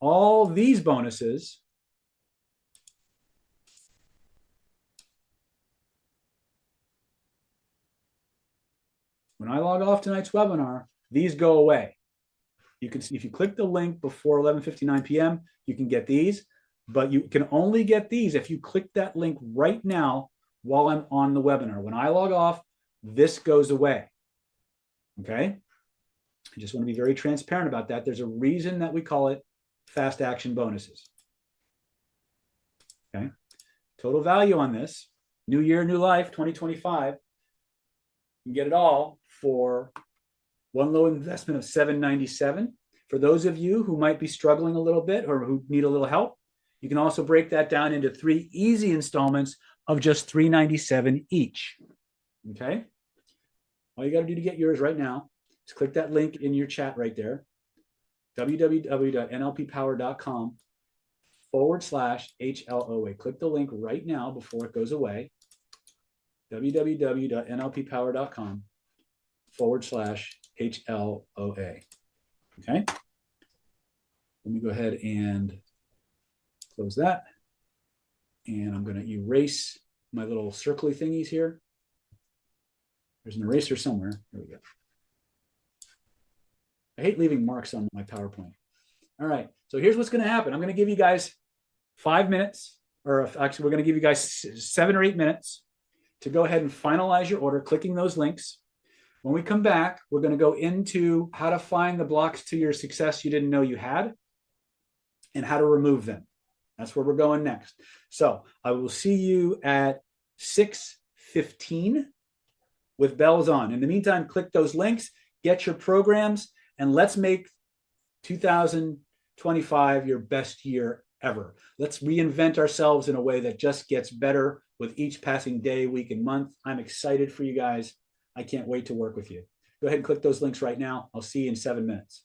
all these bonuses when I log off tonight's webinar, these go away. You can see if you click the link before 11:59 p.m., you can get these, but you can only get these if you click that link right now while I'm on the webinar. When I log off, this goes away. Okay? I just want to be very transparent about that. There's a reason that we call it fast action bonuses. total value on this, new year, new life, 2025. You can get it all for one low investment of $797. For those of you who might be struggling a little bit or who need a little help, you can also break that down into 3 easy installments of just $397 each. Okay? All you got to do to get yours right now is click that link in your chat right there, www.nlppower.com/HLOA. Click the link right now before it goes away, www.nlppower.com/HLOA. Okay? Let me go ahead and close that. And I'm going to erase my little circly thingies here. There's an eraser somewhere. There we go. I hate leaving marks on my PowerPoint. All right. So here's what's going to happen. I'm going to give you guys 5 minutes, or actually, we're going to give you guys 7 or 8 minutes to go ahead and finalize your order, clicking those links. When we come back, we're going to go into how to find the blocks to your success you didn't know you had and how to remove them. That's where we're going next. So I will see you at 6:15 with bells on. In the meantime, click those links, get your programs, and let's make 2025 your best year ever. Let's reinvent ourselves in a way that just gets better with each passing day, week, and month. I'm excited for you guys. I can't wait to work with you. Go ahead and click those links right now. I'll see you in 7 minutes.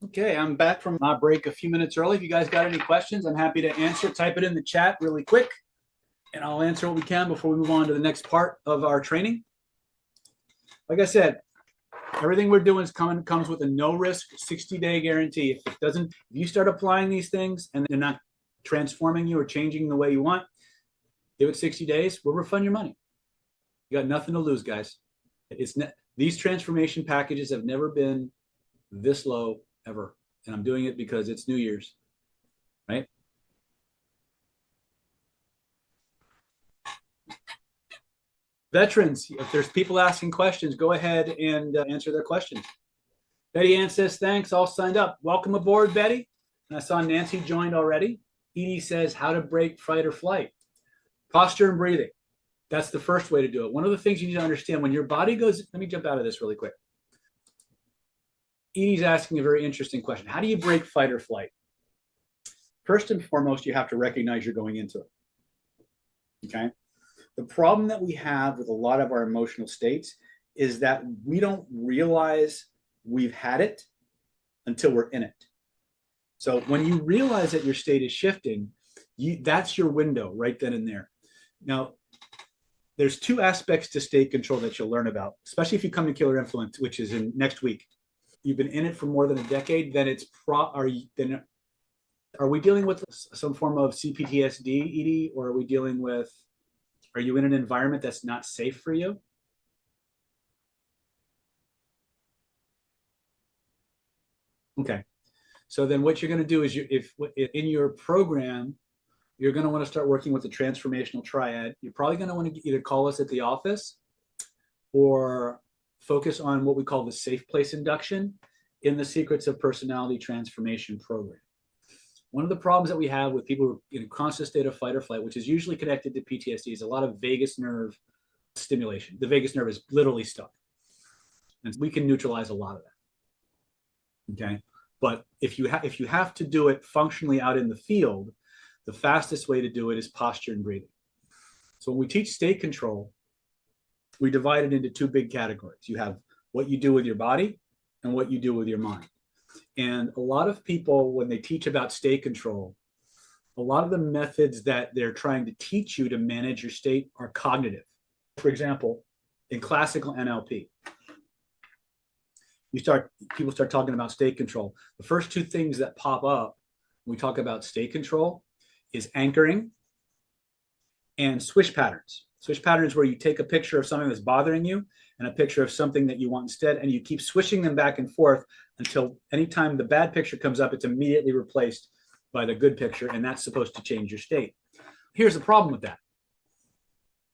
Okay, I'm back from my break a few minutes early. If you guys got any questions, I'm happy to answer. Type it in the chat really quick, and I'll answer what we can before we move on to the next part of our training. Like I said, everything we're doing comes with a no risk 60-day guarantee. If you start applying these things and they're not transforming you or changing the way you want, give it 60 days, we'll refund your money. You got nothing to lose, guys. These transformation packages have never been this low ever. And I'm doing it because it's New Year's, right? Veterans, if there's people asking questions, go ahead and answer their questions. Betty Ann says, thanks, all signed up. Welcome aboard, Betty. And I saw Nancy joined already. Edie says, how to break fight or flight. Posture and breathing. That's the first way to do it. One of the things you need to understand when your body goes, let me jump out of this really quick. Edie's asking a very interesting question. How do you break fight or flight? First and foremost, you have to recognize you're going into it. Okay. The problem that we have with a lot of our emotional states is that we don't realize we've had it until we're in it. So when you realize that your state is shifting, that's your window right then and there. Now, there's two aspects to state control that you'll learn about, especially if you come to Killer Influence, which is in next week. You've been in it for more than a decade, then are we dealing with some form of CPTSD, Edie, or are you in an environment that's not safe for you? Okay. So then what you're going to do is if in your program, you're going to want to start working with the transformational triad. You're probably going to want to either call us at the office or focus on what we call the safe place induction in the Secrets of Personality Transformation program. One of the problems that we have with people in a constant state of fight or flight, which is usually connected to PTSD, is a lot of vagus nerve stimulation. The vagus nerve is literally stuck. And we can neutralize a lot of that. Okay. But if you have to do it functionally out in the field, the fastest way to do it is posture and breathing. So when we teach state control, we divide it into two big categories. You have what you do with your body and what you do with your mind. And a lot of people, when they teach about state control, a lot of the methods that they're trying to teach you to manage your state are cognitive. For example, in classical NLP, people start talking about state control. The first two things that pop up when we talk about state control is anchoring and swish patterns. Swish patterns where you take a picture of something that's bothering you and a picture of something that you want instead, and you keep swishing them back and forth until anytime the bad picture comes up, it's immediately replaced by the good picture, and that's supposed to change your state. Here's the problem with that.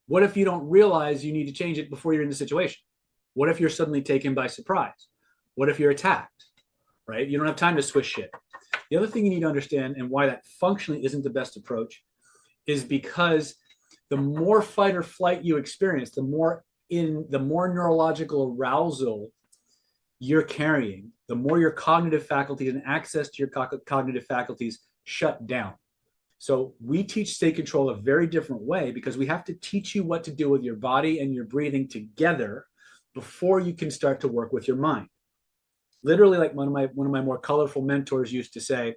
What if you don't realize you need to change it before you're in the situation? What if you're suddenly taken by surprise? What if you're attacked, right? You don't have time to swish shit. The other thing you need to understand, and why that functionally isn't the best approach, is because the more fight or flight you experience, the more neurological arousal you're carrying, the more your cognitive faculties and access to your cognitive faculties shut down. So we teach state control a very different way because we have to teach you what to do with your body and your breathing together before you can start to work with your mind. Literally, like one of my more colorful mentors used to say,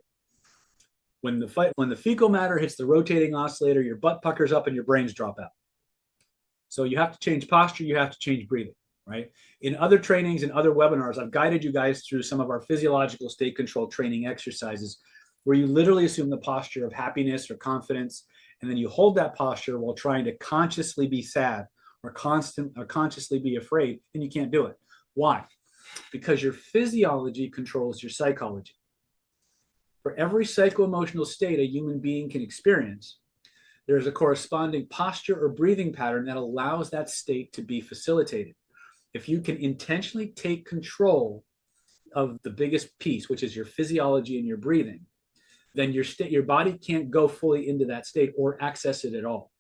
when the fecal matter hits the rotating oscillator, your butt puckers up and your brains drop out. So you have to change posture, you have to change breathing, right? In other trainings and other webinars, I've guided you guys through some of our physiological state control training exercises where you literally assume the posture of happiness or confidence, and then you hold that posture while trying to consciously be sad or consciously be afraid, and you can't do it. Why? Because your physiology controls your psychology. For every psycho-emotional state a human being can experience, there's a corresponding posture or breathing pattern that allows that state to be facilitated. If you can intentionally take control of the biggest piece, which is your physiology and your breathing, then your body can't go fully into that state or access it at all.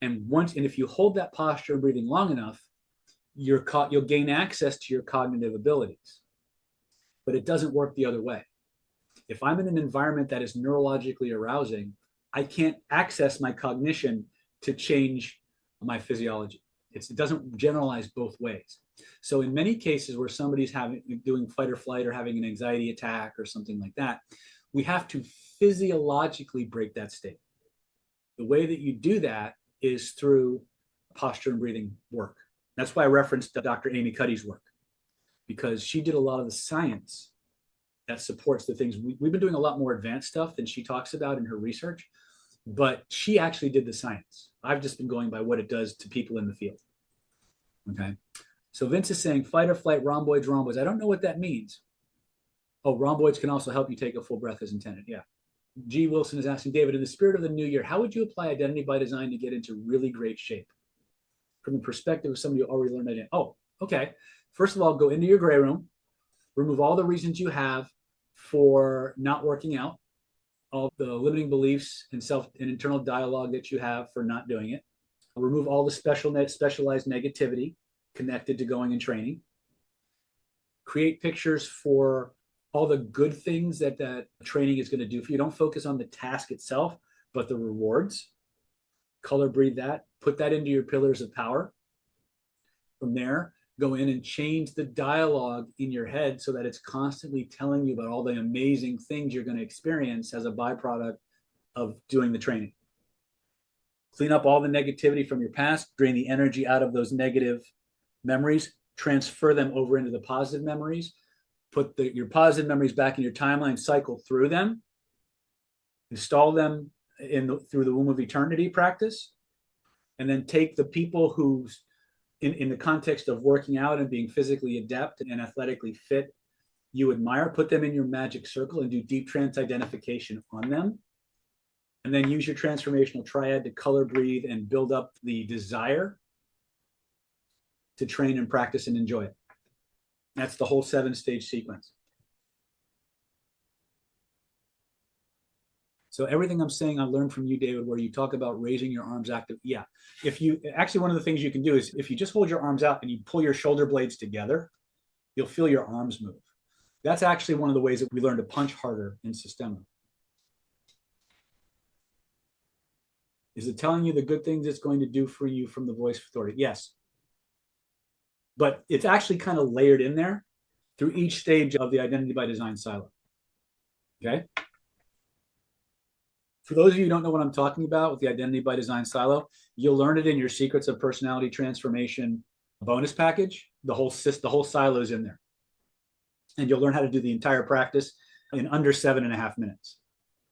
And if you hold that posture and breathing long enough, you'll gain access to your cognitive abilities. But it doesn't work the other way. If I'm in an environment that is neurologically arousing, I can't access my cognition to change my physiology. It doesn't generalize both ways. So in many cases where somebody's doing fight or flight or having an anxiety attack or something like that, we have to physiologically break that state. The way that you do that is through posture and breathing work. That's why I referenced Dr. Amy Cuddy's work, because she did a lot of the science that supports the things. We've been doing a lot more advanced stuff than she talks about in her research, but she actually did the science. I've just been going by what it does to people in the field. Okay. So Vince is saying fight or flight, rhomboids, rhomboids. I don't know what that means. Oh, rhomboids can also help you take a full breath as intended. Yeah. G. Wilson is asking, David, in the spirit of the new year, how would you apply identity by design to get into really great shape? From the perspective of somebody who already learned identity. Oh, okay. First of all, go into your gray room, remove all the reasons you have for not working out, all the limiting beliefs and internal dialogue that you have for not doing it. Remove all the specialized negativity connected to going and training. Create pictures for all the good things that training is going to do for you. Don't focus on the task itself, but the rewards. Color breathe that. Put that into your pillars of power. From there, go in and change the dialogue in your head so that it's constantly telling you about all the amazing things you're going to experience as a byproduct of doing the training. Clean up all the negativity from your past, drain the energy out of those negative memories, transfer them over into the positive memories, put your positive memories back in your timeline, cycle through them, install them through the womb of eternity practice, and then take the people who's in the context of working out and being physically adept and athletically fit, you admire, put them in your magic circle and do deep trance identification on them. And then use your transformational triad to color breathe and build up the desire to train and practice and enjoy it. That's the whole 7-stage sequence. So everything I'm saying, I learned from you, David, where you talk about raising your arms active. Yeah. One of the things you can do is if you just hold your arms out and you pull your shoulder blades together, you'll feel your arms move. That's actually one of the ways that we learn to punch harder in Systema. Is it telling you the good things it's going to do for you from the voice of authority? Yes. But it's actually kind of layered in there through each stage of the identity by design silo. Okay. For those of you who don't know what I'm talking about with the identity by design silo, you'll learn it in your secrets of personality transformation bonus package. The whole silo is in there. And you'll learn how to do the entire practice in under 7.5 minutes.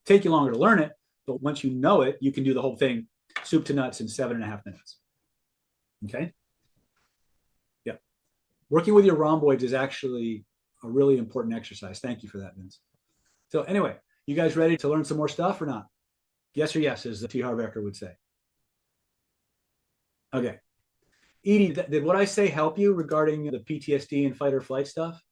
Take you longer to learn it, but once you know it, you can do the whole thing soup to nuts in 7.5 minutes. Okay. Yeah. Working with your rhomboids is actually a really important exercise. Thank you for that, Vince. So anyway, you guys ready to learn some more stuff or not? Yes or yes, as T. Harv Eker would say. Okay. Edie, did what I say help you regarding the PTSD and fight or flight stuff?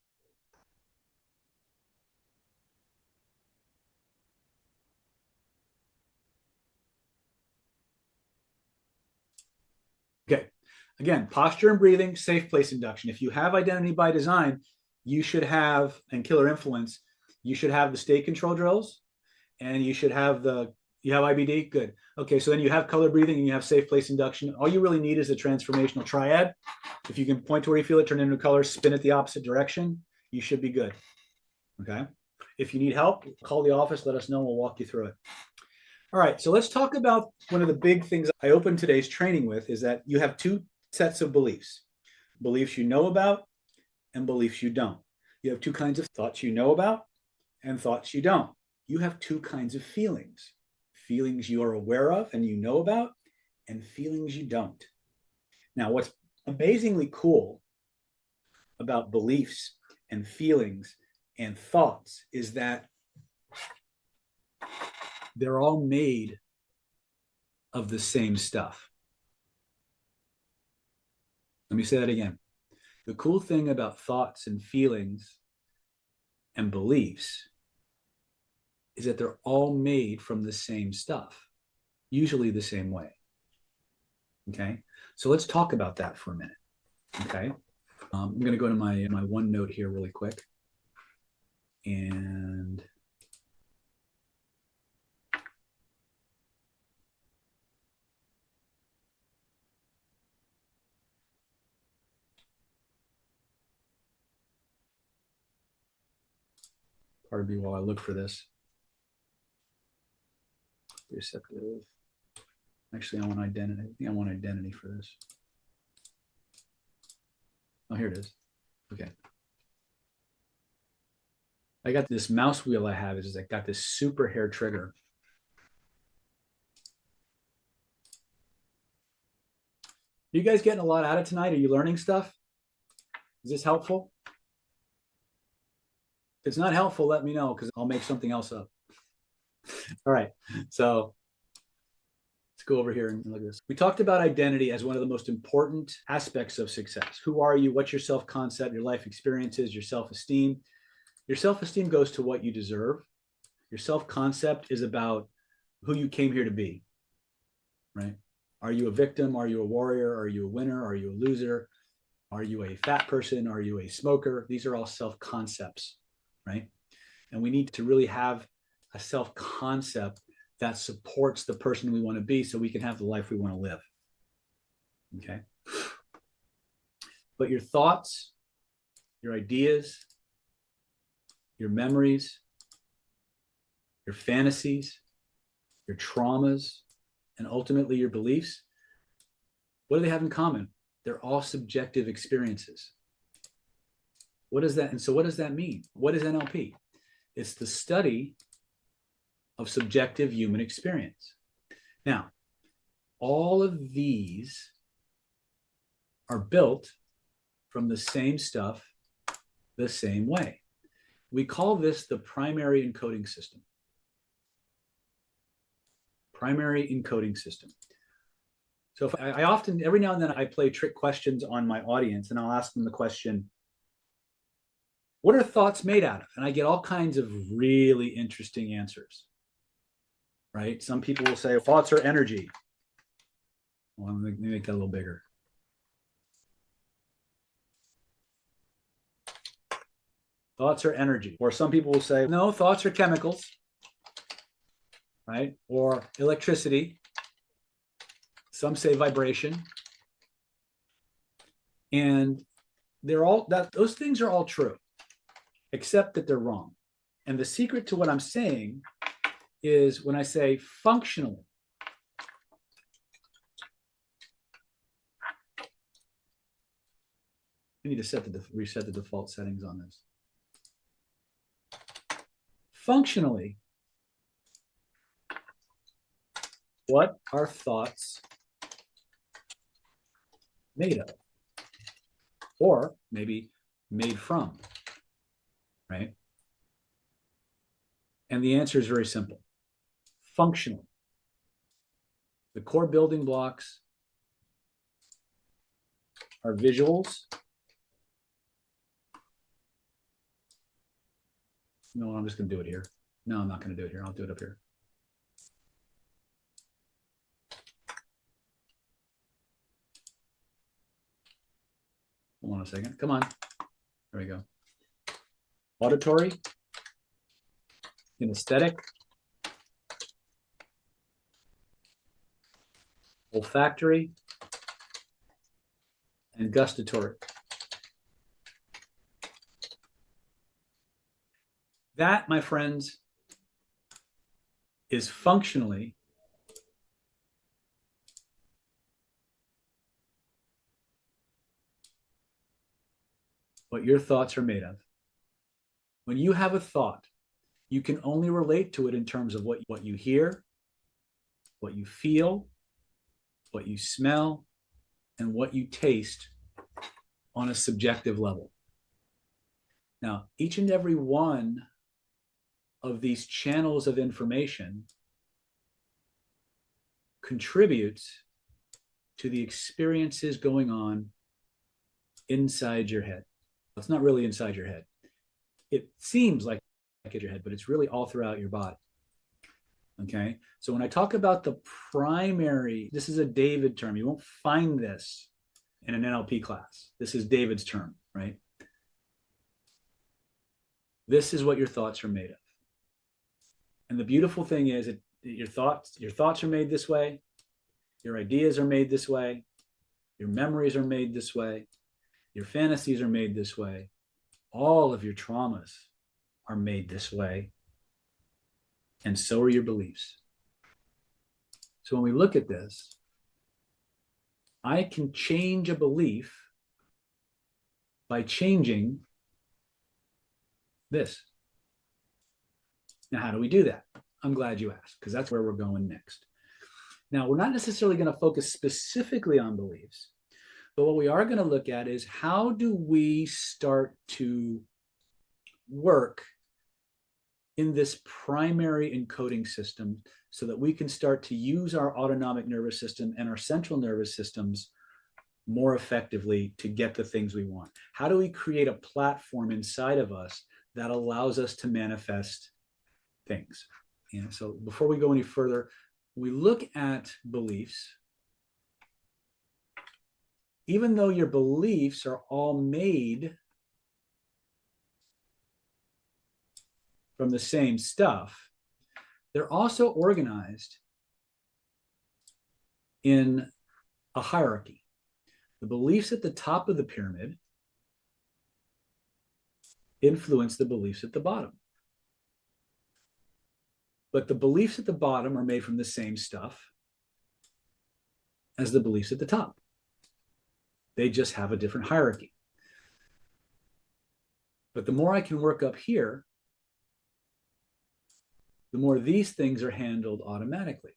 Okay. Again, posture and breathing, safe place induction. If you have identity by design, you should have, and killer influence, you should have the state control drills, and you should have you have IBD? Good. Okay, so then you have color breathing and you have safe place induction. All you really need is a transformational triad. If you can point to where you feel it, turn it into color, spin it the opposite direction, you should be good. Okay. If you need help, call the office, let us know, we'll walk you through it. All right, so let's talk about one of the big things I opened today's training with is that you have two sets of beliefs. Beliefs you know about and beliefs you don't. You have two kinds of thoughts you know about and thoughts you don't. You have two kinds of feelings. Feelings you are aware of and you know about, and feelings you don't. Now, what's amazingly cool about beliefs and feelings and thoughts is that they're all made of the same stuff. Let me say that again. The cool thing about thoughts and feelings and beliefs is that they're all made from the same stuff, usually the same way. Okay, so let's talk about that for a minute. Okay, I'm going to go to my OneNote here really quick. And Pardon me while I look for this. Receptive. Actually, I want identity. I think I want identity for this. Oh, here it is. Okay. I got this mouse wheel I have. Is I got this super hair trigger. You guys getting a lot out of tonight? Are you learning stuff? Is this helpful? If it's not helpful, let me know because I'll make something else up. All right. So let's go over here and look at this. We talked about identity as one of the most important aspects of success. Who are you? What's your self-concept, your life experiences, your self-esteem? Your self-esteem goes to what you deserve. Your self-concept is about who you came here to be, right? Are you a victim? Are you a warrior? Are you a winner? Are you a loser? Are you a fat person? Are you a smoker? These are all self-concepts, right? And we need to really have a self-concept that supports the person we want to be so we can have the life we want to live, okay? But your thoughts, your ideas, your memories, your fantasies, your traumas, and ultimately your beliefs, what do they have in common? They're all subjective experiences. What does that, and so what does that mean? What is NLP? It's the study of subjective human experience. Now, all of these are built from the same stuff, the same way. We call this the primary encoding system. Primary encoding system. So if I often, every now and then I play trick questions on my audience and I'll ask them the question, what are thoughts made out of? And I get all kinds of really interesting answers, right? Some people will say thoughts are energy. Well, let me make that a little bigger. Thoughts are energy. Or some people will say, no, thoughts are chemicals, right? Or electricity. Some say vibration. And they're all that, those things are all true, except that they're wrong. And the secret to what I'm saying is when I say functionally, I need to reset the default settings on this. Functionally, what are thoughts made of? Or maybe made from, right? And the answer is very simple. Functionally, the core building blocks are visuals. No, I'm just going to do it here. No, I'm not going to do it here. I'll do it up here. Hold on a second. Come on. There we go. Auditory, kinesthetic, olfactory, and gustatory. That, my friends, is functionally what your thoughts are made of. When you have a thought, you can only relate to it in terms of what you hear, what you feel, what you smell, and what you taste on a subjective level. Now, each and every one of these channels of information contributes to the experiences going on inside your head. It's not really inside your head. It seems like in your head, but it's really all throughout your body. Okay. So when I talk about the primary, this is a David term. You won't find this in an NLP class. This is David's term, right? This is what your thoughts are made of. And the beautiful thing is that your thoughts are made this way. Your ideas are made this way. Your memories are made this way. Your fantasies are made this way. All of your traumas are made this way, and so are your beliefs. So when we look at this, I can change a belief by changing this. Now, how do we do that? I'm glad you asked, because that's where we're going next. Now, we're not necessarily going to focus specifically on beliefs, but what we are going to look at is how do we start to work in this primary encoding system so that we can start to use our autonomic nervous system and our central nervous systems more effectively to get the things we want? How do we create a platform inside of us that allows us to manifest things? So before we go any further, we look at beliefs. Even though your beliefs are all made from the same stuff, they're also organized in a hierarchy. The beliefs at the top of the pyramid influence the beliefs at the bottom. But the beliefs at the bottom are made from the same stuff as the beliefs at the top. They just have a different hierarchy. But the more I can work up here, the more these things are handled automatically.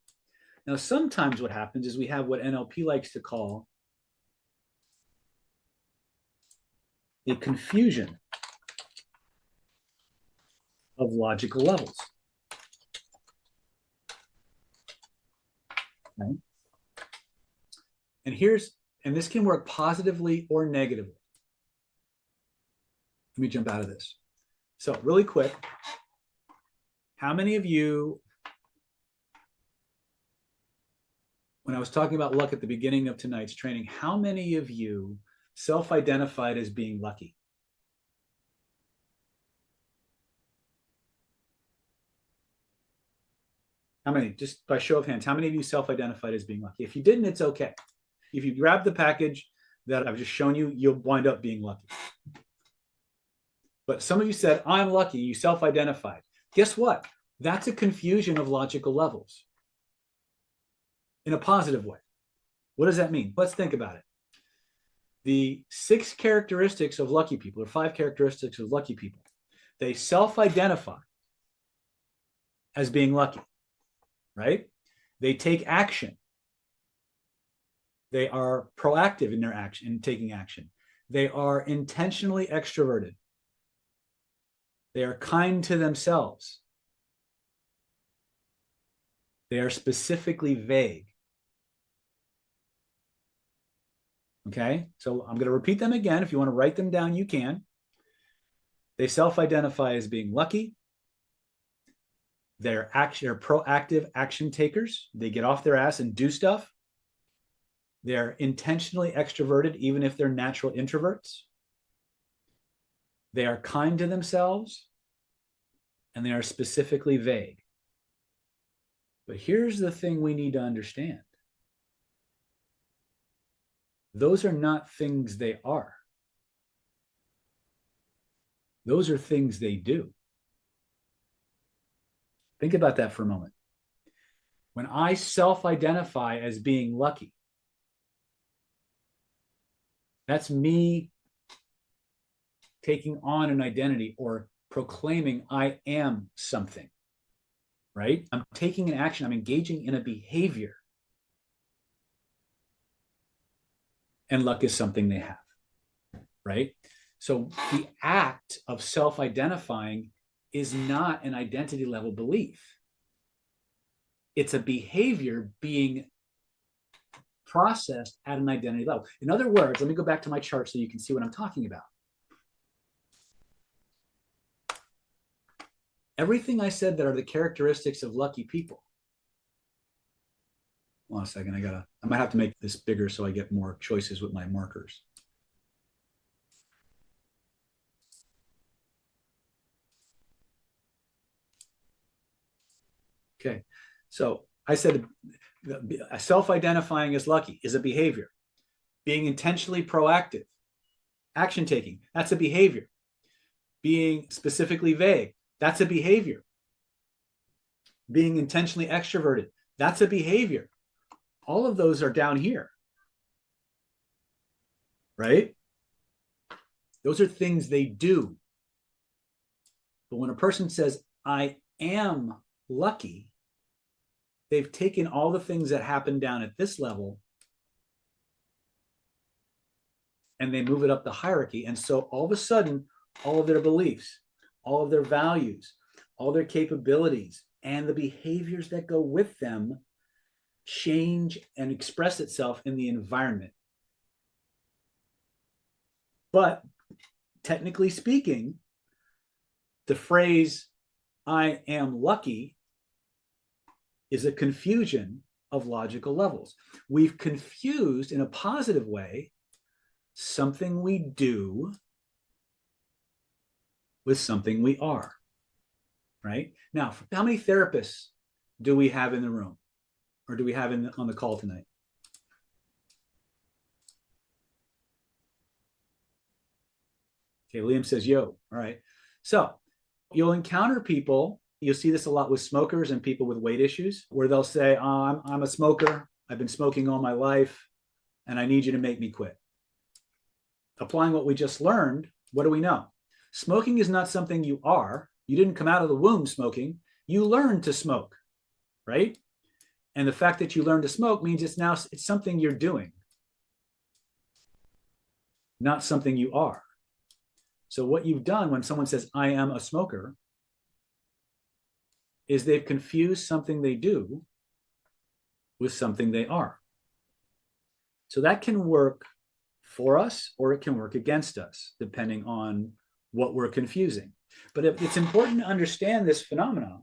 Now, sometimes what happens is we have what NLP likes to call a confusion of logical levels. Okay. And this can work positively or negatively. Let me jump out of this. So really quick, how many of you, when I was talking about luck at the beginning of tonight's training, how many of you self-identified as being lucky? How many? Just by show of hands, how many of you self-identified as being lucky? If you didn't, it's okay. If you grab the package that I've just shown you, you'll wind up being lucky. But some of you said, I'm lucky. You self-identified. Guess what? That's a confusion of logical levels in a positive way. What does that mean? Let's think about it. The 6 characteristics of lucky people, or 5 characteristics of lucky people, they self-identify as being lucky, right? They take action. They are proactive in their action, in taking action. They are intentionally extroverted. They are kind to themselves. They are specifically vague. Okay, so I'm going to repeat them again. If you want to write them down, you can. They self-identify as being lucky. They're proactive action takers. They get off their ass and do stuff. They're intentionally extroverted, even if they're natural introverts. They are kind to themselves, and they are specifically vague. But here's the thing we need to understand. Those are not things they are. Those are things they do. Think about that for a moment. When I self-identify as being lucky, that's me taking on an identity or proclaiming I am something, right? I'm taking an action. I'm engaging in a behavior. And luck is something they have, right? So the act of self-identifying is not an identity level belief. It's a behavior being processed at an identity level. In other words, let me go back to my chart so you can see what I'm talking about. Everything I said that are the characteristics of lucky people. Hold on a second, I might have to make this bigger so I get more choices with my markers. Okay, so I said self-identifying as lucky is a behavior. Being intentionally proactive, action taking, that's a behavior. Being specifically vague, That's a behavior. Being intentionally extroverted, that's a behavior. All of those are down here, right? Those are things they do. But when a person says, I am lucky, they've taken all the things that happen down at this level and they move it up the hierarchy. And so all of a sudden, all of their beliefs, all of their values, all their capabilities, and the behaviors that go with them change and express itself in the environment. But technically speaking, the phrase, I am lucky, is a confusion of logical levels. We've confused in a positive way something we do with something we are, right? Now, how many therapists do we have in the room, or do we have on the call tonight? Okay, Liam says, yo. All right. So you'll encounter people, you'll see this a lot with smokers and people with weight issues, where they'll say, I'm a smoker. I've been smoking all my life, and I need you to make me quit. Applying what we just learned, what do we know? Smoking is not something you are. You didn't come out of the womb smoking. You learned to smoke, right? And the fact that you learned to smoke means it's something you're doing, not something you are. So what you've done when someone says, I am a smoker, is they've confused something they do with something they are. So that can work for us, or it can work against us, depending on what we're confusing. But it's important to understand this phenomenon,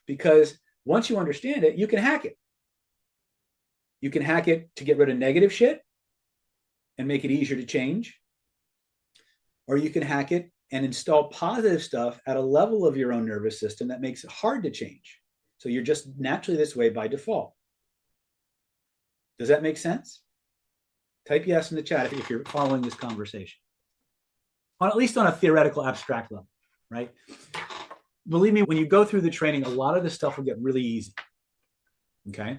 because once you understand it, you can hack it. You can hack it to get rid of negative shit and make it easier to change. Or you can hack it and install positive stuff at a level of your own nervous system that makes it hard to change. So you're just naturally this way by default. Does that make sense? Type yes in the chat if you're following this conversation. At least on a theoretical, abstract level, right? Believe me, when you go through the training, a lot of this stuff will get really easy. Okay?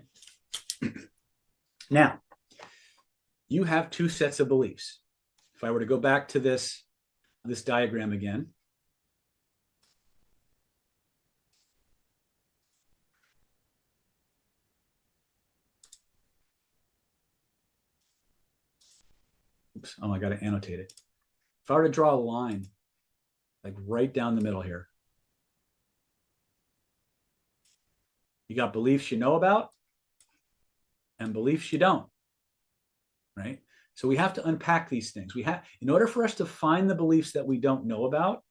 Now, you have two sets of beliefs. If I were to go back to this diagram again, oops, oh, I got to annotate it. If I were to draw a line, like right down the middle here, you got beliefs you know about and beliefs you don't, right? So we have to unpack these things. In order for us to find the beliefs that we don't know about,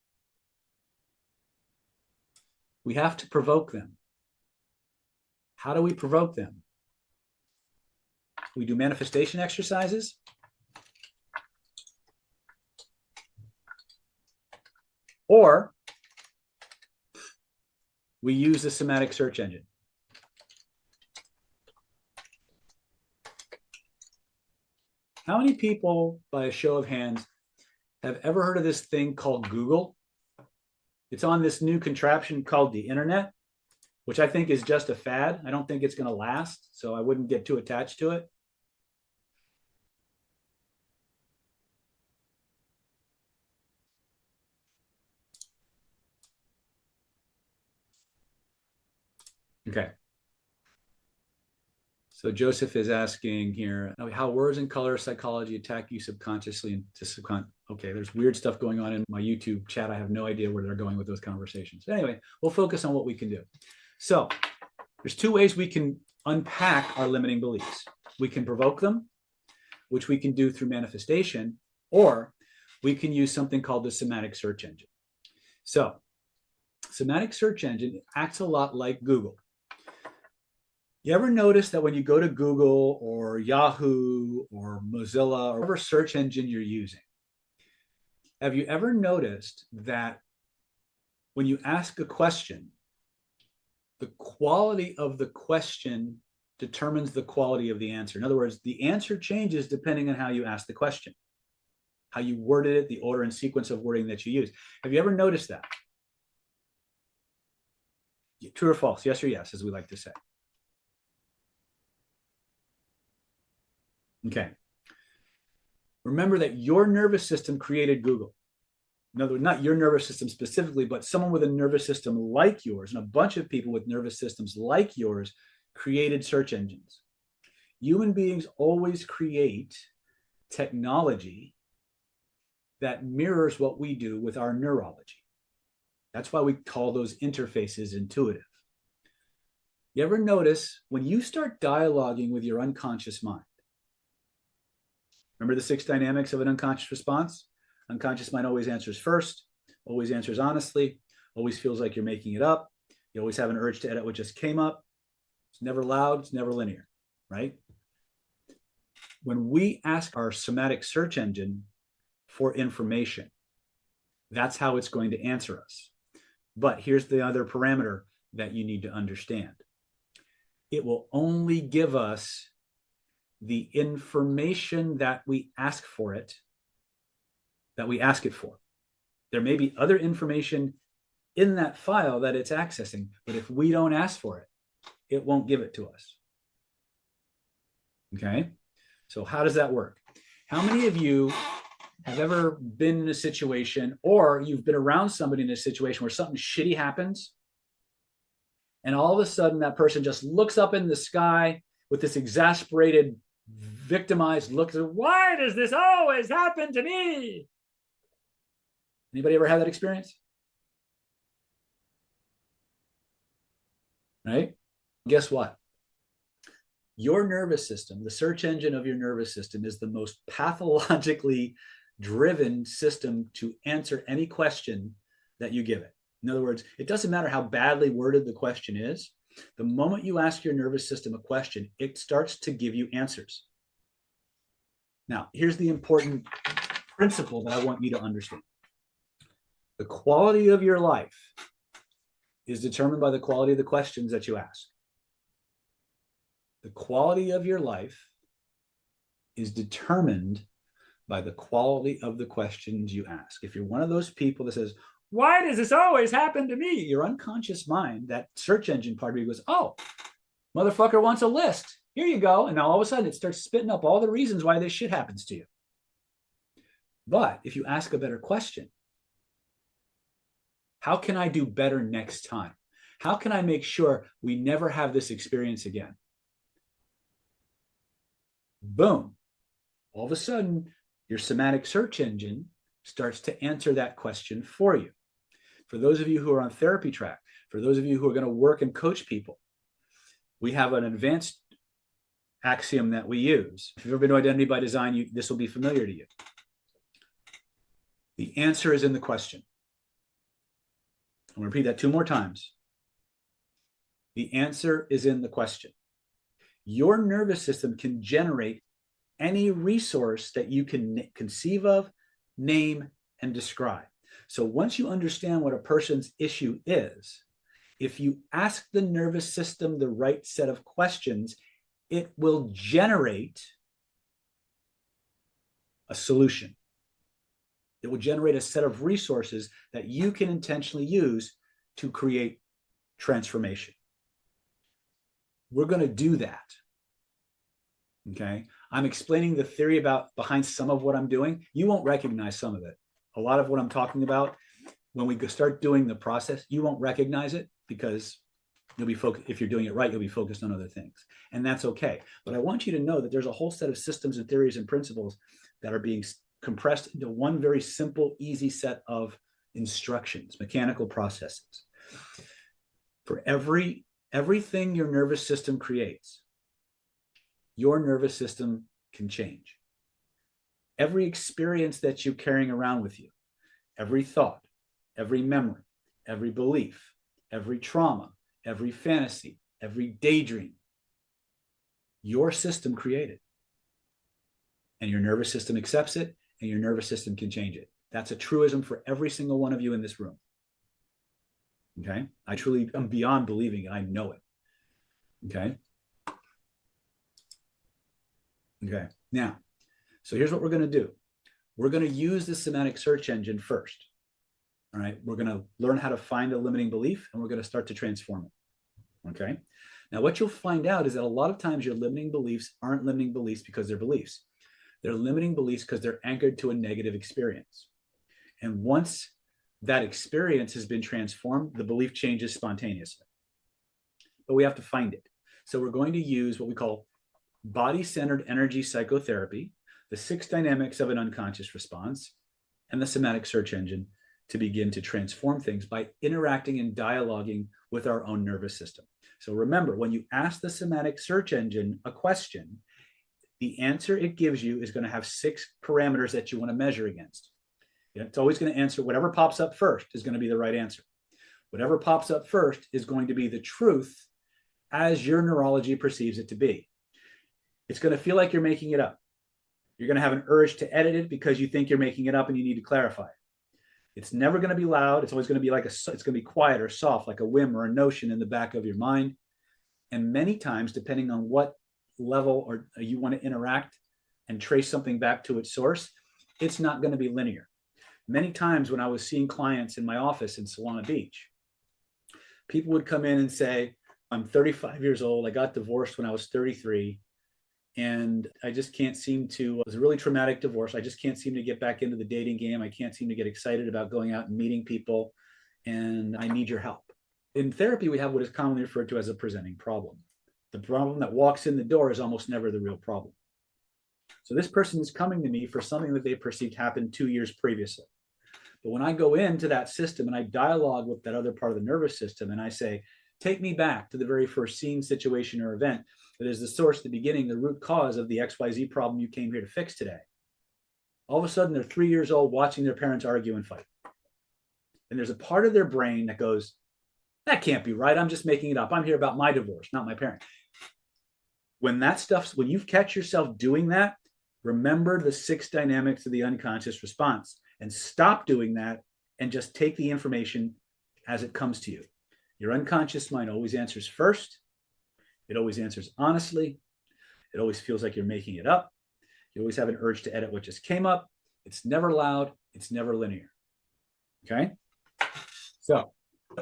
we have to provoke them. How do we provoke them? We do manifestation exercises. Or we use the somatic search engine. How many people, by a show of hands, have ever heard of this thing called Google? It's on this new contraption called the internet, which I think is just a fad. I don't think it's going to last, so I wouldn't get too attached to it. Okay. So Joseph is asking here, how words and color psychology attack you subconsciously and to subconscious. Okay, there's weird stuff going on in my YouTube chat. I have no idea where they're going with those conversations. Anyway, we'll focus on what we can do. So there's two ways we can unpack our limiting beliefs. We can provoke them, which we can do through manifestation, or we can use something called the somatic search engine. So somatic search engine acts a lot like Google. You ever notice that when you go to Google or Yahoo or Mozilla or whatever search engine you're using, have you ever noticed that when you ask a question, the quality of the question determines the quality of the answer? In other words, the answer changes depending on how you ask the question, how you worded it, the order and sequence of wording that you use. Have you ever noticed that? True or false? Yes or yes, as we like to say. Okay. Remember that your nervous system created Google. In other words, not your nervous system specifically, but someone with a nervous system like yours and a bunch of people with nervous systems like yours created search engines. Human beings always create technology that mirrors what we do with our neurology. That's why we call those interfaces intuitive. You ever notice when you start dialoguing with your unconscious mind? Remember the 6 dynamics of an unconscious response? Unconscious mind always answers first, always answers honestly, always feels like you're making it up. You always have an urge to edit what just came up. It's never loud, it's never linear, right? When we ask our somatic search engine for information, that's how it's going to answer us. But here's the other parameter that you need to understand. It will only give us the information that we ask for it, that we ask it for. There may be other information in that file that it's accessing, but if we don't ask for it, it won't give it to us. Okay? So how does that work? How many of you have ever been in a situation, or you've been around somebody in a situation where something shitty happens, and all of a sudden that person just looks up in the sky with this exasperated, victimized look, why does this always happen to me? Anybody ever had that experience? Right? Guess what? Your nervous system, the search engine of your nervous system, is the most pathologically driven system to answer any question that you give it. In other words, it doesn't matter how badly worded the question is. The moment you ask your nervous system a question, it starts to give you answers. Now, here's the important principle that I want you to understand. The quality of your life is determined by the quality of the questions that you ask. The quality of your life is determined by the quality of the questions you ask. If you're one of those people that says, why does this always happen to me? Your unconscious mind, that search engine part of you goes, oh, motherfucker wants a list. Here you go. And now all of a sudden it starts spitting up all the reasons why this shit happens to you. But if you ask a better question, how can I do better next time? How can I make sure we never have this experience again? Boom. All of a sudden, your somatic search engine starts to answer that question for you. For those of you who are on therapy track, for those of you who are going to work and coach people, we have an advanced axiom that we use. If you've ever been to Identity by Design, this will be familiar to you. The answer is in the question. I'm going to repeat that 2 more times. The answer is in the question. Your nervous system can generate any resource that you can conceive of, name, and describe. So once you understand what a person's issue is, if you ask the nervous system the right set of questions, it will generate a solution. It will generate a set of resources that you can intentionally use to create transformation. We're going to do that. Okay. I'm explaining the theory behind some of what I'm doing. You won't recognize some of it. A lot of what I'm talking about, when we start doing the process, you won't recognize it because you'll be focused. If you're doing it right, you'll be focused on other things. And that's okay. But I want you to know that there's a whole set of systems and theories and principles that are being compressed into one very simple, easy set of instructions, mechanical processes. For everything your nervous system creates, your nervous system can change. Every experience that you're carrying around with you, every thought, every memory, every belief, every trauma, every fantasy, every daydream, your system created. And your nervous system accepts it, and your nervous system can change it. That's a truism for every single one of you in this room. Okay? I truly am beyond believing it. I know it. Okay? Okay. Now, so here's what we're going to do. We're going to use the semantic search engine first. All right. We're going to learn how to find a limiting belief, and we're going to start to transform it. Okay. Now, what you'll find out is that a lot of times your limiting beliefs aren't limiting beliefs because they're beliefs. They're limiting beliefs because they're anchored to a negative experience. And once that experience has been transformed, the belief changes spontaneously. But we have to find it. So we're going to use what we call body-centered energy psychotherapy, the 6 dynamics of an unconscious response, and the somatic search engine to begin to transform things by interacting and dialoguing with our own nervous system. So remember, when you ask the somatic search engine a question, the answer it gives you is going to have 6 parameters that you want to measure against. It's always going to answer whatever pops up first is going to be the right answer. Whatever pops up first is going to be the truth as your neurology perceives it to be. It's going to feel like you're making it up. You're going to have an urge to edit it because you think you're making it up and you need to clarify it. It's never going to be loud. It's always going to be it's going to be quiet or soft, like a whim or a notion in the back of your mind. And many times, depending on what level or you want to interact and trace something back to its source, it's not going to be linear. Many times when I was seeing clients in my office in Solana Beach, people would come in and say, I'm 35 years old. I got divorced when I was 33. And I just can't seem to, it was a really traumatic divorce. I just can't seem to get back into the dating game. I can't seem to get excited about going out and meeting people. And I need your help. In therapy, we have what is commonly referred to as a presenting problem. The problem that walks in the door is almost never the real problem. So this person is coming to me for something that they perceived happened 2 years previously. But when I go into that system and I dialogue with that other part of the nervous system and I say, take me back to the very first scene, situation, or event that is the source, the beginning, the root cause of the XYZ problem you came here to fix today. All of a sudden, they're 3 years old watching their parents argue and fight. And there's a part of their brain that goes, that can't be right. I'm just making it up. I'm here about my divorce, not my parent. When you catch yourself doing that, remember the 6 dynamics of the unconscious response and stop doing that and just take the information as it comes to you. Your unconscious mind always answers first. It always answers honestly. It always feels like you're making it up. You always have an urge to edit what just came up. It's never loud. It's never linear. Okay? So,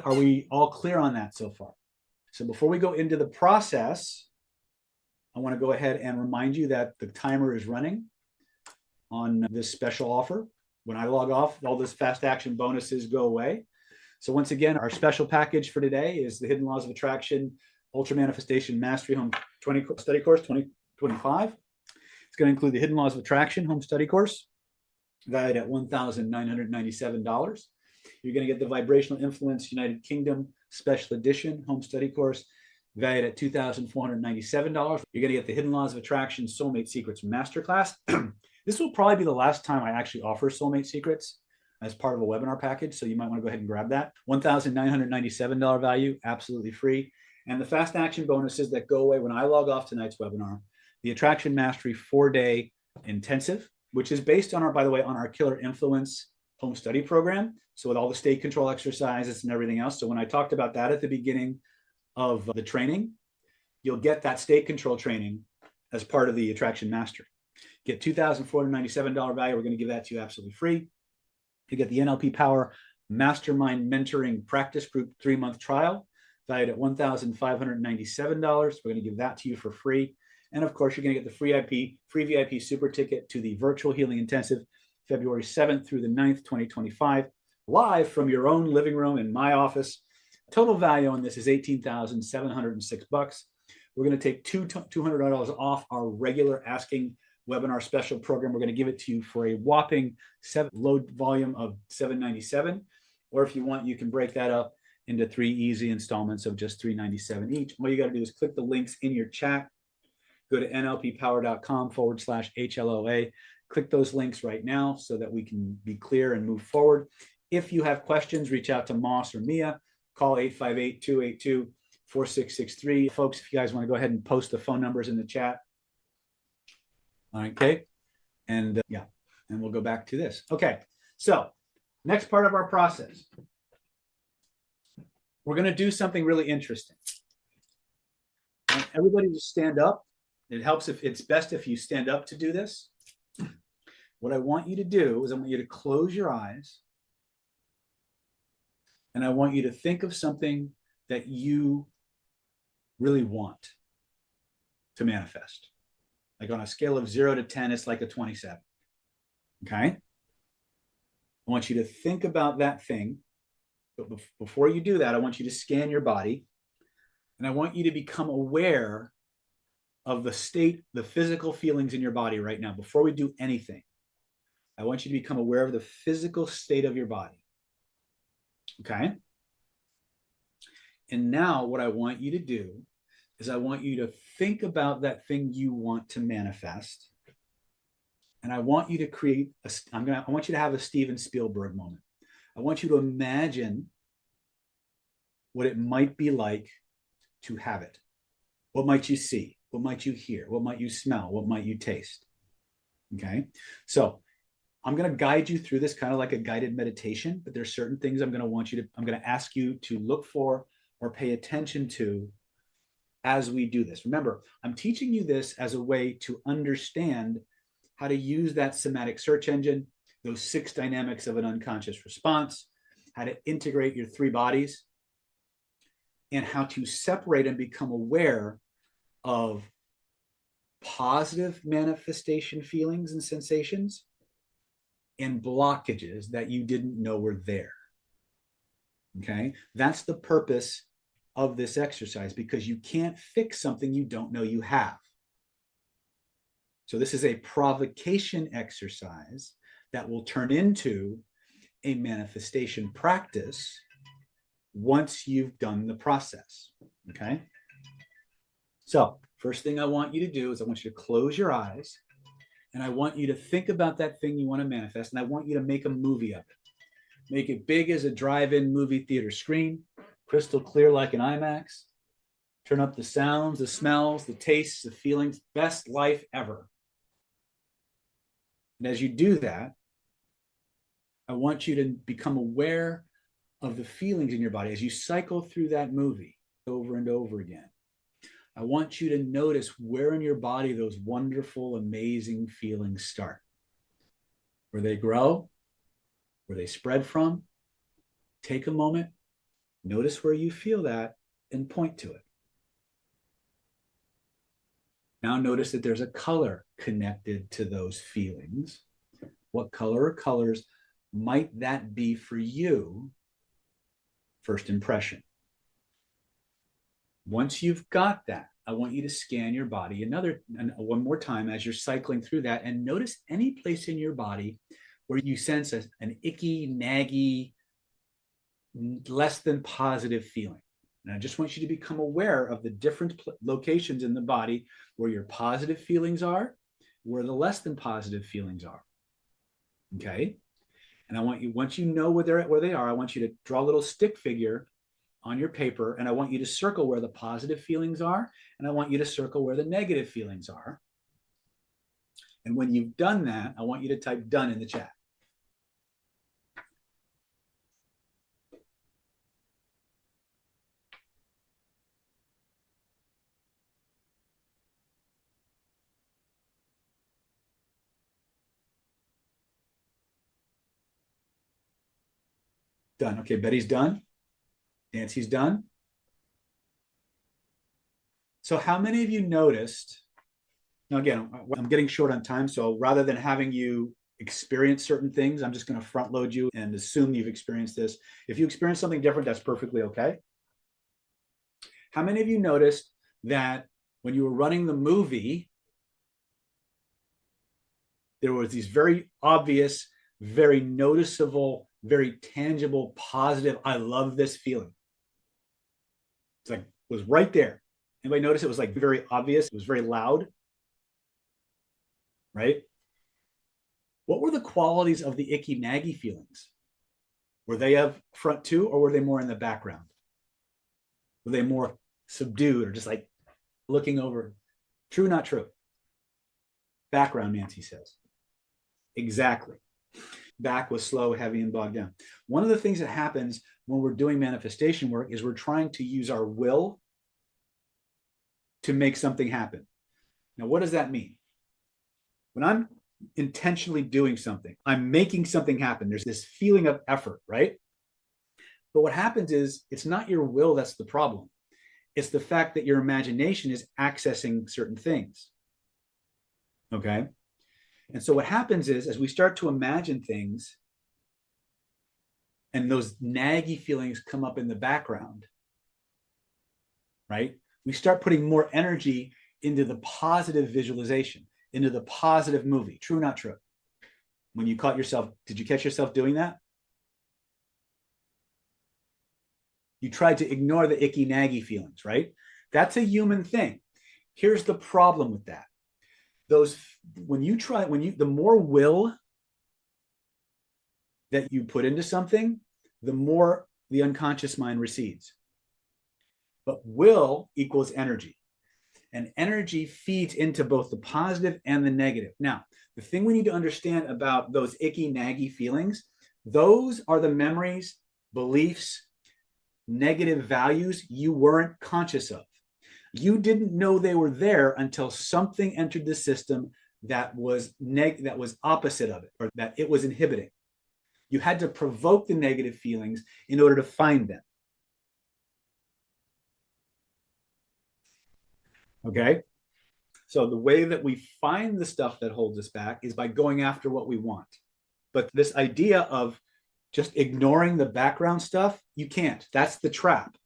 are we all clear on that so far? So before we go into the process, I want to go ahead and remind you that the timer is running on this special offer. When I log off, all those fast action bonuses go away. So once again, our special package for today is the Hidden Laws of Attraction Ultra Manifestation Mastery Home Study Course 2025. It's going to include the Hidden Laws of Attraction Home Study Course, valued at $1,997. You're going to get the Vibrational Influence United Kingdom Special Edition Home Study Course, valued at $2,497. You're going to get the Hidden Laws of Attraction Soulmate Secrets Masterclass. This will probably be the last time I actually offer Soulmate Secrets as part of a webinar package, so you might want to go ahead and grab that. $1,997 value, absolutely free. And the fast action bonuses that go away when I log off tonight's webinar, the Attraction Mastery 4-day intensive, which is based on by the way, on our Killer Influence home study program. So with all the state control exercises and everything else. So when I talked about that at the beginning of the training, you'll get that state control training as part of the Attraction Mastery. Get $2,497 value. We're going to give that to you absolutely free. You get the NLP Power Mastermind Mentoring Practice Group 3-month trial, valued at $1,597. We're going to give that to you for free. And of course, you're going to get the free VIP super ticket to the Virtual Healing Intensive, February 7th through the 9th, 2025, live from your own living room in my office. Total value on this is $18,706. We're going to take $200 off our regular asking webinar special program. We're going to give it to you for a whopping low volume of $797. Or if you want, you can break that up into 3 easy installments of just $397 each. All you got to do is click the links in your chat. Go to nlppower.com/HLOA. Click those links right now so that we can be clear and move forward. If you have questions, reach out to Moss or Mia. Call 858-282-4663. Folks, if you guys want to go ahead and post the phone numbers in the chat. Okay. And and we'll go back to this. Okay. So next part of our process, we're going to do something really interesting. Everybody just stand up. It helps if it's best if you stand up to do this. What I want you to do is I want you to close your eyes and I want you to think of something that you really want to manifest? Like on a scale of 0 to 10, it's like a 27. Okay. I want you to think about that thing. But before you do that, I want you to scan your body, and I want you to become aware of the state, the physical feelings in your body right now. Before we do anything, I want you to become aware of the physical state of your body. Okay. And now what I want you to do is I want you to think about that thing you want to manifest. And I want you to create I want you to have a Steven Spielberg moment. I want you to imagine what it might be like to have it. What might you see? What might you hear? What might you smell? What might you taste? Okay. So I'm going to guide you through this kind of like a guided meditation, but there's certain things I'm going to ask you to look for or pay attention to as we do this. Remember, I'm teaching you this as a way to understand how to use that somatic search engine, those 6 dynamics of an unconscious response, how to integrate your 3 bodies, and how to separate and become aware of positive manifestation feelings and sensations and blockages that you didn't know were there. Okay, that's the purpose of this exercise, because you can't fix something you don't know you have. So this is a provocation exercise that will turn into a manifestation practice once you've done the process. Okay. So first thing I want you to do is I want you to close your eyes, and I want you to think about that thing you want to manifest, and I want you to make a movie of it. Make it big as a drive-in movie theater screen, crystal clear like an IMAX. Turn up the sounds, the smells, the tastes, the feelings. Best life ever. And as you do that, I want you to become aware of the feelings in your body as you cycle through that movie over and over again. I want you to notice where in your body those wonderful, amazing feelings start, where they grow, where they spread from. Take a moment, notice where you feel that, and point to it. Now notice that there's a color connected to those feelings. What color or colors might that be for you? First impression. Once you've got that, I want you to scan your body one more time as you're cycling through that, and notice any place in your body where you sense an icky, naggy, less than positive feeling. And I just want you to become aware of the different locations in the body where your positive feelings are, where the less than positive feelings are. Okay. And I want you, once you know where they are, I want you to draw a little stick figure on your paper, and I want you to circle where the positive feelings are, and I want you to circle where the negative feelings are. And when you've done that, I want you to type done in the chat. Done. Okay, Betty's done. Nancy's done. So how many of you noticed? Now, again, I'm getting short on time, so rather than having you experience certain things, I'm just going to front load you and assume you've experienced this. If you experience something different, that's perfectly okay. How many of you noticed that when you were running the movie, there was these very obvious, very noticeable, very tangible, positive, I love this feeling? It's like, it was right there. Anybody notice it was like very obvious? It was very loud, right? What were the qualities of the icky, naggy feelings? Were they up front too, or were they more in the background? Were they more subdued or just like looking over? True, not true? Background, Nancy says. Exactly. Back was slow, heavy, and bogged down. One of the things that happens when we're doing manifestation work is we're trying to use our will to make something happen. Now, what does that mean? When I'm intentionally doing something, I'm making something happen. There's this feeling of effort, right? But what happens is it's not your will that's the problem. It's the fact that your imagination is accessing certain things. Okay. And so what happens is, as we start to imagine things and those naggy feelings come up in the background, right? We start putting more energy into the positive visualization, into the positive movie. True, not true? When you caught yourself, did you catch yourself doing that? You tried to ignore the icky naggy feelings, right? That's a human thing. Here's the problem with that. The more will that you put into something, the more the unconscious mind recedes. But will equals energy. And energy feeds into both the positive and the negative. Now, the thing we need to understand about those icky, naggy feelings, those are the memories, beliefs, negative values you weren't conscious of. You didn't know they were there until something entered the system that was opposite of it, or that it was inhibiting. You had to provoke the negative feelings in order to find them. Okay? So the way that we find the stuff that holds us back is by going after what we want. But this idea of just ignoring the background stuff, you can't. That's the trap.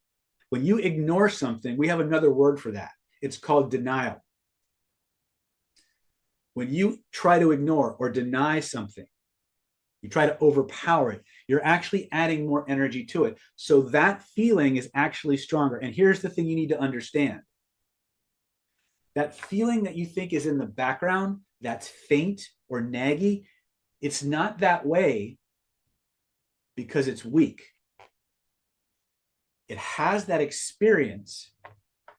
When you ignore something, we have another word for that. It's called denial. When you try to ignore or deny something, you try to overpower it, you're actually adding more energy to it. So that feeling is actually stronger. And here's the thing you need to understand. That feeling that you think is in the background, that's faint or naggy, it's not that way because it's weak. It has that experience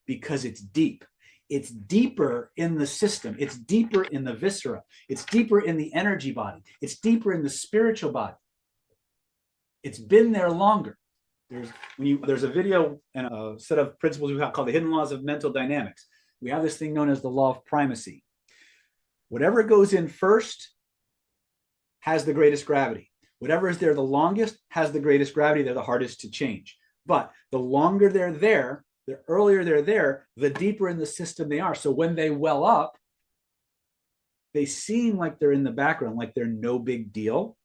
because it's deep. It's deeper in the system. It's deeper in the viscera. It's deeper in the energy body. It's deeper in the spiritual body. It's been there longer. There's a video and a set of principles we have called the hidden laws of mental dynamics. We have this thing known as the law of primacy. Whatever goes in first has the greatest gravity. Whatever is there the longest has the greatest gravity. They're the hardest to change. But the longer they're there, the earlier they're there, the deeper in the system they are. So when they well up, they seem like they're in the background, like they're no big deal,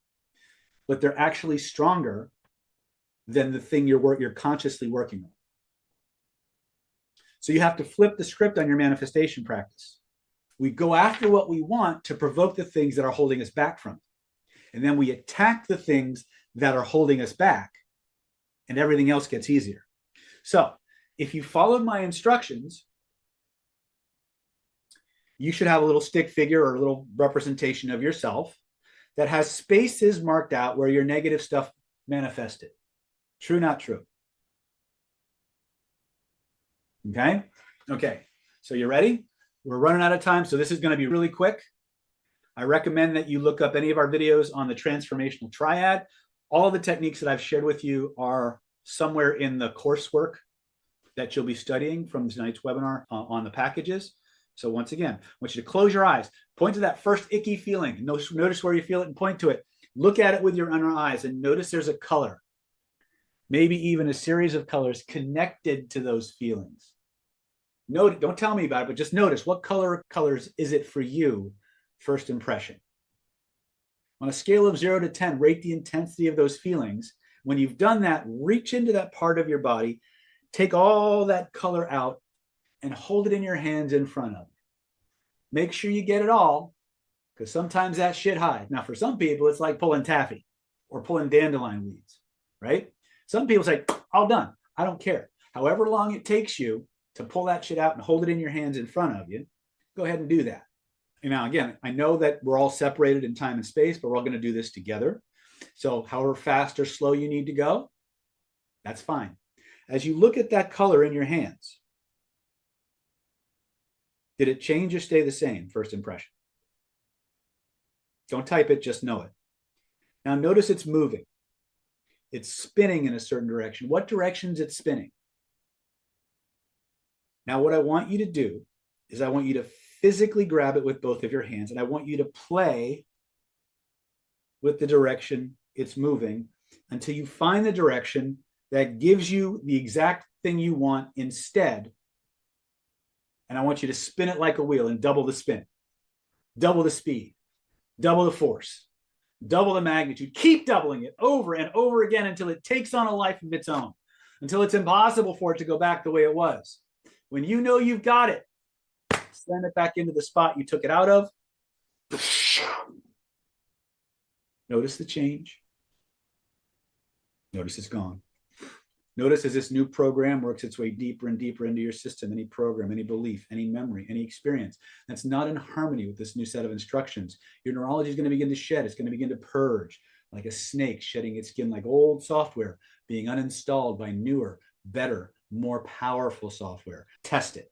but they're actually stronger than the thing you're consciously working on. So you have to flip the script on your manifestation practice. We go after what we want to provoke the things that are holding us back from it. And then we attack the things that are holding us back, and everything else gets easier. So if you followed my instructions, you should have a little stick figure or a little representation of yourself that has spaces marked out where your negative stuff manifested. True, not true? Okay. Okay. So you ready? We're running out of time. So this is going to be really quick. I recommend that you look up any of our videos on the transformational triad. All the techniques that I've shared with you are somewhere in the coursework that you'll be studying from tonight's webinar on the packages. So once again, I want you to close your eyes, point to that first icky feeling, notice where you feel it and point to it. Look at it with your inner eyes and notice there's a color, maybe even a series of colors connected to those feelings. Note, don't tell me about it, but just notice what colors is it for you, first impression. On a scale of 0 to 10, rate the intensity of those feelings. When you've done that, reach into that part of your body, take all that color out and hold it in your hands in front of you. Make sure you get it all, because sometimes that shit hides. Now, for some people, it's like pulling taffy or pulling dandelion weeds, right? Some people say, all done. I don't care. However long it takes you to pull that shit out and hold it in your hands in front of you, go ahead and do that. And now, again, I know that we're all separated in time and space, but we're all going to do this together. So however fast or slow you need to go, that's fine. As you look at that color in your hands, did it change or stay the same, first impression? Don't type it, just know it. Now notice it's moving. It's spinning in a certain direction. What direction is it spinning? Now what I want you to do is I want you to physically grab it with both of your hands, and I want you to play with the direction it's moving until you find the direction that gives you the exact thing you want instead. And I want you to spin it like a wheel and double the spin, double the speed, double the force, double the magnitude. Keep doubling it over and over again until it takes on a life of its own, until it's impossible for it to go back the way it was. When you know you've got it, send it back into the spot you took it out of. Notice the change. Notice it's gone. Notice as this new program works its way deeper and deeper into your system, any program, any belief, any memory, any experience that's not in harmony with this new set of instructions, your neurology is going to begin to shed. It's going to begin to purge like a snake shedding its skin, like old software being uninstalled by newer, better, more powerful software. Test it.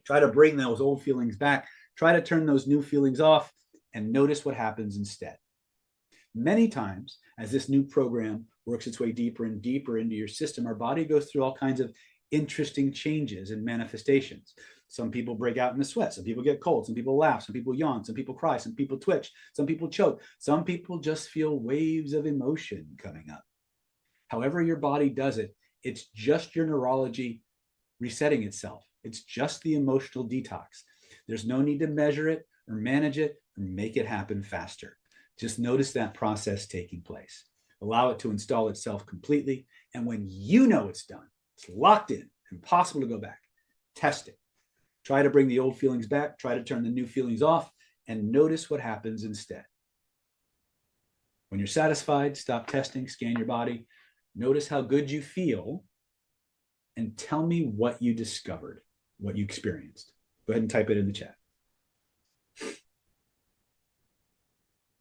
Try to bring those old feelings back. Try to turn those new feelings off and notice what happens instead. Many times, as this new program works its way deeper and deeper into your system, our body goes through all kinds of interesting changes and manifestations. Some people break out in the sweat. Some people get cold. Some people laugh. Some people yawn. Some people cry. Some people twitch. Some people choke. Some people just feel waves of emotion coming up. However your body does it, it's just your neurology resetting itself. It's just the emotional detox. There's no need to measure it or manage it or make it happen faster. Just notice that process taking place. Allow it to install itself completely. And when you know it's done, it's locked in, impossible to go back, test it. Try to bring the old feelings back. Try to turn the new feelings off and notice what happens instead. When you're satisfied, stop testing, scan your body. Notice how good you feel and tell me what you discovered, what you experienced. Go ahead and type it in the chat.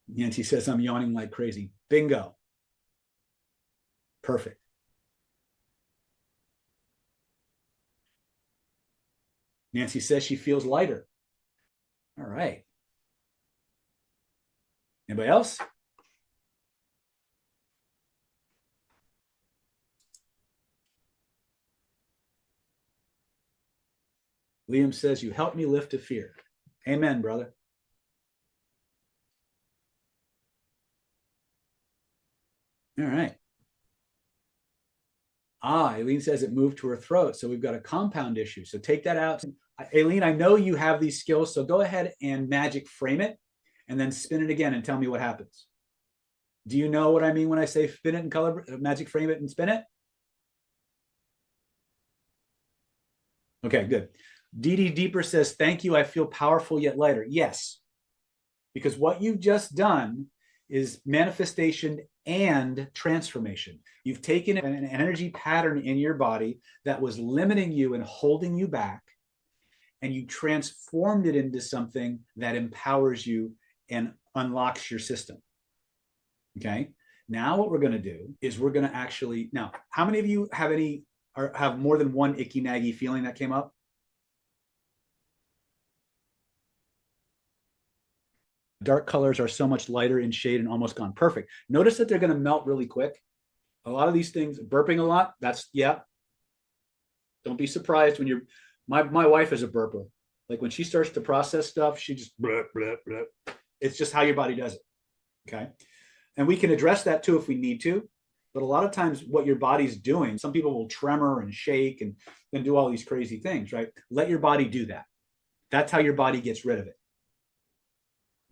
Nancy says, I'm yawning like crazy. Bingo. Perfect. Nancy says she feels lighter. All right. Anybody else? Liam says, you helped me lift a fear. Amen, brother. All right. Aileen says it moved to her throat. So we've got a compound issue. So take that out. Aileen, I know you have these skills. So go ahead and magic frame it and then spin it again and tell me what happens. Do you know what I mean when I say spin it and color, magic frame it and spin it? Okay, good. Dee Dee Deeper says, thank you. I feel powerful yet lighter. Yes, because what you've just done is manifestation and transformation. You've taken an energy pattern in your body that was limiting you and holding you back, and you transformed it into something that empowers you and unlocks your system. Okay. Now what we're going to do is we're going to actually, now, how many of you have have more than one icky naggy feeling that came up? Dark colors are so much lighter in shade and almost gone. Perfect. Notice that they're going to melt really quick. A lot of these things, burping a lot, that's, yeah. Don't be surprised when my wife is a burper. Like when she starts to process stuff, she just, blah, blah, blah. It's just how your body does it. Okay. And we can address that too if we need to. But a lot of times what your body's doing, some people will tremor and shake and do all these crazy things, right? Let your body do that. That's how your body gets rid of it.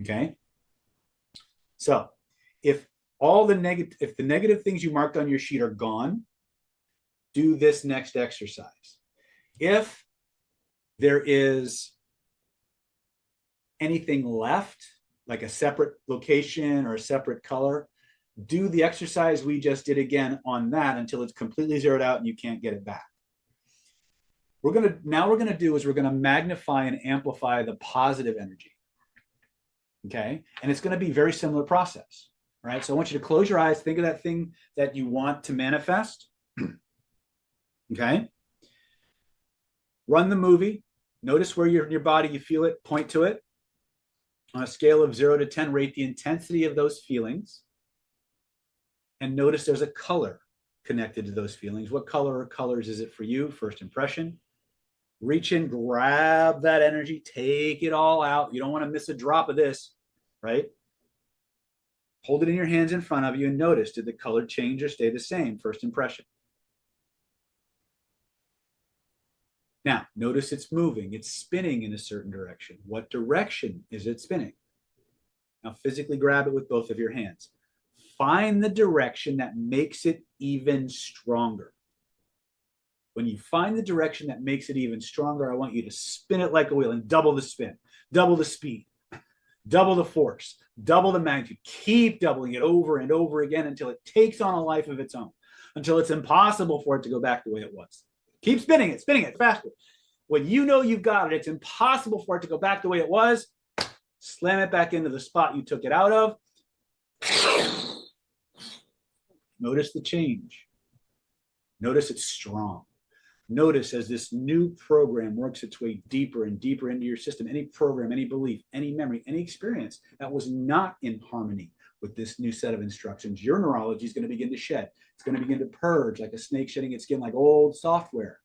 Okay. So if the negative things you marked on your sheet are gone, do this next exercise. If there is anything left, like a separate location or a separate color, do the exercise we just did again on that until it's completely zeroed out and you can't get it back. We're going to magnify and amplify the positive energy. Okay. And it's going to be a very similar process. Right. So I want you to close your eyes. Think of that thing that you want to manifest. Okay. Run the movie. Notice where you're in your body, you feel it, point to it. On a scale of 0 to 10, rate the intensity of those feelings. And notice there's a color connected to those feelings. What color or colors is it for you? First impression. Reach in, grab that energy, take it all out. You don't want to miss a drop of this, right? Hold it in your hands in front of you and notice, did the color change or stay the same? First impression. Now, notice it's moving. It's spinning in a certain direction. What direction is it spinning? Now, physically grab it with both of your hands. Find the direction that makes it even stronger. When you find the direction that makes it even stronger, I want you to spin it like a wheel and double the spin, double the speed, double the force, double the magnitude. Keep doubling it over and over again until it takes on a life of its own, until it's impossible for it to go back the way it was. Keep spinning it faster. When you know you've got it, it's impossible for it to go back the way it was. Slam it back into the spot you took it out of. Notice the change. Notice it's strong. Notice as this new program works its way deeper and deeper into your system, any program, any belief, any memory, any experience that was not in harmony with this new set of instructions, your neurology is going to begin to shed. It's going to begin to purge like a snake shedding its skin, like old software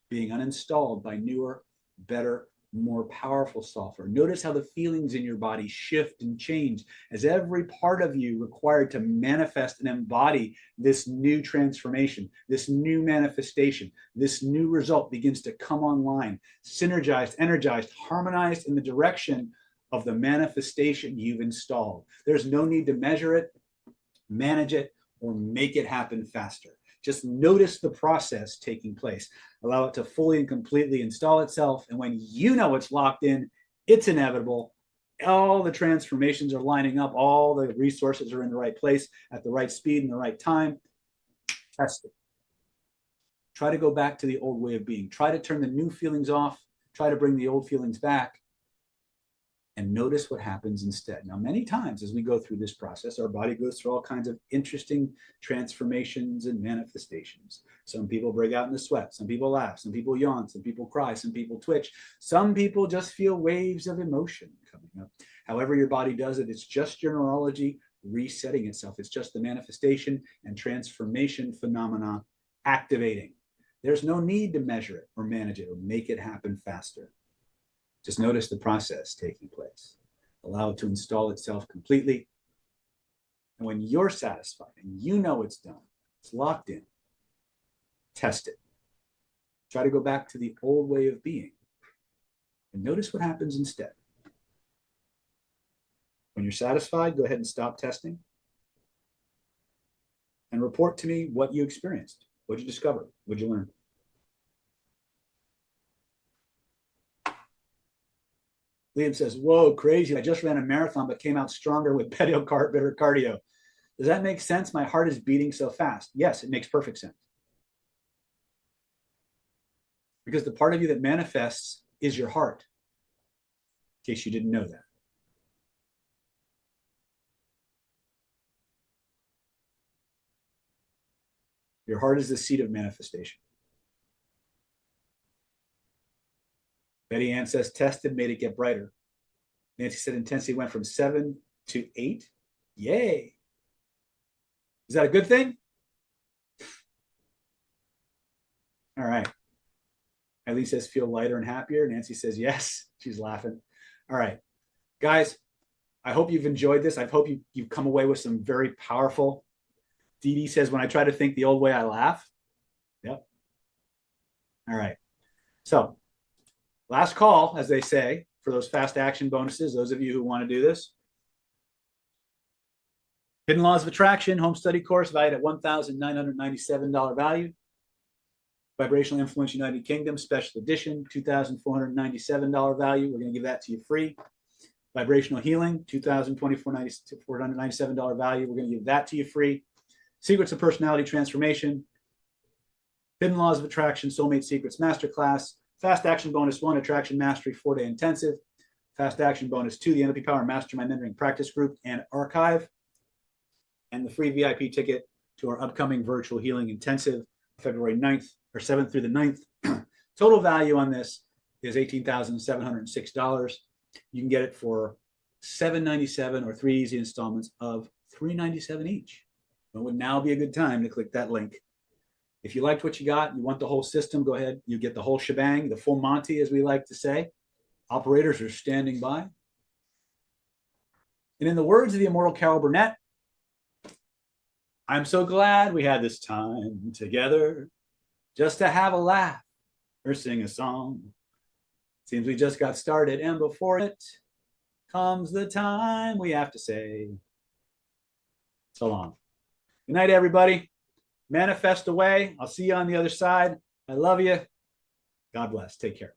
being uninstalled by newer, better, more powerful software. Notice how the feelings in your body shift and change as every part of you required to manifest and embody this new transformation, this new manifestation, this new result begins to come online, synergized, energized, harmonized in the direction of the manifestation you've installed. There's no need to measure it, manage it, or make it happen faster. Just notice the process taking place. Allow it to fully and completely install itself. And when you know it's locked in, it's inevitable. All the transformations are lining up. All the resources are in the right place at the right speed and the right time. Test it. Try to go back to the old way of being. Try to turn the new feelings off. Try to bring the old feelings back. And notice what happens instead. Now, many times as we go through this process, our body goes through all kinds of interesting transformations and manifestations. Some people break out into sweat. Some people laugh. Some people yawn. Some people cry. Some people twitch. Some people just feel waves of emotion coming up. However your body does it, it's just your neurology resetting itself. It's just the manifestation and transformation phenomena activating. There's no need to measure it or manage it or make it happen faster. Just notice the process taking place. Allow it to install itself completely. And when you're satisfied and you know it's done, it's locked in, test it. Try to go back to the old way of being. And notice what happens instead. When you're satisfied, go ahead and stop testing. And report to me what you experienced. What did you discover? What did you learn? Liam says, whoa, crazy. I just ran a marathon, but came out stronger with cardio. Does that make sense? My heart is beating so fast. Yes, it makes perfect sense. Because the part of you that manifests is your heart, in case you didn't know that. Your heart is the seat of manifestation. Betty Ann says, tested, made it get brighter. Nancy said, intensity went from 7 to 8. Yay. Is that a good thing? All right. Eileen says, feel lighter and happier. Nancy says, yes. She's laughing. All right. Guys, I hope you've enjoyed this. I hope you've come away with some very powerful. Dee Dee says, when I try to think the old way, I laugh. Yep. All right. So, last call, as they say, for those fast action bonuses, those of you who want to do this. Hidden Laws of Attraction, home study course valued at $1,997 value. Vibrational Influence United Kingdom, special edition, $2,497 value. We're going to give that to you free. Vibrational Healing, $2,497 value. We're going to give that to you free. Secrets of Personality Transformation, Hidden Laws of Attraction, Soulmate Secrets Masterclass, Fast Action Bonus 1, Attraction Mastery 4-day intensive. Fast Action Bonus 2, the NLP Power Mastermind Mentoring Practice Group and Archive. And the free VIP ticket to our upcoming virtual healing intensive, February 9th or 7th through the 9th. Total value on this is $18,706. You can get it for $797 or 3 easy installments of $397 each. It would now be a good time to click that link. If you liked what you got, you want the whole system, go ahead. You get the whole shebang, the full Monty, as we like to say. Operators are standing by. And in the words of the immortal Carol Burnett, I'm so glad we had this time together just to have a laugh or sing a song. Seems we just got started, and before it comes the time we have to say so long. Good night, everybody. Manifest away. I'll see you on the other side. I love you. God bless. Take care.